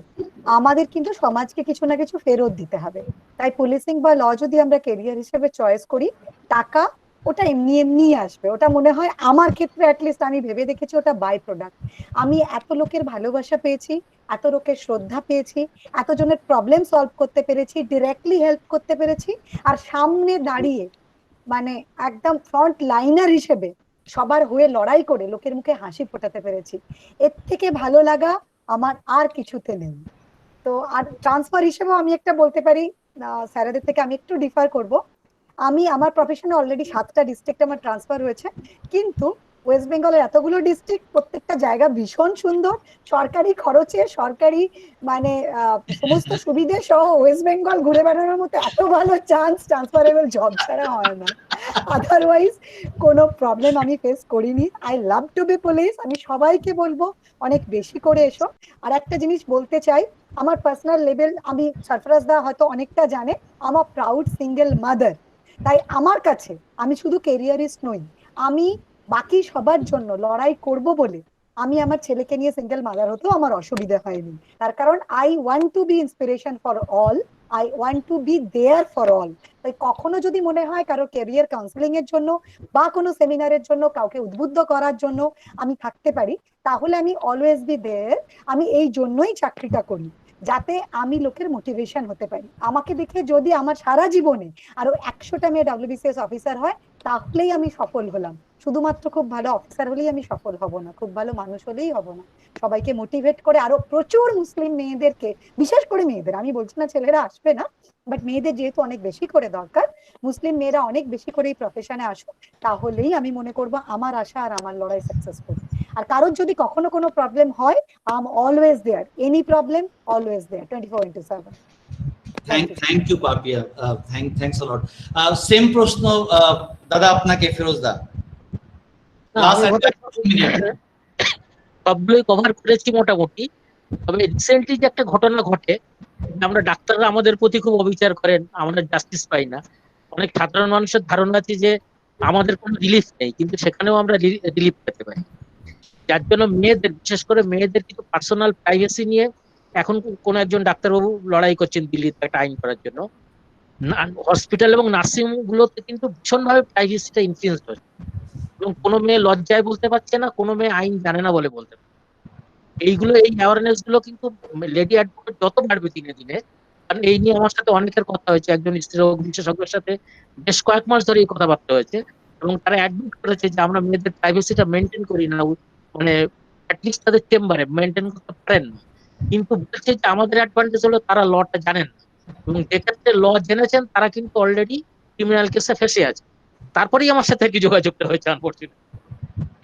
আমাদের কিন্তু সমাজকে কিছু না কিছু ফেরত দিতে হবে। তাই পুলিশিং বা ল যদি আমরা কেরিয়ার হিসেবে চয়েস করি, টাকা ওটা এমনি এমনিই আসবে। ওটা মনে হয় আমার ক্ষেত্রে অ্যাটলিস্ট আমি ভেবে দেখেছি ওটা বাই প্রোডাক্ট। আমি এত লোকের ভালোবাসা পেয়েছি, এত লোকের শ্রদ্ধা পেয়েছি, এতজনের প্রবলেম সলভ করতে পেরেছি, ডিরেক্টলি হেল্প করতে পেরেছি, আর সামনে দাঁড়িয়ে মানে একদম ফ্রন্ট লাইনার হিসেবে সবার হয়ে লড়াই করে লোকের মুখে হাসি ফোটাতে পেরেছি। এর থেকে ভালো লাগা আমার আর কিছুতে নেই। তো আর ট্রান্সফার হিসেবেও আমি একটা বলতে পারি, স্যারেদের থেকে আমি একটু ডিফার করব। আমি আমার প্রফেশনে অলরেডি 7টা ডিস্ট্রিক্ট আমার ট্রান্সফার হয়েছে, কিন্তু ওয়েস্ট বেঙ্গলের এতগুলো ডিস্ট্রিক্ট, প্রত্যেকটা জায়গা ভীষণ সুন্দর, সরকারি খরচে, সরকারি মানে সমস্ত সুবিধে সহ ওয়েস্ট বেঙ্গল ঘুরে বেড়ানোর মতো এত ভালো চান্স ট্রান্সফারেবল জব ছাড়া হয় না। আদারওয়াইজ কোনো প্রবলেম আমি ফেস করিনি। I love to be police. আমি সবাইকে বলবো অনেক বেশি করে এসো। আর একটা জিনিস বলতে চাই, আমার পার্সোনাল লেভেল, আমি সরফরাজ দা হয়তো অনেকটা জানে, আমার প্রাউড সিঙ্গেল মাদার। তাই আমার কাছে আমি শুধু কেরিয়ারিস্ট নই, আমি বাকি সবার জন্য লড়াই করব বলে আমি আমার ছেলেকে নিয়ে সিঙ্গেল মাদার হতেও আমার অসুবিধা হয়নি। তার কারণ I want to be inspiration for all, I want to be there for all. তাই কখনো যদি মনে হয় কারো ক্যারিয়ার কাউন্সিলিং এর জন্য বা কোনো সেমিনারের জন্য কাউকে উদ্বুদ্ধ করার জন্য আমি থাকতে পারি, তাহলে আমি অলওয়েজ বি দেয়ার। আমি এই জন্যই চাকরিটা করি, যাতে আমি লোকের মোটিভেশন হতে পারি। আমাকে দেখে যদি আমার সারা জীবনে আরো 100টা মেয়ে WBCS অফিসার হয়, তাহলেই আমি সফল হলাম। শুধুমাত্র খুব ভালো অফিসার হলেই আমি সফল হব না, খুব ভালো মানুষ হলেই হব না। সবাইকে মোটিভেট করে আরো প্রচুর মুসলিম মেয়েদেরকে, বিশেষ করে মেয়েদের, আমি বলছি না ছেলেরা আসবে না, বাট মেয়েদের যেহেতু অনেক বেশি করে দরকার, মুসলিম মেয়েরা অনেক বেশি করে এই প্রফেশনে আসুক, তাহলেই আমি মনে করব আমার আশা আর আমার লড়াই সাকসেসফুল। আর কারোর যদি কখনো কোনো প্রবলেম হয়, I am always there. Any problem, always there, 24/7। Thank you Papiya, thanks a lot. Same প্রশ্ন দাদা আপনাকে, ফিরোজ দা। সবগুলোই কভার করেছি মোটামুটি। তবে রিসেন্টলি যে একটা ঘটনা ঘটে, আমরা ডাক্তাররা আমাদের প্রতি খুব অবিচার করেন, আমরা জাস্টিস পাই না। অনেক সাধারণ মানুষের ধারণা আছে যে আমাদের কোনো রিলিফ নেই, কিন্তু সেখানেও আমরা রিলিফ পেতে পারি। যার জন্য মেয়েদের, বিশেষ করে মেয়েদের কিছু পার্সোনাল প্রাইভেসি নিয়ে এখন কোনো একজন ডাক্তারবাবু লড়াই করছেন দিল্লিতে একটা আইন করার জন্য। হসপিটাল এবং নার্সিং গুলোতে কিন্তু ভীষণভাবে প্রাইভেসিটা ইনফ্লুয়েন্স হচ্ছে, এবং কোনো মেয়ে লজ্জায় বলতে পারছে না, কোনো মেয়ে আইন জানে না বলে বলতে পারছে। এইগুলো, এই অ্যাওয়ারনেস গুলো কিন্তু লেডি অ্যাডভোকেট যত বাড়বে দিনে দিনে, কারণ এই নিয়ে আমার সাথে অনেকের কথা হয়েছে, একজন স্ত্রীরোগ বিশেষজ্ঞের সাথে বেশ কয়েক মাস ধরে এই কথাবার্তা হয়েছে, এবং তারা অ্যাডমিট করেছে যে আমরা মেয়েদের প্রাইভেসিটা মেনটেন করি না, মানে অ্যাটলিস্ট তাদের চেম্বারে মেনটেন করতে পারেন না। কিন্তু বলছে যে আমাদের অ্যাডভান্টেজ হলো তারা লটা জানেন না, এবং যে ক্ষেত্রে ল জেনেছেন তারা কিন্তু অলরেডি ক্রিমিনাল কেসে ফেসে আছে, তারপরেই আমার সাথে কি যোগাযোগটা হয়েছে আনফরচুনেটলি।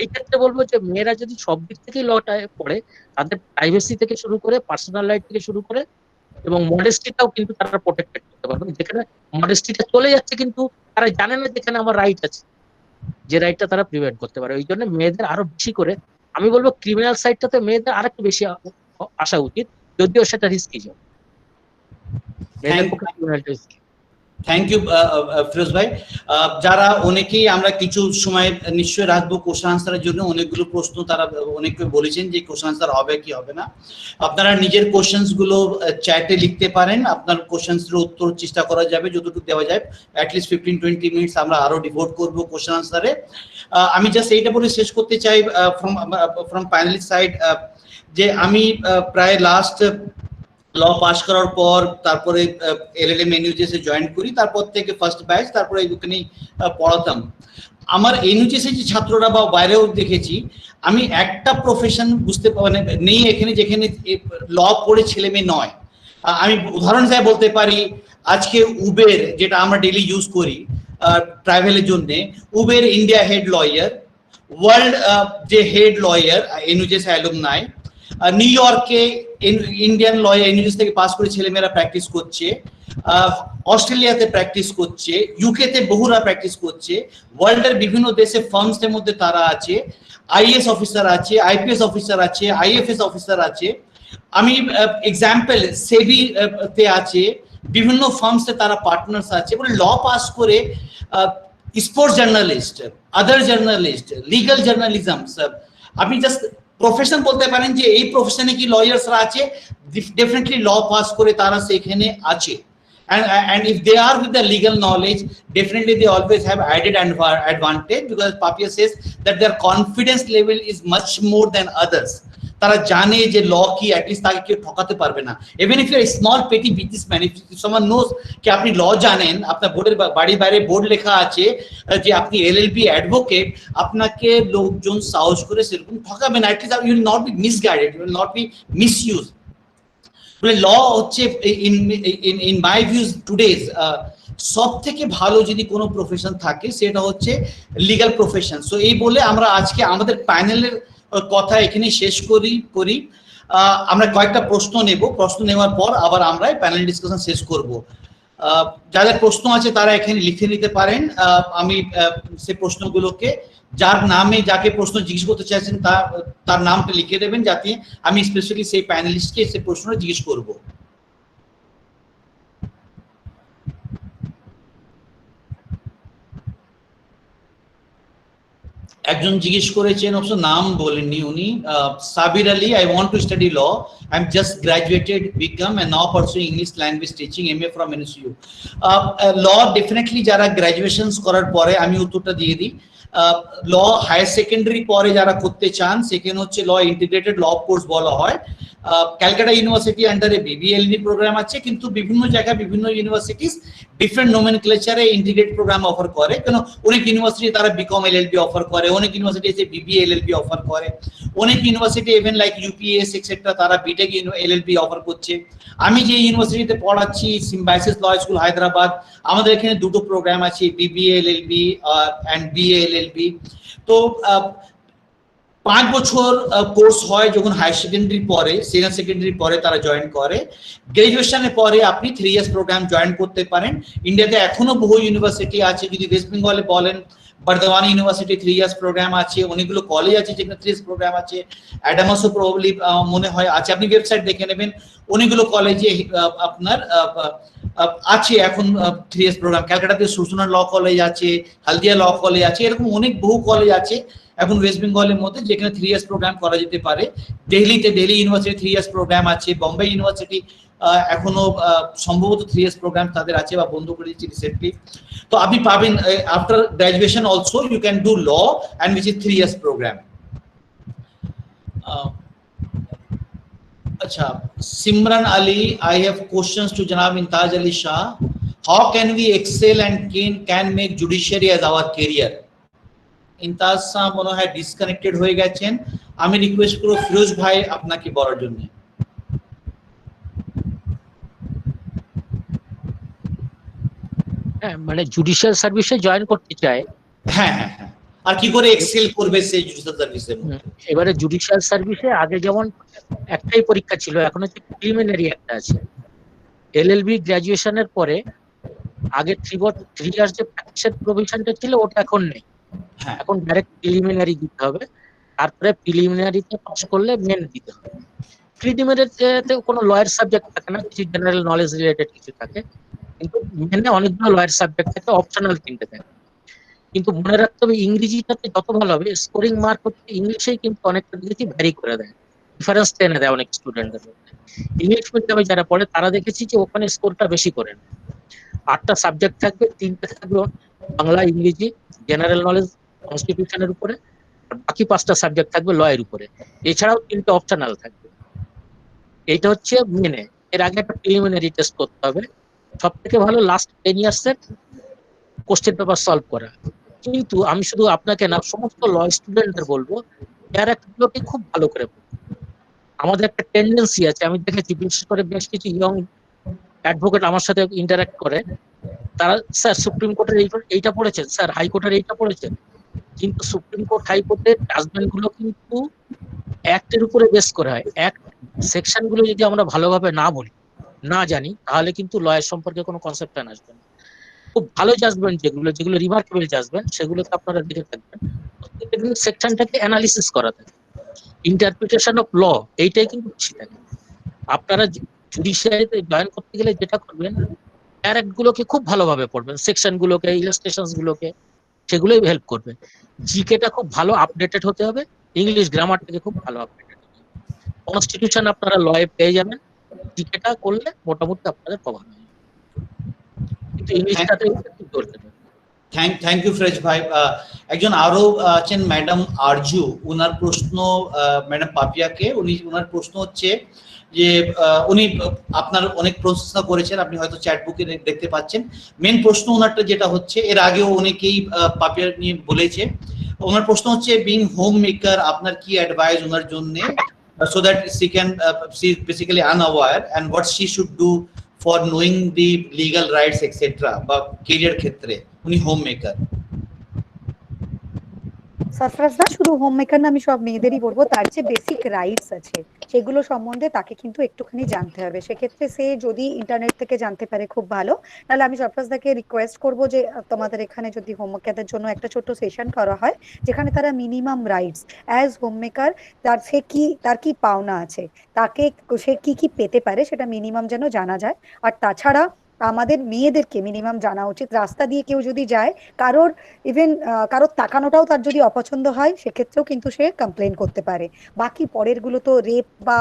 এই ক্ষেত্রে বলবো যে মেয়েরা যদি সব দিক থেকেই লটা পড়ে, তাদের প্রাইভেসি থেকে শুরু করে পার্সোনাল লাইফ থেকে শুরু করে এবং মডেস্টিটাও কিন্তু তারা প্রোটেক্টেড করতে পারবে। যেখানে মডেস্টিটা চলে যাচ্ছে কিন্তু তারা জানে না যেখানে আমার রাইট আছে, যে রাইটটা তারা প্রিভেন্ট করতে পারে। ওই জন্য মেয়েদের আরো বেশি করে, আমি বলবো ক্রিমিনাল সাইডটাতে মেয়েদের আরেকটু বেশি আসা উচিত, যদিও সেটা রিস্কি জব। মেয়েদের পক্ষে ক্রিমিনালটা রিস্কি। থ্যাংক ইউ ফিরোজ ভাই। যারা অনেকেই আমরা কিছু সময় নিশ্চয়ই রাখবো কোশ্চেন আনসারের জন্য, অনেকগুলো প্রশ্ন তারা অনেকে বলেছেন যে কোশ্চেন আনসার হবে কি হবে না। আপনারা নিজের কোশ্চেন্স গুলো চ্যাটে লিখতে পারেন, আপনার কোশ্চেন্স এর উত্তর চেষ্টা করা যাবে যতটুকু দেওয়া যায়। অ্যাটলিস্ট 15-20 মিনিটস আমরা আরো ডিভোট করবো কোশ্চেন আনসারে। আমি জাস্ট এইটা বলে শেষ করতে চাই ফ্রম প্যানেলিস্ট সাইড, যে আমি প্রায় লাস্ট ল পাস করার পর তারপরে LLM NUJS এ জয়েন করি, তারপর থেকে ফার্স্ট ব্যাচ, তারপরে এখানেই পড়াতাম। আমার NUJS যে ছাত্ররা বা বাইরেও দেখেছি, আমি একটা প্রফেশন বুঝতে মানে নেই এখানে যেখানে ল পড়ে ছেলে মেয়ে নয়। আমি উদাহরণ হিসেবে বলতে পারি, আজকে উবের যেটা আমরা ডেইলি ইউজ করি ট্রাভেলের জন্য, Uber India head lawyer, world যে head lawyer NUJS alumni, new ইয়র্কে ইন্ডিয়ান লয়ার NUJS থেকে পাস করে ছেলেমেয়েরা প্র্যাকটিস করছে, অস্ট্রেলিয়াতে প্র্যাকটিস করছে, ইউকেতে বহুরা প্র্যাকটিস করছে, ওয়ার্ল্ডের বিভিন্ন দেশে ফার্মসের মধ্যে তারা আছে, IAS অফিসার আছে, IPS অফিসার আছে, IFS অফিসার আছে। আমি এক্সাম্পল সেবি তে আছে, বিভিন্ন ফার্মসে তারা পার্টনার্স আছে, এবং ল পাস করে স্পোর্টস জার্নালিস্ট, আদার জার্নালিস্ট, লিগাল জার্নালিজম, আপনি জাস্ট প্রফেশন বলতে পারেন যে এই প্রফেশনে কি লয়ার্সরা আছে, ডেফিনেটলি ল পাস করে তারা সেখানে আছে। And if they are with the legal knowledge, definitely they always have added advantage, because Papia says that their confidence level is much more than others. তারা জানে যে ল কি, অ্যাটলিস্ট তাকে কেউ ঠকাতে পারবে না। Even if you are small petty businessman, if someone knows কি আপনি ল জানেন, আপনার বোর্ডের বাড়ির বাইরে বোর্ড লেখা আছে যে আপনি এলএলবি অ্যাডভোকেট, আপনাকে লোকজন সাহস করে সেরকম ঠকাবে না। At least you will not be misguided, you will not be misuse. Law হচ্ছে ইন মাই ভিউজ টুডেজ সব থেকে ভালো যদি কোনো প্রফেশন থাকে সেটা হচ্ছে লিগ্যাল প্রফেশন। সো এই বলে আমরা আজকে আমাদের প্যানেলের কথা এখানে শেষ করি। আমরা কয়েকটা প্রশ্ন নেব, প্রশ্ন নেওয়ার পর আবার আমরা প্যানেল ডিসকাশন শেষ করব। যাদের প্রশ্ন আছে তারা এখানে লিখে নিতে পারেন। আমি সেই প্রশ্নগুলোকে যার নামে যাকে প্রশ্ন জিজ্ঞেস করতে চাইছেন তার নামটা লিখে দেবেন, যাতে আমি স্পেসিফিকলি সেই প্যানেলিস্টকে সেই প্রশ্নটা জিজ্ঞেস করব। একজন জিজ্ঞেস করেছেন, অবশ্য নাম বলেননি উনি, Sabir Ali, I want to study law, I am just graduated BCom and now pursuing English language teaching MA from NSU. Law definitely যারা গ্রাজুয়েশনস করার পরে, আমি উত্তরটা দিয়ে দিই, ল হায়ার সেকেন্ডারি পরে যারা করতে চান সেখানে হচ্ছে ল ইন্টিগ্রেটেড ল কোর্স বলা হয়। ক্যালকাটা ইউনিভার্সিটি আন্ডারে বিবিএলডি প্রোগ্রাম আছে, কিন্তু বিভিন্ন জায়গায় বিভিন্ন ইউনিভার্সিটিস ডিফারেন্ট নোমেনক্লেচারে ইন্টিগ্রেট প্রোগ্রাম অফার করে। কেন অনেক ইউনিভার্সিটি তারা বিকম এলএলবি অফার করে, অনেক ইউনিভার্সিটি এসে বিবিএ এলএলবি অফার করে, অনেক university even like UPS etcetera তারা বিটেক এলএলবি অফার করছে। আমি যে ইউনিভার্সিটিতে পড়াচ্ছি সিম্বায়সিস ল স্কুল হায়দ্রাবাদ, আমাদের এখানে দুটো প্রোগ্রাম আছে, BBA LLB and BA LLB. তো 5 বছর কোর্স হয় যখন হায়ার সেকেন্ডারি পরে, সিনিয়র সেকেন্ডারি পরে তারা জয়েন করে। গ্রাজুয়েশনের পরে আপনি 3 ইয়ার্স প্রোগ্রাম জয়েন করতে পারেন। ইন্ডিয়াতে এখনো বহু ইউনিভার্সিটি আছে, যদি ওয়েস্ট বেঙ্গলে বলেন বর্ধমান ইউনিভার্সিটি 3 ইয়ার্স প্রোগ্রাম আছে, অনেকগুলো কলেজ আছে যেখানে 3 ইয়ার্স প্রোগ্রাম আছে, অ্যাডামাসও প্রবাবলি মনে হয় আছে, আপনি ওয়েবসাইট দেখে নেবেন, অনেকগুলো কলেজে আপনার আছে এখন 3 ইয়ার্স প্রোগ্রাম। ক্যালকাটাতে সুসুনা ল কলেজ আছে, হালদিয়া ল কলেজ আছে, এরকম অনেক বহু কলেজ আছে এখন ওয়েস্ট বেঙ্গলের মধ্যে যেখানে 3 ইয়ার্স প্রোগ্রাম করা যেতে পারে। দিল্লি ইউনিভার্সিটি 3 ইয়ার্স প্রোগ্রাম আছে, বোম্বে ইউনিভার্সিটি এখনো সম্ভবত 3 ইয়ার্স প্রোগ্রাম তাদের আছে বা বন্ধ করে দিয়েছে রিসেন্টলি। তো আপনি পাবেন after graduation also you can do law and which is 3 years program. আচ্ছা, Simran Ali, I have questions to Janab Imtaz Ali Shah. How can we excel and can make judiciary as our career? Imtaz Shah মনে হয় disconnected হয়ে গেছেন, আমি request করব ফিরোজ ভাই আপনাকে বলার জন্য। হ্যাঁ, মানে জুডিশিয়াল সার্ভিসে জয়েন করতে চায়। হ্যাঁ হ্যাঁ হ্যাঁ, আর কি করে এক্সেল করবে সেই জুডিশিয়াল সার্ভিসে? এবারে জুডিশিয়াল সার্ভিসে আগে যেমন একটাই পরীক্ষা ছিল, এখন হচ্ছে প্রিলিমিনারি একটা আছে। এলএলবি গ্রাজুয়েশনের পরে আগে 3 ইয়ার্স যে প্র্যাকটিসের প্রভিশনটা ছিল ওটা এখন নেই, এখন ডাইরেক্ট প্রিলিমিনারি দিতে হবে, তারপরে প্রিলিমিনারিতে পাস করলে মেন দিতে হবে। প্রিলিমিনারিতে কোনো লয়ার সাবজেক্ট থাকে না, কিছু জেনারেল নলেজ রিলেটেড কিছু থাকে, কিন্তু মেনে অনেকগুলো লয়ার সাবজেক্ট থাকে, অপশনাল 3টে থাকে। কিন্তু মনে রাখতে হবে ইংরেজিটাতে যত ভালো হবে, স্কোরিং মার্ক হচ্ছে ইংলিশেই কিন্তু অনেকটা দেখেছি ভ্যারি করে দেয়, ডিফারেন্স টেনে দেয় অনেক স্টুডেন্টদের মধ্যে। ইংলিশ মিডিয়ামে যারা পড়ে তারা দেখেছি যে ওখানে স্কোরটা বেশি করে নেয়। 8টা সাবজেক্ট থাকবে, 3টে থাকবে বাংলা, ইংরেজি, জেনারেল নলেজ, কনস্টিটিউশনের উপরে, আর বাকি 5টা সাবজেক্ট থাকবে লয়ের উপরে। এছাড়াও 3টে অপশনাল থাকবে। এইটা হচ্ছে মেনে। এর আগে একটা প্রিলিমিনারি টেস্ট করতে হবে। সব থেকে ভালো লাস্ট 10 ইয়ার্সের কোশ্চেন পেপার সলভ করা। কিন্তু আমি শুধু আপনাকে না, সমস্ত ল স্টুডেন্টদের বলবো ক্যারেক্টারগুলোকে খুব ভালো করে পড়ো। আমাদের একটা টেন্ডেন্সি আছে, আমি দেখেছি বিশেষ করে বেশ কিছু ইয়ং অ্যাডভোকেট আমার সাথে ইন্টারঅ্যাক্ট করে, তারা স্যার সুপ্রিম কোর্টের এইটা পড়েছেন, স্যার হাইকোর্টের এইটা পড়েছেন, কিন্তু সুপ্রিম কোর্ট হাইকোর্টের জাজমেন্ট গুলো কিন্তু অ্যাক্টের উপরে বেস করে হয়। অ্যাক্ট সেকশন গুলো যদি আমরা ভালোভাবে না বলি, না জানি, তাহলে কিন্তু লয়ের সম্পর্কে কোনো কনসেপ্ট আসবে না। খুব ভালো জাজমেন্ট যেগুলো রিমার্কেবল জাজমেন্ট, সেগুলোকে আপনারা দেখে থাকবেন, সেকশনটাকে অ্যানালিসিস করা থাকে। ইন্টারপ্রিটেশন অফ ল এইটাই কিন্তু বেশি থাকে। আপনারা জুডিশিয়ারিতে জয়েন করতে গেলে যেটা করবেন, ক্যারেক্ট গুলোকে খুব ভালোভাবে পড়বেন, সেকশন গুলোকে, ইলাস্ট্রেশন গুলোকে, সেগুলোই হেল্প করবে। জিকেটা খুব ভালো আপডেটেড হতে হবে, ইংলিশ গ্রামারটাকে খুব ভালো আপডেটেড হতে হবে। কনস্টিটিউশন আপনারা লয়ে পেয়ে যাবেন, জিকেটা করলে মোটামুটি আপনাদের কভার হয়ে যাবে। কিন্তু ইংলিশটাতে একটু জোর দেবে। থ্যাংক ইউ ফ্রেজ ভাই। একজন আরো আছেন ম্যাডাম আরজু, উনার প্রশ্ন ম্যাডাম পাপিয়াকে, উনার প্রশ্ন হচ্ছে যে উনি আপনার অনেক প্রশ্ন করেছেন, আপনি হয়তো চ্যাট বুকে দেখতে পাচ্ছেন। মেন প্রশ্ন ওনারটা যেটা হচ্ছে, এর আগেও অনেকেই পাপিয়া নিয়ে বলেছে, ওনার প্রশ্ন হচ্ছে বিং হোম মেকার আপনার কি অ্যাডভাইস ওনার জন্য, so that she is basically unaware and what she should do for knowing the legal rights etc. বা ক্যারিয়ার ক্ষেত্রে উনি হোম মেকার। সারফরাজ দা, শুধু হোম মেকার না, আমি সব মেয়েদেরই বলবো তার যে বেসিক রাইটস আছে সেগুলো সম্বন্ধে তাকে কিন্তু একটুখানি জানতে হবে। সেক্ষেত্রে সে যদি ইন্টারনেট থেকে জানতে পারে খুব ভালো। তাহলে আমি সারফরাজ দাকে রিকোয়েস্ট করবো যে তোমাদের এখানে যদি হোম মেকারদের জন্য একটা ছোট্ট সেশন করা হয়, যেখানে তারা minimum rights as home maker, তার কি পাওনা আছে, তাকে সে কি পেতে পারে সেটা মিনিমাম যেন জানা যায়। আর তাছাড়া আমাদের মেয়েদেরকে মিনিমাম জানা উচিত, রাস্তা দিয়ে কেউ যদি যায়, কারোর কারোর তাকানোটাও তার যদি অপছন্দ হয়, সেক্ষেত্রেও কিন্তু সে কমপ্লেন করতে পারে। বাকি পরের গুলো তো রেপ বা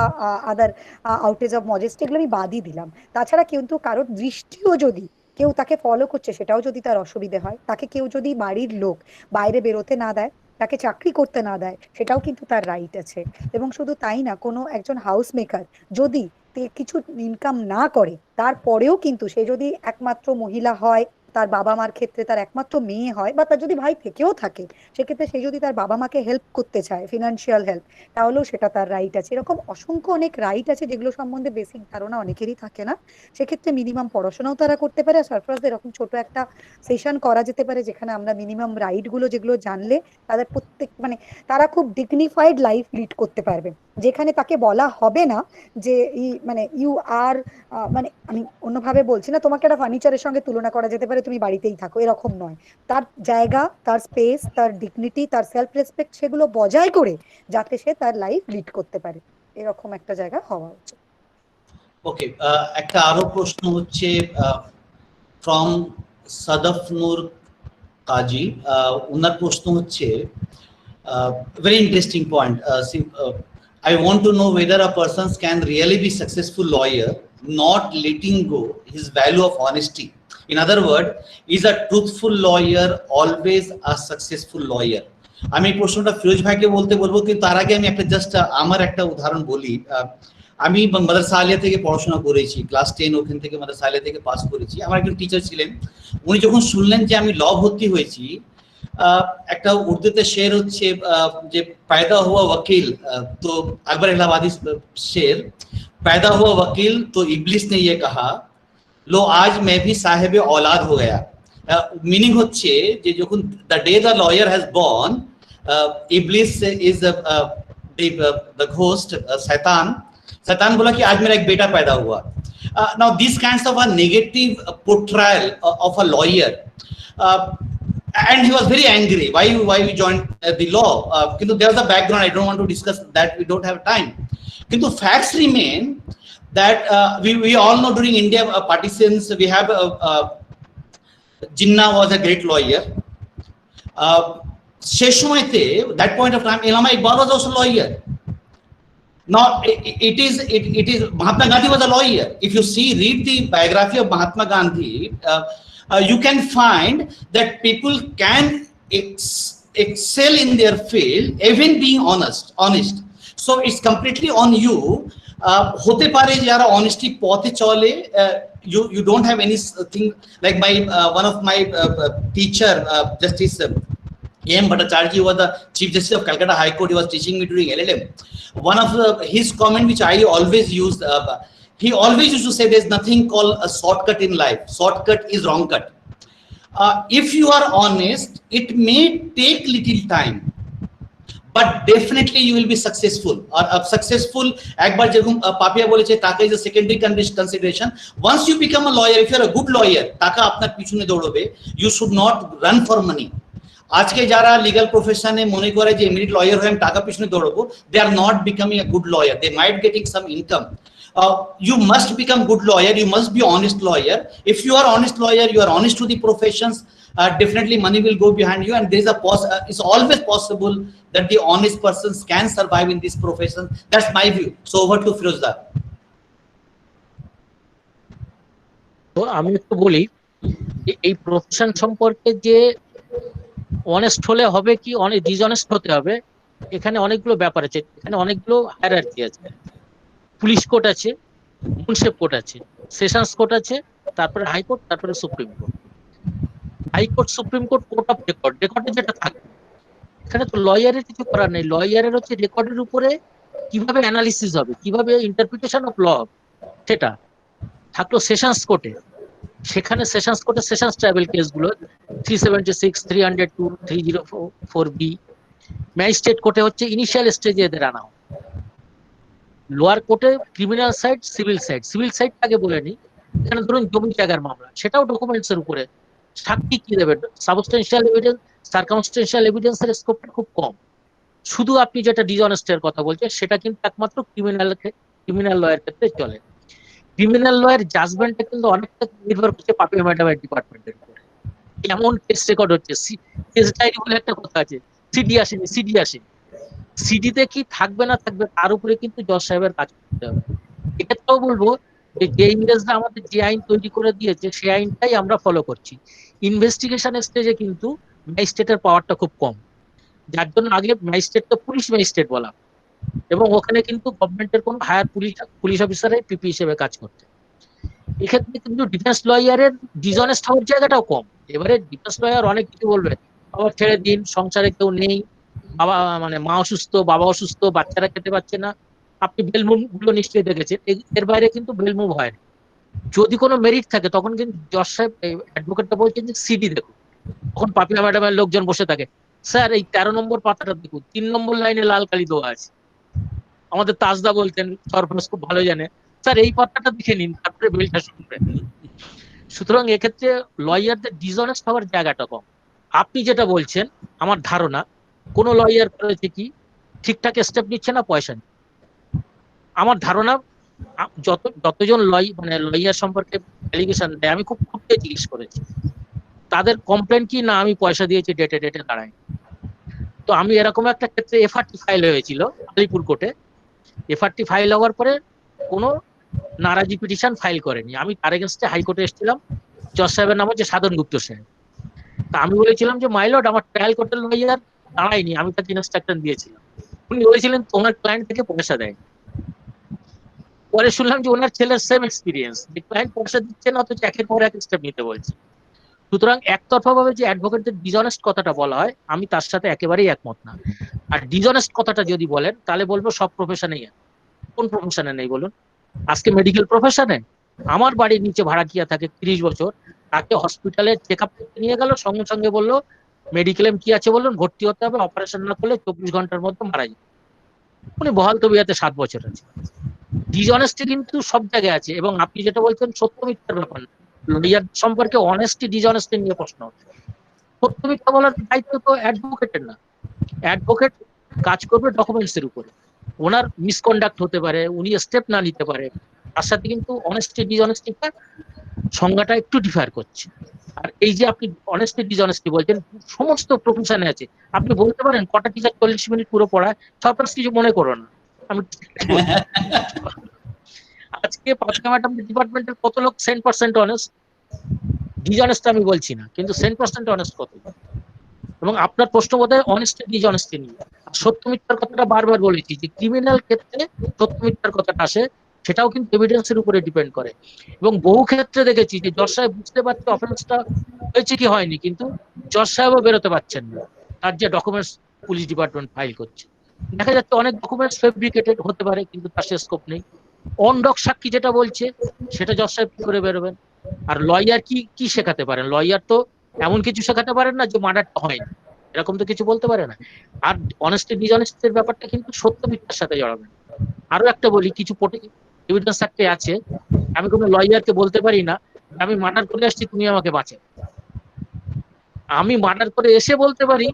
আদার আউটেজ অফ মজেস্টি, এগুলো আমি বাদই দিলাম। তাছাড়া কিন্তু কারোর দৃষ্টিও যদি কেউ তাকে ফলো করছে, সেটাও যদি তার অসুবিধে হয়, তাকে কেউ যদি বাড়ির লোক বাইরে বেরোতে না দেয়, তাকে চাকরি করতে না দেয়, সেটাও কিন্তু তার রাইট আছে। এবং শুধু তাই না, কোনো একজন হাউস মেকার যদি কিছু ইনকাম না করে, তারপরেও কিন্তু সে যদি একমাত্র মহিলা হয়, তার বাবা মার ক্ষেত্রে তার একমাত্র মেয়ে হয়, বা তার যদি ভাই থেকেও থাকে, সেক্ষেত্রে সে যদি তার বাবা মাকে হেল্প করতে চায়, ফিনান্সিয়াল হেল্প, তাহলেও সেটা তার রাইট আছে। এরকম অসংখ্য অনেক রাইট আছে যেগুলো সম্বন্ধে বেসিক ধারণা অনেকেরই থাকে না। সেক্ষেত্রে মিনিমাম পড়াশোনাও তারা করতে পারে। আর সারফরাজ এরকম ছোট একটা সেশন করা যেতে পারে, যেখানে আমরা মিনিমাম রাইট গুলো যেগুলো জানলে তাদের প্রত্যেক মানে তারা খুব ডিগনিফাইড লাইফ লিড করতে পারবে, যেখানে তাকে বলা হবে না যে মানে ইউ আর মানে আমি অন্যভাবে বলছি না, তোমাকে একটা ফার্নিচারের সঙ্গে তুলনা করা যেতে পারে, তুমি বাড়িতেই থাকো, এরকম নয়। তার জায়গা, তার স্পেস, তার ডিগনিটি, তার সেলফ রেসপেক্ট, সেগুলো বজায় করে যাতে সে তার লাইফ লিড করতে পারে, এরকম একটা জায়গা হওয়া উচিত। ওকে, একটা আরো প্রশ্ন হচ্ছে ফ্রম সাদফ নূর কাজী, ওনার প্রশ্ন হচ্ছে very interesting point. I want to know whether a person can really be successful lawyer not letting go his value of honesty. In other words, is a truthful lawyer always a successful lawyer? আমি এই প্রশ্নটা ফিরোজ ভাইকে বলবো, কিন্তু তার আগে আমি একটা জাস্ট আমার একটা উদাহরণ বলি। আমি মাদ্রাসা আলিয়া থেকে পড়াশোনা করেছি, ক্লাস 10 ওখান থেকে মাদ্রাসা আলিয়া থেকে পাস করেছি। আমার একজন টিচার ছিলেন, উনি যখন শুনলেন যে আমি ল ভর্তি হয়েছি, একটা উর্দুতে শের হচ্ছে যে पैदा हुआ वकील, तो अकबर इलाहाबादी शेर, पैदा हुआ वकील तो इब्लिस ने ये कहा लो आज मैं भी साहिब औलाद हो गया। मीनिंग হচ্ছে যে যখন the day the lawyer has born, iblis is the ghost, शैतान बोला कि आज मेरा एक बेटा पैदा हुआ। Now these kinds of a negative portrayal of a lawyer, and he was very angry why we joined the law. Kintu there's a background, I don't want to discuss that, we don't have time. Kintu facts remain that we all know during India partitions we have Jinnah was a great lawyer. সেই সময়তে that point of time Allama Iqbal was also lawyer. Now it is Mahatma Gandhi was a lawyer. If you read the biography of Mahatma Gandhi, you can find that people can excel in their field even being honest. So it's completely on you. Hote pare jara honesty pothe chole, you don't have anything like my one of my teacher, Justice A.M. Bhattacharya was the Chief Justice of Calcutta High Court. He was teaching me during LLM. One of his comment which I always used, he always used to say there's nothing called a shortcut in life. Shortcut is wrong cut. If you are honest, it may take little time, but definitely you will be successful. Or successful, একবার যেরকম পাপিয়া বলেছে, টাকা is a secondary consideration. Once you become a lawyer, if you are a good lawyer, টাকা আপনার পিছনে দৌড়বে. You should not run for money. আজকে যারা legal প্রফেশনে মনে করে যে ইমিডিয়েট লয়ার হয়ে আমি টাকা পিছনে দৌড়বো, they are not becoming a good lawyer. They might getting some income. You must become good lawyer, you must be honest lawyer. If you are honest lawyer, you are honest to the professions, definitely money will go behind you, and there is it's always possible that the honest persons can survive in this profession. That's my view. So over to Firozda. তো আমি একটু বলি, এই profession সম্পর্কে যে honest হলে হবে কি অনেক ডিসঅনেস্ট হতে হবে, এখানে অনেকগুলো ব্যাপার আছে, এখানে অনেকগুলো হায়ারার্কি আছে। পুলিশ কোর্ট আছে, মুন্সিপ কোর্ট আছে, সেশনস কোর্ট আছে, তারপরে হাইকোর্ট, তারপরে supreme court. High court supreme court court of record, রেকর্ডে যেটা থাকবে এখানে তো লয়ারের কিছু করার নেই। লয়ারের হচ্ছে রেকর্ডের উপরে কিভাবে অ্যানালিসিস হবে, কিভাবে ইন্টারপ্রিটেশন অফ ল হবে, সেটা থাকলো সেশনস কোর্টে। সেখানে সেশনস কোর্টে সেশনস ট্রাইব্যুনাল কেসগুলো 376, 302, 304B। ম্যাজিস্ট্রেট কোর্টে হচ্ছে ইনিশিয়াল স্টেজে এদের আনা হয়। লোয়ার কোর্টে criminal side, civil side. Civil side আগে বলে নি, এখানে ধরুন জমি জায়গার মামলা, সেটাও ডকুমেন্টস এর উপরে। সাক্ষী কি দেবে? সাবস্টেন্সিয়াল এভিডেন্স, সার্কামস্টেন্সিয়াল এভিডেন্সের স্কোপটা খুব কম। শুধু আপনি যেটা ডিসঅনেস্টের কথা বলছেন সেটা কিন্তু একমাত্র ক্রিমিনাল লয়ের ক্ষেত্রে চলে। ক্রিমিনাল লয়ের জাজমেন্টটা কিন্তু অনেকটা নির্ভর করছে পাপিয়া ম্যাডামের ডিপার্টমেন্টের উপরে। কেমন কেস রেকর্ড হচ্ছে, কেস ডায়েরি বলে একটা কথা আছে, সিডি আসেনি, সিডি আসেনি, সিডিতে কি থাকবে না থাকবে তার উপরে কিন্তু জজ সাহেবের কাজ করতে হবে। এক্ষেত্রেও বলবো যে ইংরেজরা আমাদের যে আইন তৈরি করে দিয়েছে সেই আইনটাই আমরা ফলো করছি। ইনভেস্টিগেশন স্টেজে কিন্তু ম্যাজিস্ট্রেটের পাওয়ারটা খুব কম, যার জন্য আগে ম্যাজিস্ট্রেটকে পুলিশ ম্যাজিস্ট্রেট বলা, এবং ওখানে কিন্তু গভর্নমেন্টের কোনো হায়ার পুলিশ অফিসারের পিপি হিসেবে কাজ করতে। এক্ষেত্রে কিন্তু ডিফেন্স লয়ারের ডিসঅনেস্ট হওয়ার জায়গাটাও কম। এবারে ডিফেন্স লয়ার অনেক কিছু বলবে, আবার ছেড়ে দিন, সংসারে কেউ নেই, বাবা মানে মা অসুস্থ, বাবা অসুস্থ, বাচ্চারা খেতে পাচ্ছে না। আপনি বেল মুভ গুলো নিশ্চয়ই দেখেছেন, এর বাইরে কিন্তু বেল মুভ হয় না। যদি কোনো মেরিট থাকে তখন কিন্তু জজ সাহেব অ্যাডভোকেটটা বলছেন যে সিডি দেখুন, তখন পাপিয়া ম্যাডামের লোকজন বসে থাকে, স্যার এই 13 নম্বর পাতাটা দেখুন, 3 নম্বর লাইনে লাল কালি দেওয়া আছে। আমাদের তাজদা বলতেন, সরফরাজ খুব ভালো জানে, স্যার এই পাতাটা দেখে নিন, তারপরে বেলটা শুনবেন। সুতরাং এক্ষেত্রে লয়ারদের ডিসঅনেস্ট হওয়ার জায়গাটা কম। আপনি যেটা বলছেন, আমার ধারণা কোন লয়ার করেছে কি ঠিকঠাক স্টেপ নিচ্ছে না, পয়সা নেই। আমার ধারণা যতজন লয়ার সম্পর্কে অ্যালিগেশন দেয়, আমি খুব খুঁটিয়ে জিজ্ঞেস করেছি, তাদের কমপ্লেন কি না আমি পয়সা দিয়েছি ডেটে ডেটে দাঁড়ায়। তো আমি এরকম একটা ক্ষেত্রে এফআরটি ফাইল হয়েছিল আলিপুর কোর্টে। এফআরটি ফাইল হওয়ার পরে কোনো নারাজি পিটিশন ফাইল করেনি। আমি তার এগেনস্টে হাইকোর্টে এসেছিলাম, জজ সাহেবের নাম হচ্ছে সাধন গুপ্ত সাহেব। তা আমি বলেছিলাম যে মাইলর্ড আমার ট্রায়াল কোর্টের লয়ার দাঁড়ায়নি, আমি তাকে ইনস্ট্রাকশন দিয়েছিলাম। উনি বলেছিলেন তোমার ক্লায়েন্ট থেকে পয়সা দেয়। পরে শুনলাম যে ওনার ছেলের সেম এক্সপিরিয়েন্স, যে ক্লায়েন্ট পয়সা দিচ্ছে না অথচ একের পর এক স্টেপ নিতে বলছে। সুতরাং একতরফা ভাবে যে অ্যাডভোকেটদের ডিসঅনেস্ট কথাটা বলা হয়, আমি তার সাথে একেবারেই একমত না। আর ডিসঅনেস্ট কথাটা যদি বলেন তাহলে বলবো সব প্রফেশনেই। কোন প্রফেশনে নেই বলুন? আজকে মেডিকেল প্রফেশনে আমার বাড়ির নিচে ভাড়াটিয়া থাকে 30 বছর, তাকে হসপিটালে চেক আপ করতে নিয়ে গেল, সঙ্গে সঙ্গে বললো মেডিক্লেম কি আছে বলুন, ভর্তি হতে হবে, অপারেশন না করলে 24 ঘন্টার মধ্যে মারা যাবে। উনি বহাল তবিয়াতে 7 বছর আছে। ডিসঅনেস্টি কিন্তু সব জায়গায় আছে, এবং আপনি যেটা বলছেন সত্য মিথ্যার ব্যাপার না, লয়ার সম্পর্কে অনেস্টি ডিসঅনেস্টি নিয়ে প্রশ্ন হচ্ছে। সত্য মিথ্যা বলার দায়িত্ব তো অ্যাডভোকেটের না। অ্যাডভোকেট কাজ করবে ডকুমেন্টস এর উপরে। ওনার মিসকন্ডাক্ট হতে পারে, উনি স্টেপ না নিতে পারে, তার সাথে কিন্তু অনেস্টি ডিসঅনেস্টিটা সংজ্ঞাটা একটু ডিফার করছে। আর এই যে আপনি অনেস্টি ডিসঅনেস্টি বলছেন, সমস্ত প্রফেশনে আছে। আপনি বলতে পারেন কটা টিচার 40 মিনিট পুরো পড়ায়, সরপ্রাইজ কিছু মনে করো না, আমি আজকে পাপিয়া ম্যাডাম ডিপার্টমেন্টের কত লোক 100% অনেস্ট? ডিসঅনেস্ট আমি বলছি না, কিন্তু 100% অনেস্ট কত? এবং আপনার প্রশ্ন বোধহয় অনেস্টি ডিসঅনেস্টি নিয়ে। সত্য মিথ্যার কথাটা বারবার বলেছি যে ক্রিমিনাল ক্ষেত্রে সত্য মিথ্যার কথাটা আসে, সেটাও কিন্তু এভিডেন্সের উপরে ডিপেন্ড করে। এবং বহু ক্ষেত্রে দেখেছি যে জজ সাহেব বুঝতে পারছে অফেন্সটা হয়েছে কি হয়নি, কিন্তু জজ সাহেবও বেরোতে পারছেন না, তার যে ডকুমেন্টস পুলিশ ডিপার্টমেন্ট ফাইল করছে। দেখা যাচ্ছে অনেক ডকুমেন্টস ফেব্রিকেটেড হতে পারে, কিন্তু তার সে স্কোপ নেই। অন ডক সাক্ষী যেটা বলছে সেটা জজ সাহেব কি করে বেরোবেন? আর লয়ার কি শেখাতে পারেন? লয়ার তো এমন কিছু শেখাতে পারেন না যে মার্ডারটা হয়নি, এরকম তো কিছু বলতে পারে না। আর অনেস্টি ডিসঅনেস্টির ব্যাপারটা কিন্তু সত্য মিথ্যার সাথে জড়াবেন। আরো একটা বলি, কিছু এভিডেন্স থাকতে আছে, আমি কোনো লয়ারকে বলতে পারি না আমি মার্ডার করে আসছি, তুমি আমাকে বাঁচাও। আমি মার্ডার করে এসে বলতে পারি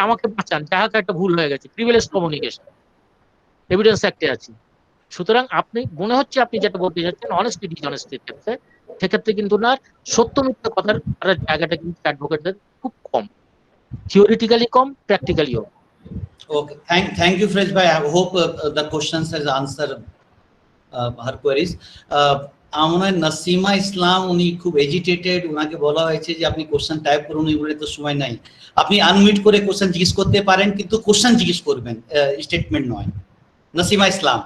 আমাকে বাঁচান, যাহাকে একটা ভুল হয়ে গেছে, প্রিভিলেজ কমিউনিকেশন, এভিডেন্স একটা আছে। সুতরাং আপনি মনে হচ্ছে আপনি যেটা বলতে চাচ্ছেন অনেস্টি ডিসঅনেস্টির ক্ষেত্রে, সেক্ষেত্রে কিন্তু না, সত্য মিথ্যা কথার জায়গাটা কিন্তু অ্যাডভোকেটদের খুব কম, থিওরিটিক্যালি কম, প্র্যাকটিক্যালিও। Okay, thank you, Fresh bhai. I hope the questions has answered her queries. আমার মনে হয় নাসিমা ইসলাম উনি খুব এজিটেটেড, ওনাকে বলা হয়েছে যে আপনি কোশ্চেন টাইপ করুন, উনি বলে তো সময় নাই। আপনি আনমিউট করে কোশ্চেন জিজ্ঞেস করতে পারেন, কিন্তু কোশ্চেন জিজ্ঞেস করবেন, স্টেটমেন্ট নয়। নাসিমা ইসলাম।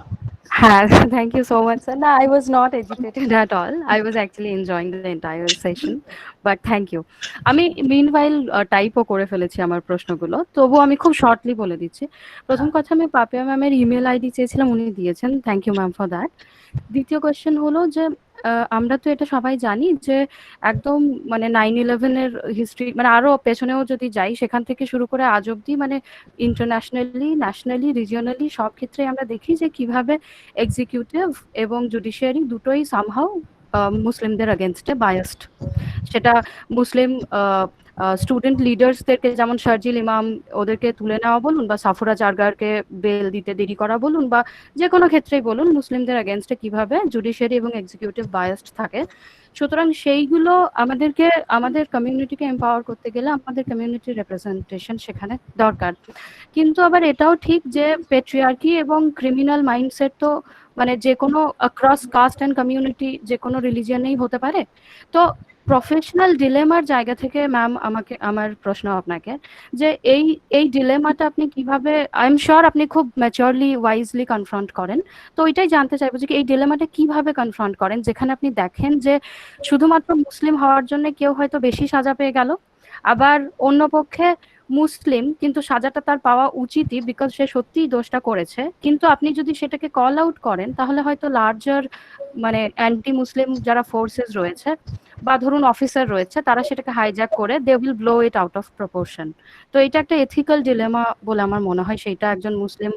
Hi, thank you so much, sir. No, I was not agitated at all. I was actually enjoying the entire session. But thank you. আমি meanwhile টাইপও করে ফেলেছি আমার প্রশ্নগুলো, তবু আমি খুব শর্টলি বলে দিচ্ছি। প্রথম কথা, আমি পাপিয়া ম্যামের ইমেল আইডি চেয়েছিলাম, উনি দিয়েছেন, thank you ma'am for that. দ্বিতীয় কোয়েশ্চেন হলো যে আমরা তো এটা সবাই জানি যে একদম মানে 9/11 এর হিস্ট্রি, মানে আরো পেছনেও যদি যাই, সেখান থেকে শুরু করে আজ অব্দি মানে ইন্টারন্যাশনালি, ন্যাশনালি, রিজিওনালি সব ক্ষেত্রে আমরা দেখি যে কিভাবে এক্সিকিউটিভ এবং জুডিশিয়ারি দুটোই সামহাউ মুসলিমদের এগেনস্টে বায়াসড। সেটা মুসলিম স্টুডেন্ট লিডার্সদেরকে, যেমন শারজিল ইমাম, ওদেরকে তুলে নেওয়া বলুন, বা সাফুরা জারগারকে বেল দিতে দেরি করা বলুন, বা যে কোনো ক্ষেত্রেই বলুন, মুসলিমদের এগেনস্টে কিভাবে জুডিশিয়ারি এবং এক্সিকিউটিভ বায়াসড থাকে। সুতরাং সেইগুলো আমাদেরকে, আমাদের কমিউনিটিকে এম্পাওয়ার করতে গেলে আমাদের কমিউনিটি রিপ্রেজেন্টেশন সেখানে দরকার। কিন্তু আবার এটাও ঠিক যে পেট্রিয়ার্কি এবং ক্রিমিনাল মাইন্ডসেট তো মানে যে কোনো অ্যাক্রস কাস্ট অ্যান্ড কমিউনিটি, যে কোনো রিলিজিয়নেই হতে পারে। তো প্রফেশনাল ডিলেমার জায়গা থেকে ম্যাম আমাকে, আমার প্রশ্ন আপনাকে, যে এই ডিলেমাটা আপনি কিভাবে, আই এম শিওর আপনি খুব ম্যাচিওরলি, ওয়াইজলি কনফ্রন্ট করেন। তো ওইটাই জানতে চাইবো যে এই ডিলেমাটা কিভাবে কনফ্রন্ট করেন, যেখানে আপনি দেখেন যে শুধুমাত্র মুসলিম হওয়ার জন্য কেউ হয়তো বেশি সাজা পেয়ে গেল, আবার অন্য পক্ষে মুসলিম কিন্তু সাজাটা তার পাওয়া উচিতই, বিকজ সে সত্যিই দোষটা করেছে, কিন্তু আপনি যদি সেটাকে কল আউট করেন তাহলে হয়তো লার্জার মানে অ্যান্টি মুসলিম যারা ফোর্সেস রয়েছে বা ধরুন অফিসার রয়েছে, তারা সেটাকে হাইজ্যাক করে they will blow it out of proportion. তো এটা একটা এথিক্যাল ডিলেমা বলে আমার মনে হয়। সেইটা একজন মুসলিম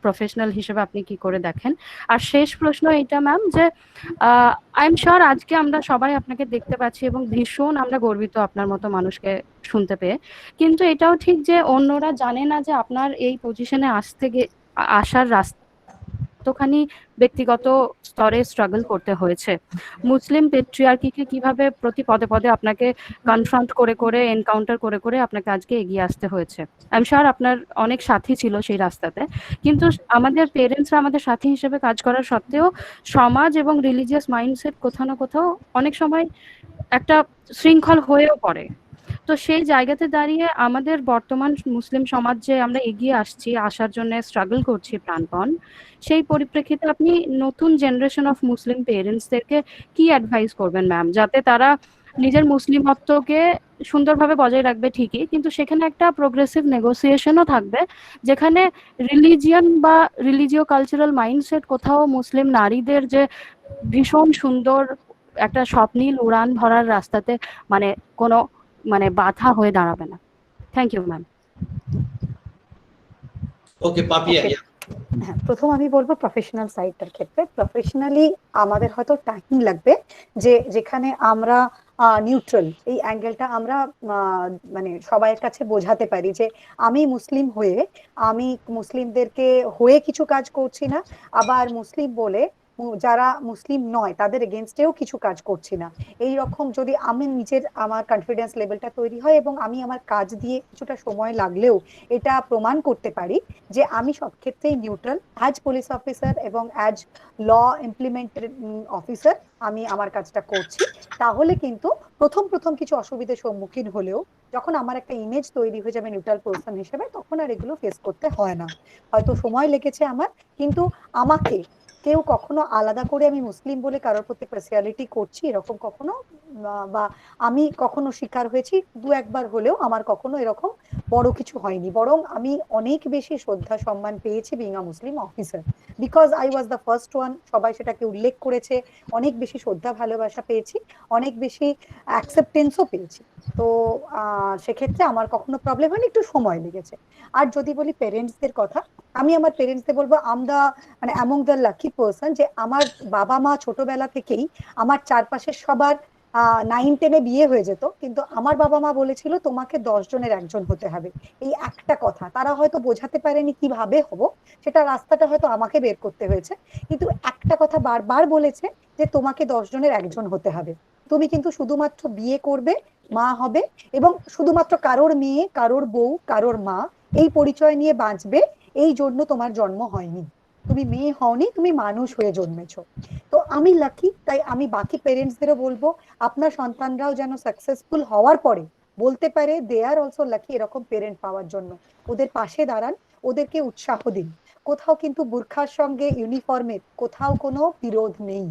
প্রফেশনাল হিসেবে আপনি কি করে দেখেন? আর শেষ প্রশ্ন এইটা ম্যাম, যে আই এম শিওর আজকে আমরা সবাই আপনাকে দেখতে পাচ্ছি এবং ভীষণ আমরা গর্বিত আপনার মতো মানুষকে শুনতে পেয়ে, কিন্তু এটাও ঠিক যে অন্যরা জানে না যে আপনার এই পজিশনে আসার রাস্তা কতখানি ব্যক্তিগত স্তরে স্ট্রাগল করতে হয়েছে। মুসলিম পেট্রিয়ার্কিকে কিভাবে প্রতি পদে পদে আপনাকে কনফ্রন্ট করে করে, এনকাউন্টার করে করে আপনাকে আজকে এগিয়ে আসতে হয়েছে। আই এম শিওর আপনার অনেক সাথী ছিল সেই রাস্তাতে, কিন্তু আমাদের পেরেন্টসরা আমাদের সাথী হিসেবে কাজ করার সত্ত্বেও সমাজ এবং রিলিজিয়াস মাইন্ডসেট কোথাও না কোথাও অনেক সময় একটা শৃঙ্খল হয়েও পড়ে। তো সেই জায়গাতে দাঁড়িয়ে আমাদের বর্তমান মুসলিম সমাজ যে আমরা এগিয়ে আসছি, আসার জন্য স্ট্রাগল করছি প্রাণপণ, সেই পরিপ্রেক্ষিতে আপনি নতুন জেনারেশন অফ মুসলিম পেরেন্টসদেরকে কি অ্যাডভাইস করবেন ম্যাম, যাতে তারা নিজের মুসলিমত্বকে সুন্দরভাবে বজায় রাখবে ঠিকই, কিন্তু সেখানে একটা প্রোগ্রেসিভ নেগোসিয়েশনও থাকবে, যেখানে রিলিজিয়ন বা রিলিজিও কালচারাল মাইন্ডসেট কোথাও মুসলিম নারীদের যে ভীষণ সুন্দর একটা স্বপ্নীল উড়ান ভরার রাস্তাতে মানে কোনো মানে বাধা হয়ে দাঁড়াবে না। Thank you ma'am. Okay Papiya. Okay. হ্যাঁ, প্রথম আমি বলবো প্রফেশনাল সাইডটার ক্ষেত্রে, প্রফেশনালি আমাদের হয়তো টাইম লাগবে, যে যেখানে আমরা নিউট্রাল, এই অ্যাঙ্গেলটা আমরা মানে সবাইয়ের কাছে বোঝাতে পারি যে আমি মুসলিম হয়ে, আমি মুসলিমদেরকে হয়ে কিছু কাজ করছি না, আবার মুসলিম বলে যারা মুসলিম নয় তাদের এগেনস্টেও কিছু কাজ করছি না। এই রকম যদি আমি নিজের, আমার কনফিডেন্স লেভেলটা তৈরি হয় এবং আমি আমার কাজ দিয়ে কিছুটা সময় লাগলেও এটা প্রমাণ করতে পারি যে আমি সব ক্ষেত্রেই নিউট্রাল, অ্যাজ পুলিশ অফিসার এবং অ্যাজ ল ইমপ্লিমেন্টেড অফিসার আমি আমার কাজটা করছি, তাহলে কিন্তু প্রথম প্রথম কিছু অসুবিধার সম্মুখীন হলেও যখন আমার একটা ইমেজ তৈরি হয়ে যাবে নিউট্রাল পারসন হিসেবে, তখন আর এগুলো ফেস করতে হয় না। হয়তো সময় লেগেছে আমার, কিন্তু আমাকে কেউ কখনো আলাদা করে আমি মুসলিম বলে কারোর প্রতি পার্সিয়ালিটি করছি এরকম কখনো, বা আমি কখনো শিকার হয়েছি দু একবার হলেও, আমার কখনো এরকম বড় কিছু হয়নি, বরং আমি অনেক বেশি শ্রদ্ধা সম্মান পেয়েছি being a Muslim officer, because I was the first one. সবাই সেটাকে উল্লেখ করেছে, অনেক বেশি শ্রদ্ধা ভালোবাসা পেয়েছি, অনেক বেশি অ্যাকসেপ্টেন্সও পেয়েছি। তো সেক্ষেত্রে আমার কখনো প্রবলেম হয়নি, একটু সময় লেগেছে। আর যদি বলি পেরেন্টসদের কথা, আমি আমার পেরেন্টসদের বলবো আমরা মানে অ্যামং দ্য লাকি পার্সন, যে আমার বাবা মা ছোটবেলা থেকেই আমার চারপাশের সবার 9-10-এ বিয়ে হয়ে যেত, কিন্তু আমার বাবা মা বলেছিল তোমাকে 10 জনের একজন হতে হবে। এই একটা কথা তারা হয়তো বোঝাতে পারেনি কিভাবে হব, সেটা রাস্তাটা হয়তো আমাকে বের করতে হয়েছে, কিন্তু একটা কথা বারবার বলেছে যে তোমাকে 10 জনের একজন হতে হবে। তুমি কিন্তু শুধুমাত্র বিয়ে করবে, মা হবে, এবং শুধুমাত্র কারোর মেয়ে, কারোর বউ, কারোর মা এই পরিচয় নিয়ে বাঁচবে, এই জন্য তোমার জন্ম হয়নি। তুমি মেয়ে হওনি, তুমি মানুষ হয়ে জন্মেছো। তো আমি লাকি, তাই আমি বাকি পেরেন্টসদেরও বলবো আপনার সন্তানরাও যেন সাকসেসফুল হওয়ার পরে বলতে পারে দে আর অলসো লাকি এরকম পেরেন্ট পাওয়ার জন্য। ওদের পাশে দাঁড়ান, ওদেরকে উৎসাহ দিন। কোথাও কিন্তু বুরখার সঙ্গে ইউনিফর্মের কোথাও কোনো বিরোধ নেই,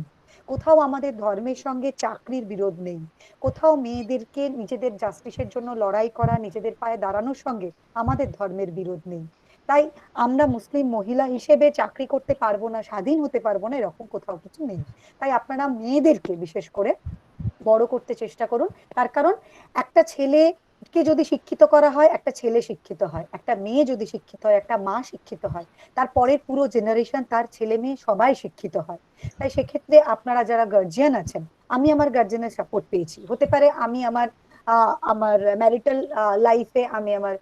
কোথাও আমাদের ধর্মের সঙ্গে চাকরির বিরোধ নেই, কোথাও মেয়েদেরকে নিজেদের জাস্টিসের জন্য লড়াই করা, নিজেদের পায়ে দাঁড়ানোর সঙ্গে আমাদের ধর্মের বিরোধ নেই। তাই আমরা মুসলিম মহিলা হিসেবে চাকরি করতে পারবো না, স্বাধীন হতে পারবো না, এরকম কোথাও কিছু নেই। তাই আপনারা মেয়েদেরকে বিশেষ করে বড় করতে চেষ্টা করুন। তার কারণ একটা ছেলেকে যদি শিক্ষিত করা হয়, একটা ছেলে শিক্ষিত হয়, একটা মেয়ে যদি শিক্ষিত হয়, একটা মা শিক্ষিত হয়, তারপরের পুরো জেনারেশন, তার ছেলে মেয়ে সবাই শিক্ষিত হয়। তাই সেক্ষেত্রে আপনারা যারা গার্জিয়ান আছেন, আমি আমার গার্জিয়ানের সাপোর্ট পেয়েছি। হতে পারে আমি আমার আমার ম্যারিটাল লাইফে আমি আমার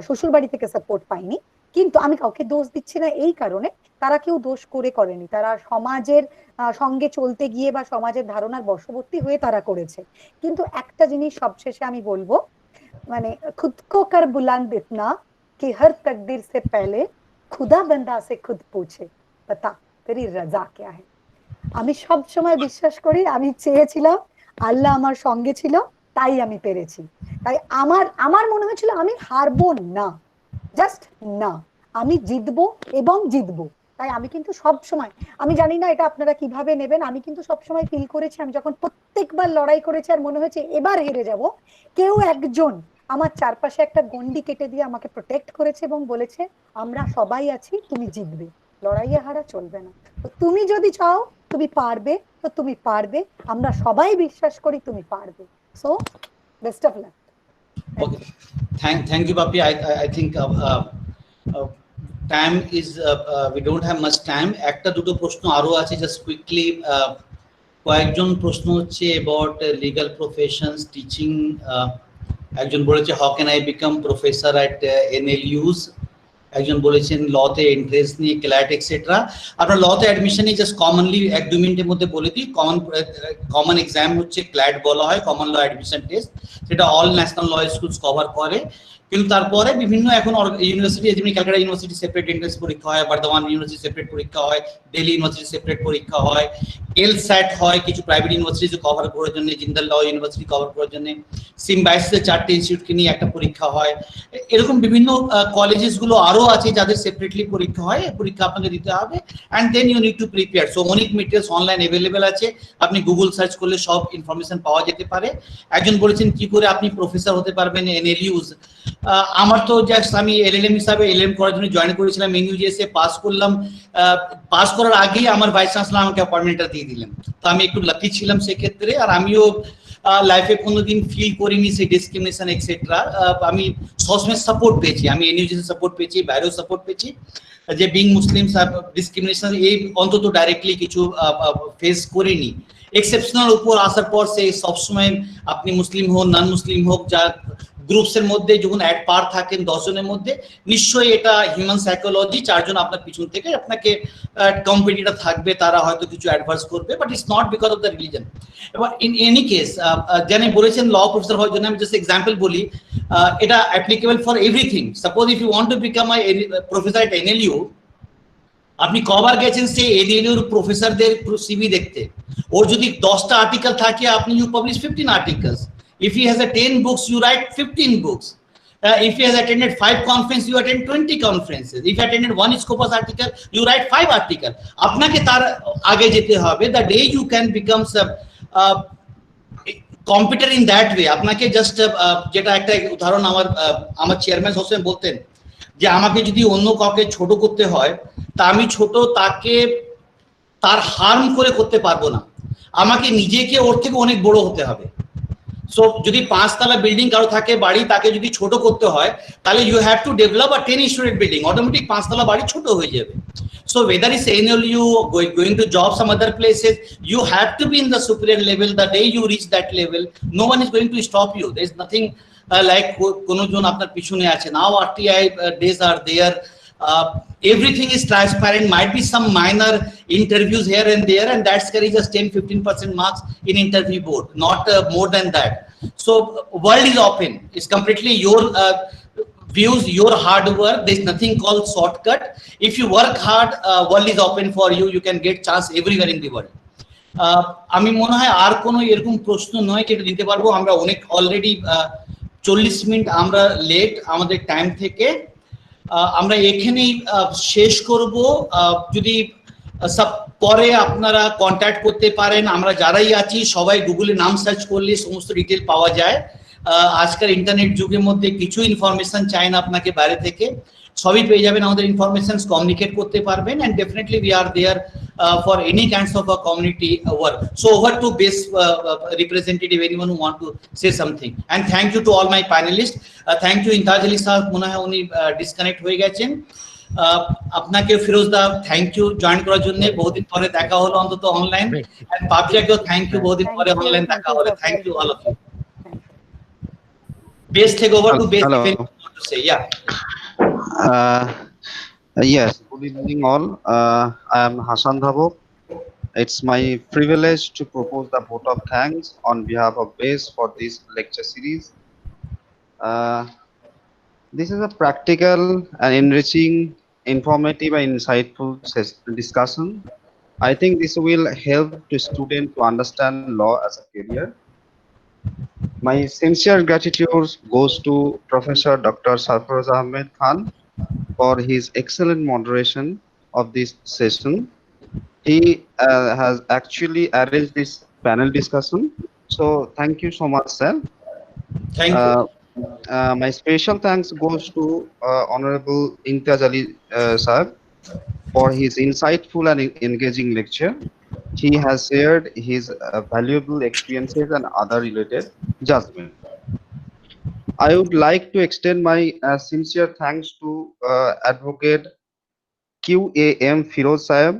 শ্বশুর বাড়ি থেকে সাপোর্ট পাইনি, কিন্তু আমি কাউকে দোষ দিচ্ছি না এই কারণে, তারা কেউ দোষ করেনি, তারা সমাজের সঙ্গে চলতে গিয়ে বা সমাজের ধারণার বশবর্তী হয়ে তারা করেছে। কিন্তু একটা জিনিস সবশেষে আমি বলবো, মানে खुद को कर बुलंद इतना कि हर तकदीर से पहले खुदा बंदा से खुद पूछे बता तेरी रजा क्या है। আমি সব সময় বিশ্বাস করি আমি চেয়েছিলাম, আল্লাহ আমার সঙ্গে ছিল, তাই আমি পেরেছি। তাই আমার আমার মনে হয়েছিল আমি হারবো না, জাস্ট না, আমি জিতবো এবং জিতবো। তাই আমি কিন্তু সব সময়, আমি জানি না এটা আপনারা কিভাবে নেবেন, আমি কিন্তু সব সময় ফিল করেছি, আমি যখন প্রত্যেকবার লড়াই করেছি আর মনে হয়েছে এবার হেরে যাব, কেউ একজন আমার চারপাশে একটা গন্ডি কেটে দিয়ে আমাকে প্রোটেক্ট করেছে এবং বলেছে আমরা সবাই আছি, তুমি জিতবে, লড়াইয়ে হারা চলবে না। তো তুমি যদি চাও তুমি পারবে, তো তুমি পারবে, আমরা সবাই বিশ্বাস করি তুমি পারবে। So best of luck. Okay, thank you, Papi. I think time is we don't have much time. একটা দুটো প্রশ্ন আরো আছে, just quickly. কয়েকজন প্রশ্ন হচ্ছে about legal professions, teaching. একজন বলেছে how can I become professor at NLUs? একজন বলেছেন লতে ইন্টারেস্ট নিয়ে ক্ল্যাট এক্সেট্রা। আপনার লতে অ্যাডমিশনে জাস্ট কমনলি 1-2 মিনিটের মধ্যে বলে দিই, কমন এক্সাম হচ্ছে ক্ল্যাট বলা হয়, কমন ল অ্যাডমিশন টেস্ট, সেটা all national law schools cover করে। কিন্তু তারপরে বিভিন্ন এখন ইউনিভার্সিটি, যেমনি ক্যালকাটা ইউনিভার্সিটি সেপারেট এন্ট্রান্স পরীক্ষা হয়, বর্ধমান ইউনিভার্সিটি সেপারেট পরীক্ষা হয়, দিল্লি ইউনিভার্সিটি সেপারেট পরীক্ষা হয়, এলস্যাট হয় কিছু প্রাইভেট ইউনিভার্সিটি কভার করার জন্য, জিন্দাল ল ইউনিভার্সিটি কভার করার জন্য, সিম্বাইসিসের 4টে ইনস্টিটিউটকে নিয়ে একটা পরীক্ষা হয়। এরকম বিভিন্ন কলেজেস গুলো আরো আছে যাদের সেপারেটলি পরীক্ষা হয়, পরীক্ষা আপনাকে দিতে হবে, and then you need to prepare. So অনেক মেটেরিয়ালস অনলাইন অ্যাভেলেবেল আছে, আপনি গুগল সার্চ করলে সব ইনফরমেশন পাওয়া যেতে পারে। একজন বলেছেন কি করে আপনি প্রফেসর হতে পারবেন এনএলইউস। আমার তো জাস্ট আমি এলএলএম হিসাবে এলএম করার জন্য জয়েন করেছিলাম এনইউজিএসে, পাস করলাম, পাস করার আগেই আমার ভাইস চ্যান্সেলর আমাকে অ্যাপয়েন্টমেন্টটা দিয়ে দিলেন, তো আমি একটু লাকি ছিলাম সেক্ষেত্রে। আর আমিও লাইফে কোনোদিন ফিল করিনি সেই ডিসক্রিমিনেশন এক্সেট্রা। আমি সবসময় সাপোর্ট পেয়েছি, আমি এনইউজিএসে সাপোর্ট পেয়েছি, বাইরেও সাপোর্ট পেয়েছি, যে বিং মুসলিম ডিসক্রিমিনেশন এই অন্তত ডাইরেক্টলি কিছু ফেস করিনি। এক্সেপশনাল উপর আসার পর সে সবসময় আপনি মুসলিম হোক নন মুসলিম হোক, যা গ্রুপস এর মধ্যে যখন অ্যাড পার থাকেন 10 জনের মধ্যে, নিশ্চয়ই এটা হিউম্যান সাইকোলজি, 4 জন আপনার পিছন থেকে আপনাকে কম্পিটিটর থাকবে, তারা হয়তো কিছু অ্যাডভান্স করবে, but it's not because of the religion. এবার ইন এনি কেস যিনি বলেছেন ল প্রফেসর হওয়ার জন্য, আমি জাস্ট এক্সাম্পল বলি, এটা applicable for everything. Suppose if you want to become a professor at NLU, আপনি কবার গেছেন সেই এনএলইউর প্রফেসরদের সিভি দেখতে, ওর যদি 10টা আর্টিকেল থাকে আপনি you publish 15 articles. If he has a 10 books, you write 15 books. If he has attended 5 conferences, you attend 20 conferences. If he attended 1 Scopus article, you write 5 articles. আপনাকে তার আগে যেতে হবে। The day you can become competent in that way, আপনাকে just যেটা একটা উদাহরণ আমার চেয়ারম্যান হোসেন বলতেন যে আমাকে যদি অন্য কাউকে ছোট করতে হয়, তা আমি ছোট তাকে তার হার্ম করে করতে পারবো না, আমাকে নিজেকে ওর থেকে অনেক বড় হতে হবে। সো যদি 5 তলা বিল্ডিং কারো থাকে বাড়ি, তাকে যদি ছোট করতে হয় তাহলে you have to develop a 10 story building, automatic 5 তলা বাড়ি ছোট হয়ে যাবে। So whether it's NLU, going to job some other places, you have to be in the superior level. The day you reach that level, no one is going to stop you. There is nothing like কোনো জন আপনার পিছনে আছে। Now RTI days are there. Everything is transparent, might be some minor interviews here and there, and that's carries just 10-15% marks in interview board, not more than that. So world is open, it's completely your views your hard work. There's nothing called shortcut. If you work hard, world is open for you. You can get chance everywhere in the world. আমি মনে হয় আর কোনো এরকম প্রশ্ন নয় কেটে দিতে পারবো। আমরা অনেক অলরেডি 40 মিনিট আমরা লেট আমাদের টাইম থেকে। আমরা এখানেই শেষ করব। যদি সব পরে আপনারা কন্ট্যাক্ট করতে পারেন, আমরা যারাই আছি সবাই গুগলে নাম সার্চ করলে সমস্ত ডিটেল পাওয়া যায়। আজকের ইন্টারনেট যুগের মধ্যে কিছু ইনফরমেশন চাই না আপনাকে বাইরে থেকে, সবই পেয়ে যাবেন। আমাদের ইনফরমেশনস কমিউনিকেট করতে পারবেন, and definitely we are there for any kinds of a community work. So over to base representative, anyone who want to say something. And thank you to all my panelists. Thank you Intaj Ali সাহেব, মনে হয় উনি disconnect হয়ে গেছেন। আপনাকে ফিরোজ দা thank you join করার জন্য, বহুদিন পরে দেখা হলো অন্তত অনলাইন। এন্ড পাপিয়াকেও থ্যাংক ইউ, বহুদিন পরে অনলাইন দেখা হলো। Thank you all of you. Base take over to base. Hello. If anyone want to say, yeah. Yes, good evening all. I am Hassan Dhabok. It's my privilege to propose the vote of thanks on behalf of BASE for this lecture series. This is a practical and enriching, informative and insightful discussion. I think this will help to students to understand law as a career. My sincere gratitude goes to Professor Dr. Sarfaraz Ahmed Khan for his excellent moderation of this session. He has actually arranged this panel discussion. So thank you so much, sir. Thank you. My special thanks goes to Honorable Imtiaz Ali Sahib for his insightful and engaging lecture. He has shared his valuable experiences and other related judgment. I would like to extend my sincere thanks to Advocate QAM Firoz Sahib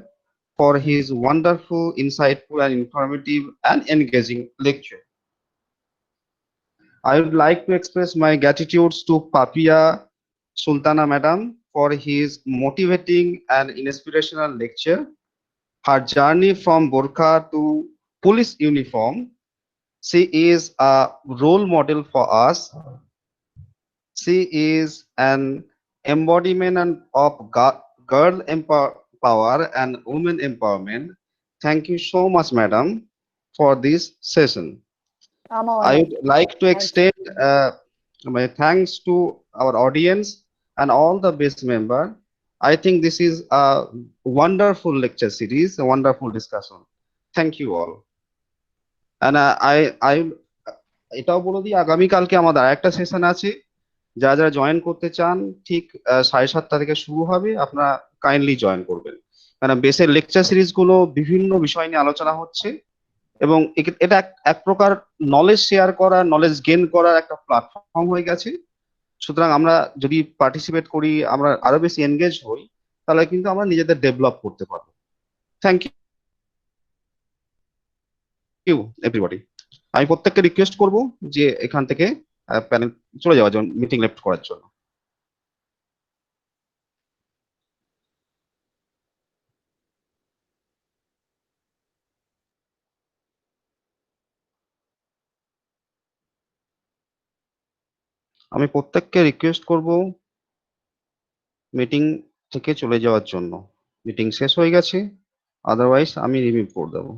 for his wonderful, insightful and informative and engaging lecture. I would like to express my gratitude to Papia Sultana Madam for his motivating and inspirational lecture. Her journey from Burqa to police uniform, she is a role model for us. She is an embodiment of girl power and women empowerment. Thank you so much, madam, for this session. I'm I honored. would like to extend my thanks to our audience and all the base member. I think this is a wonderful lecture series, a wonderful discussion. Thank you all. And I এটাও বলে দিই, আগামীকালকে আমাদের আরেকটা session আছে। যারা যারা join করতে চান ঠিক 7:30 থেকে শুরু হবে, আপনারা কাইন্ডলি জয়েন করবেন। কারণ বেসের লেকচার সিরিজ গুলো বিভিন্ন বিষয় নিয়ে আলোচনা হচ্ছে এবং এটা এক প্রকার নলেজ শেয়ার করা, নলেজ গেইন করার একটা প্ল্যাটফর্ম হয়ে গেছে। সুতরাং আমরা যদি পার্টিসিপেট করি, আমরা আরো বেশি এনগেজ হই, তাহলে কিন্তু আমরা নিজেদের ডেভেলপ করতে পারবো। Thank you everybody. আমি প্রত্যেককে রিকোয়েস্ট করব যে এখান থেকে প্যানেল চলে যাওয়ার জন্য, মিটিং লেফট করার জন্য। আমি প্রত্যেককে রিকোয়েস্ট করব মিটিং থেকে চলে যাওয়ার জন্য। মিটিং শেষ হয়ে গেছে, আদারওয়াইজ আমি রিমিভ করে দেবো।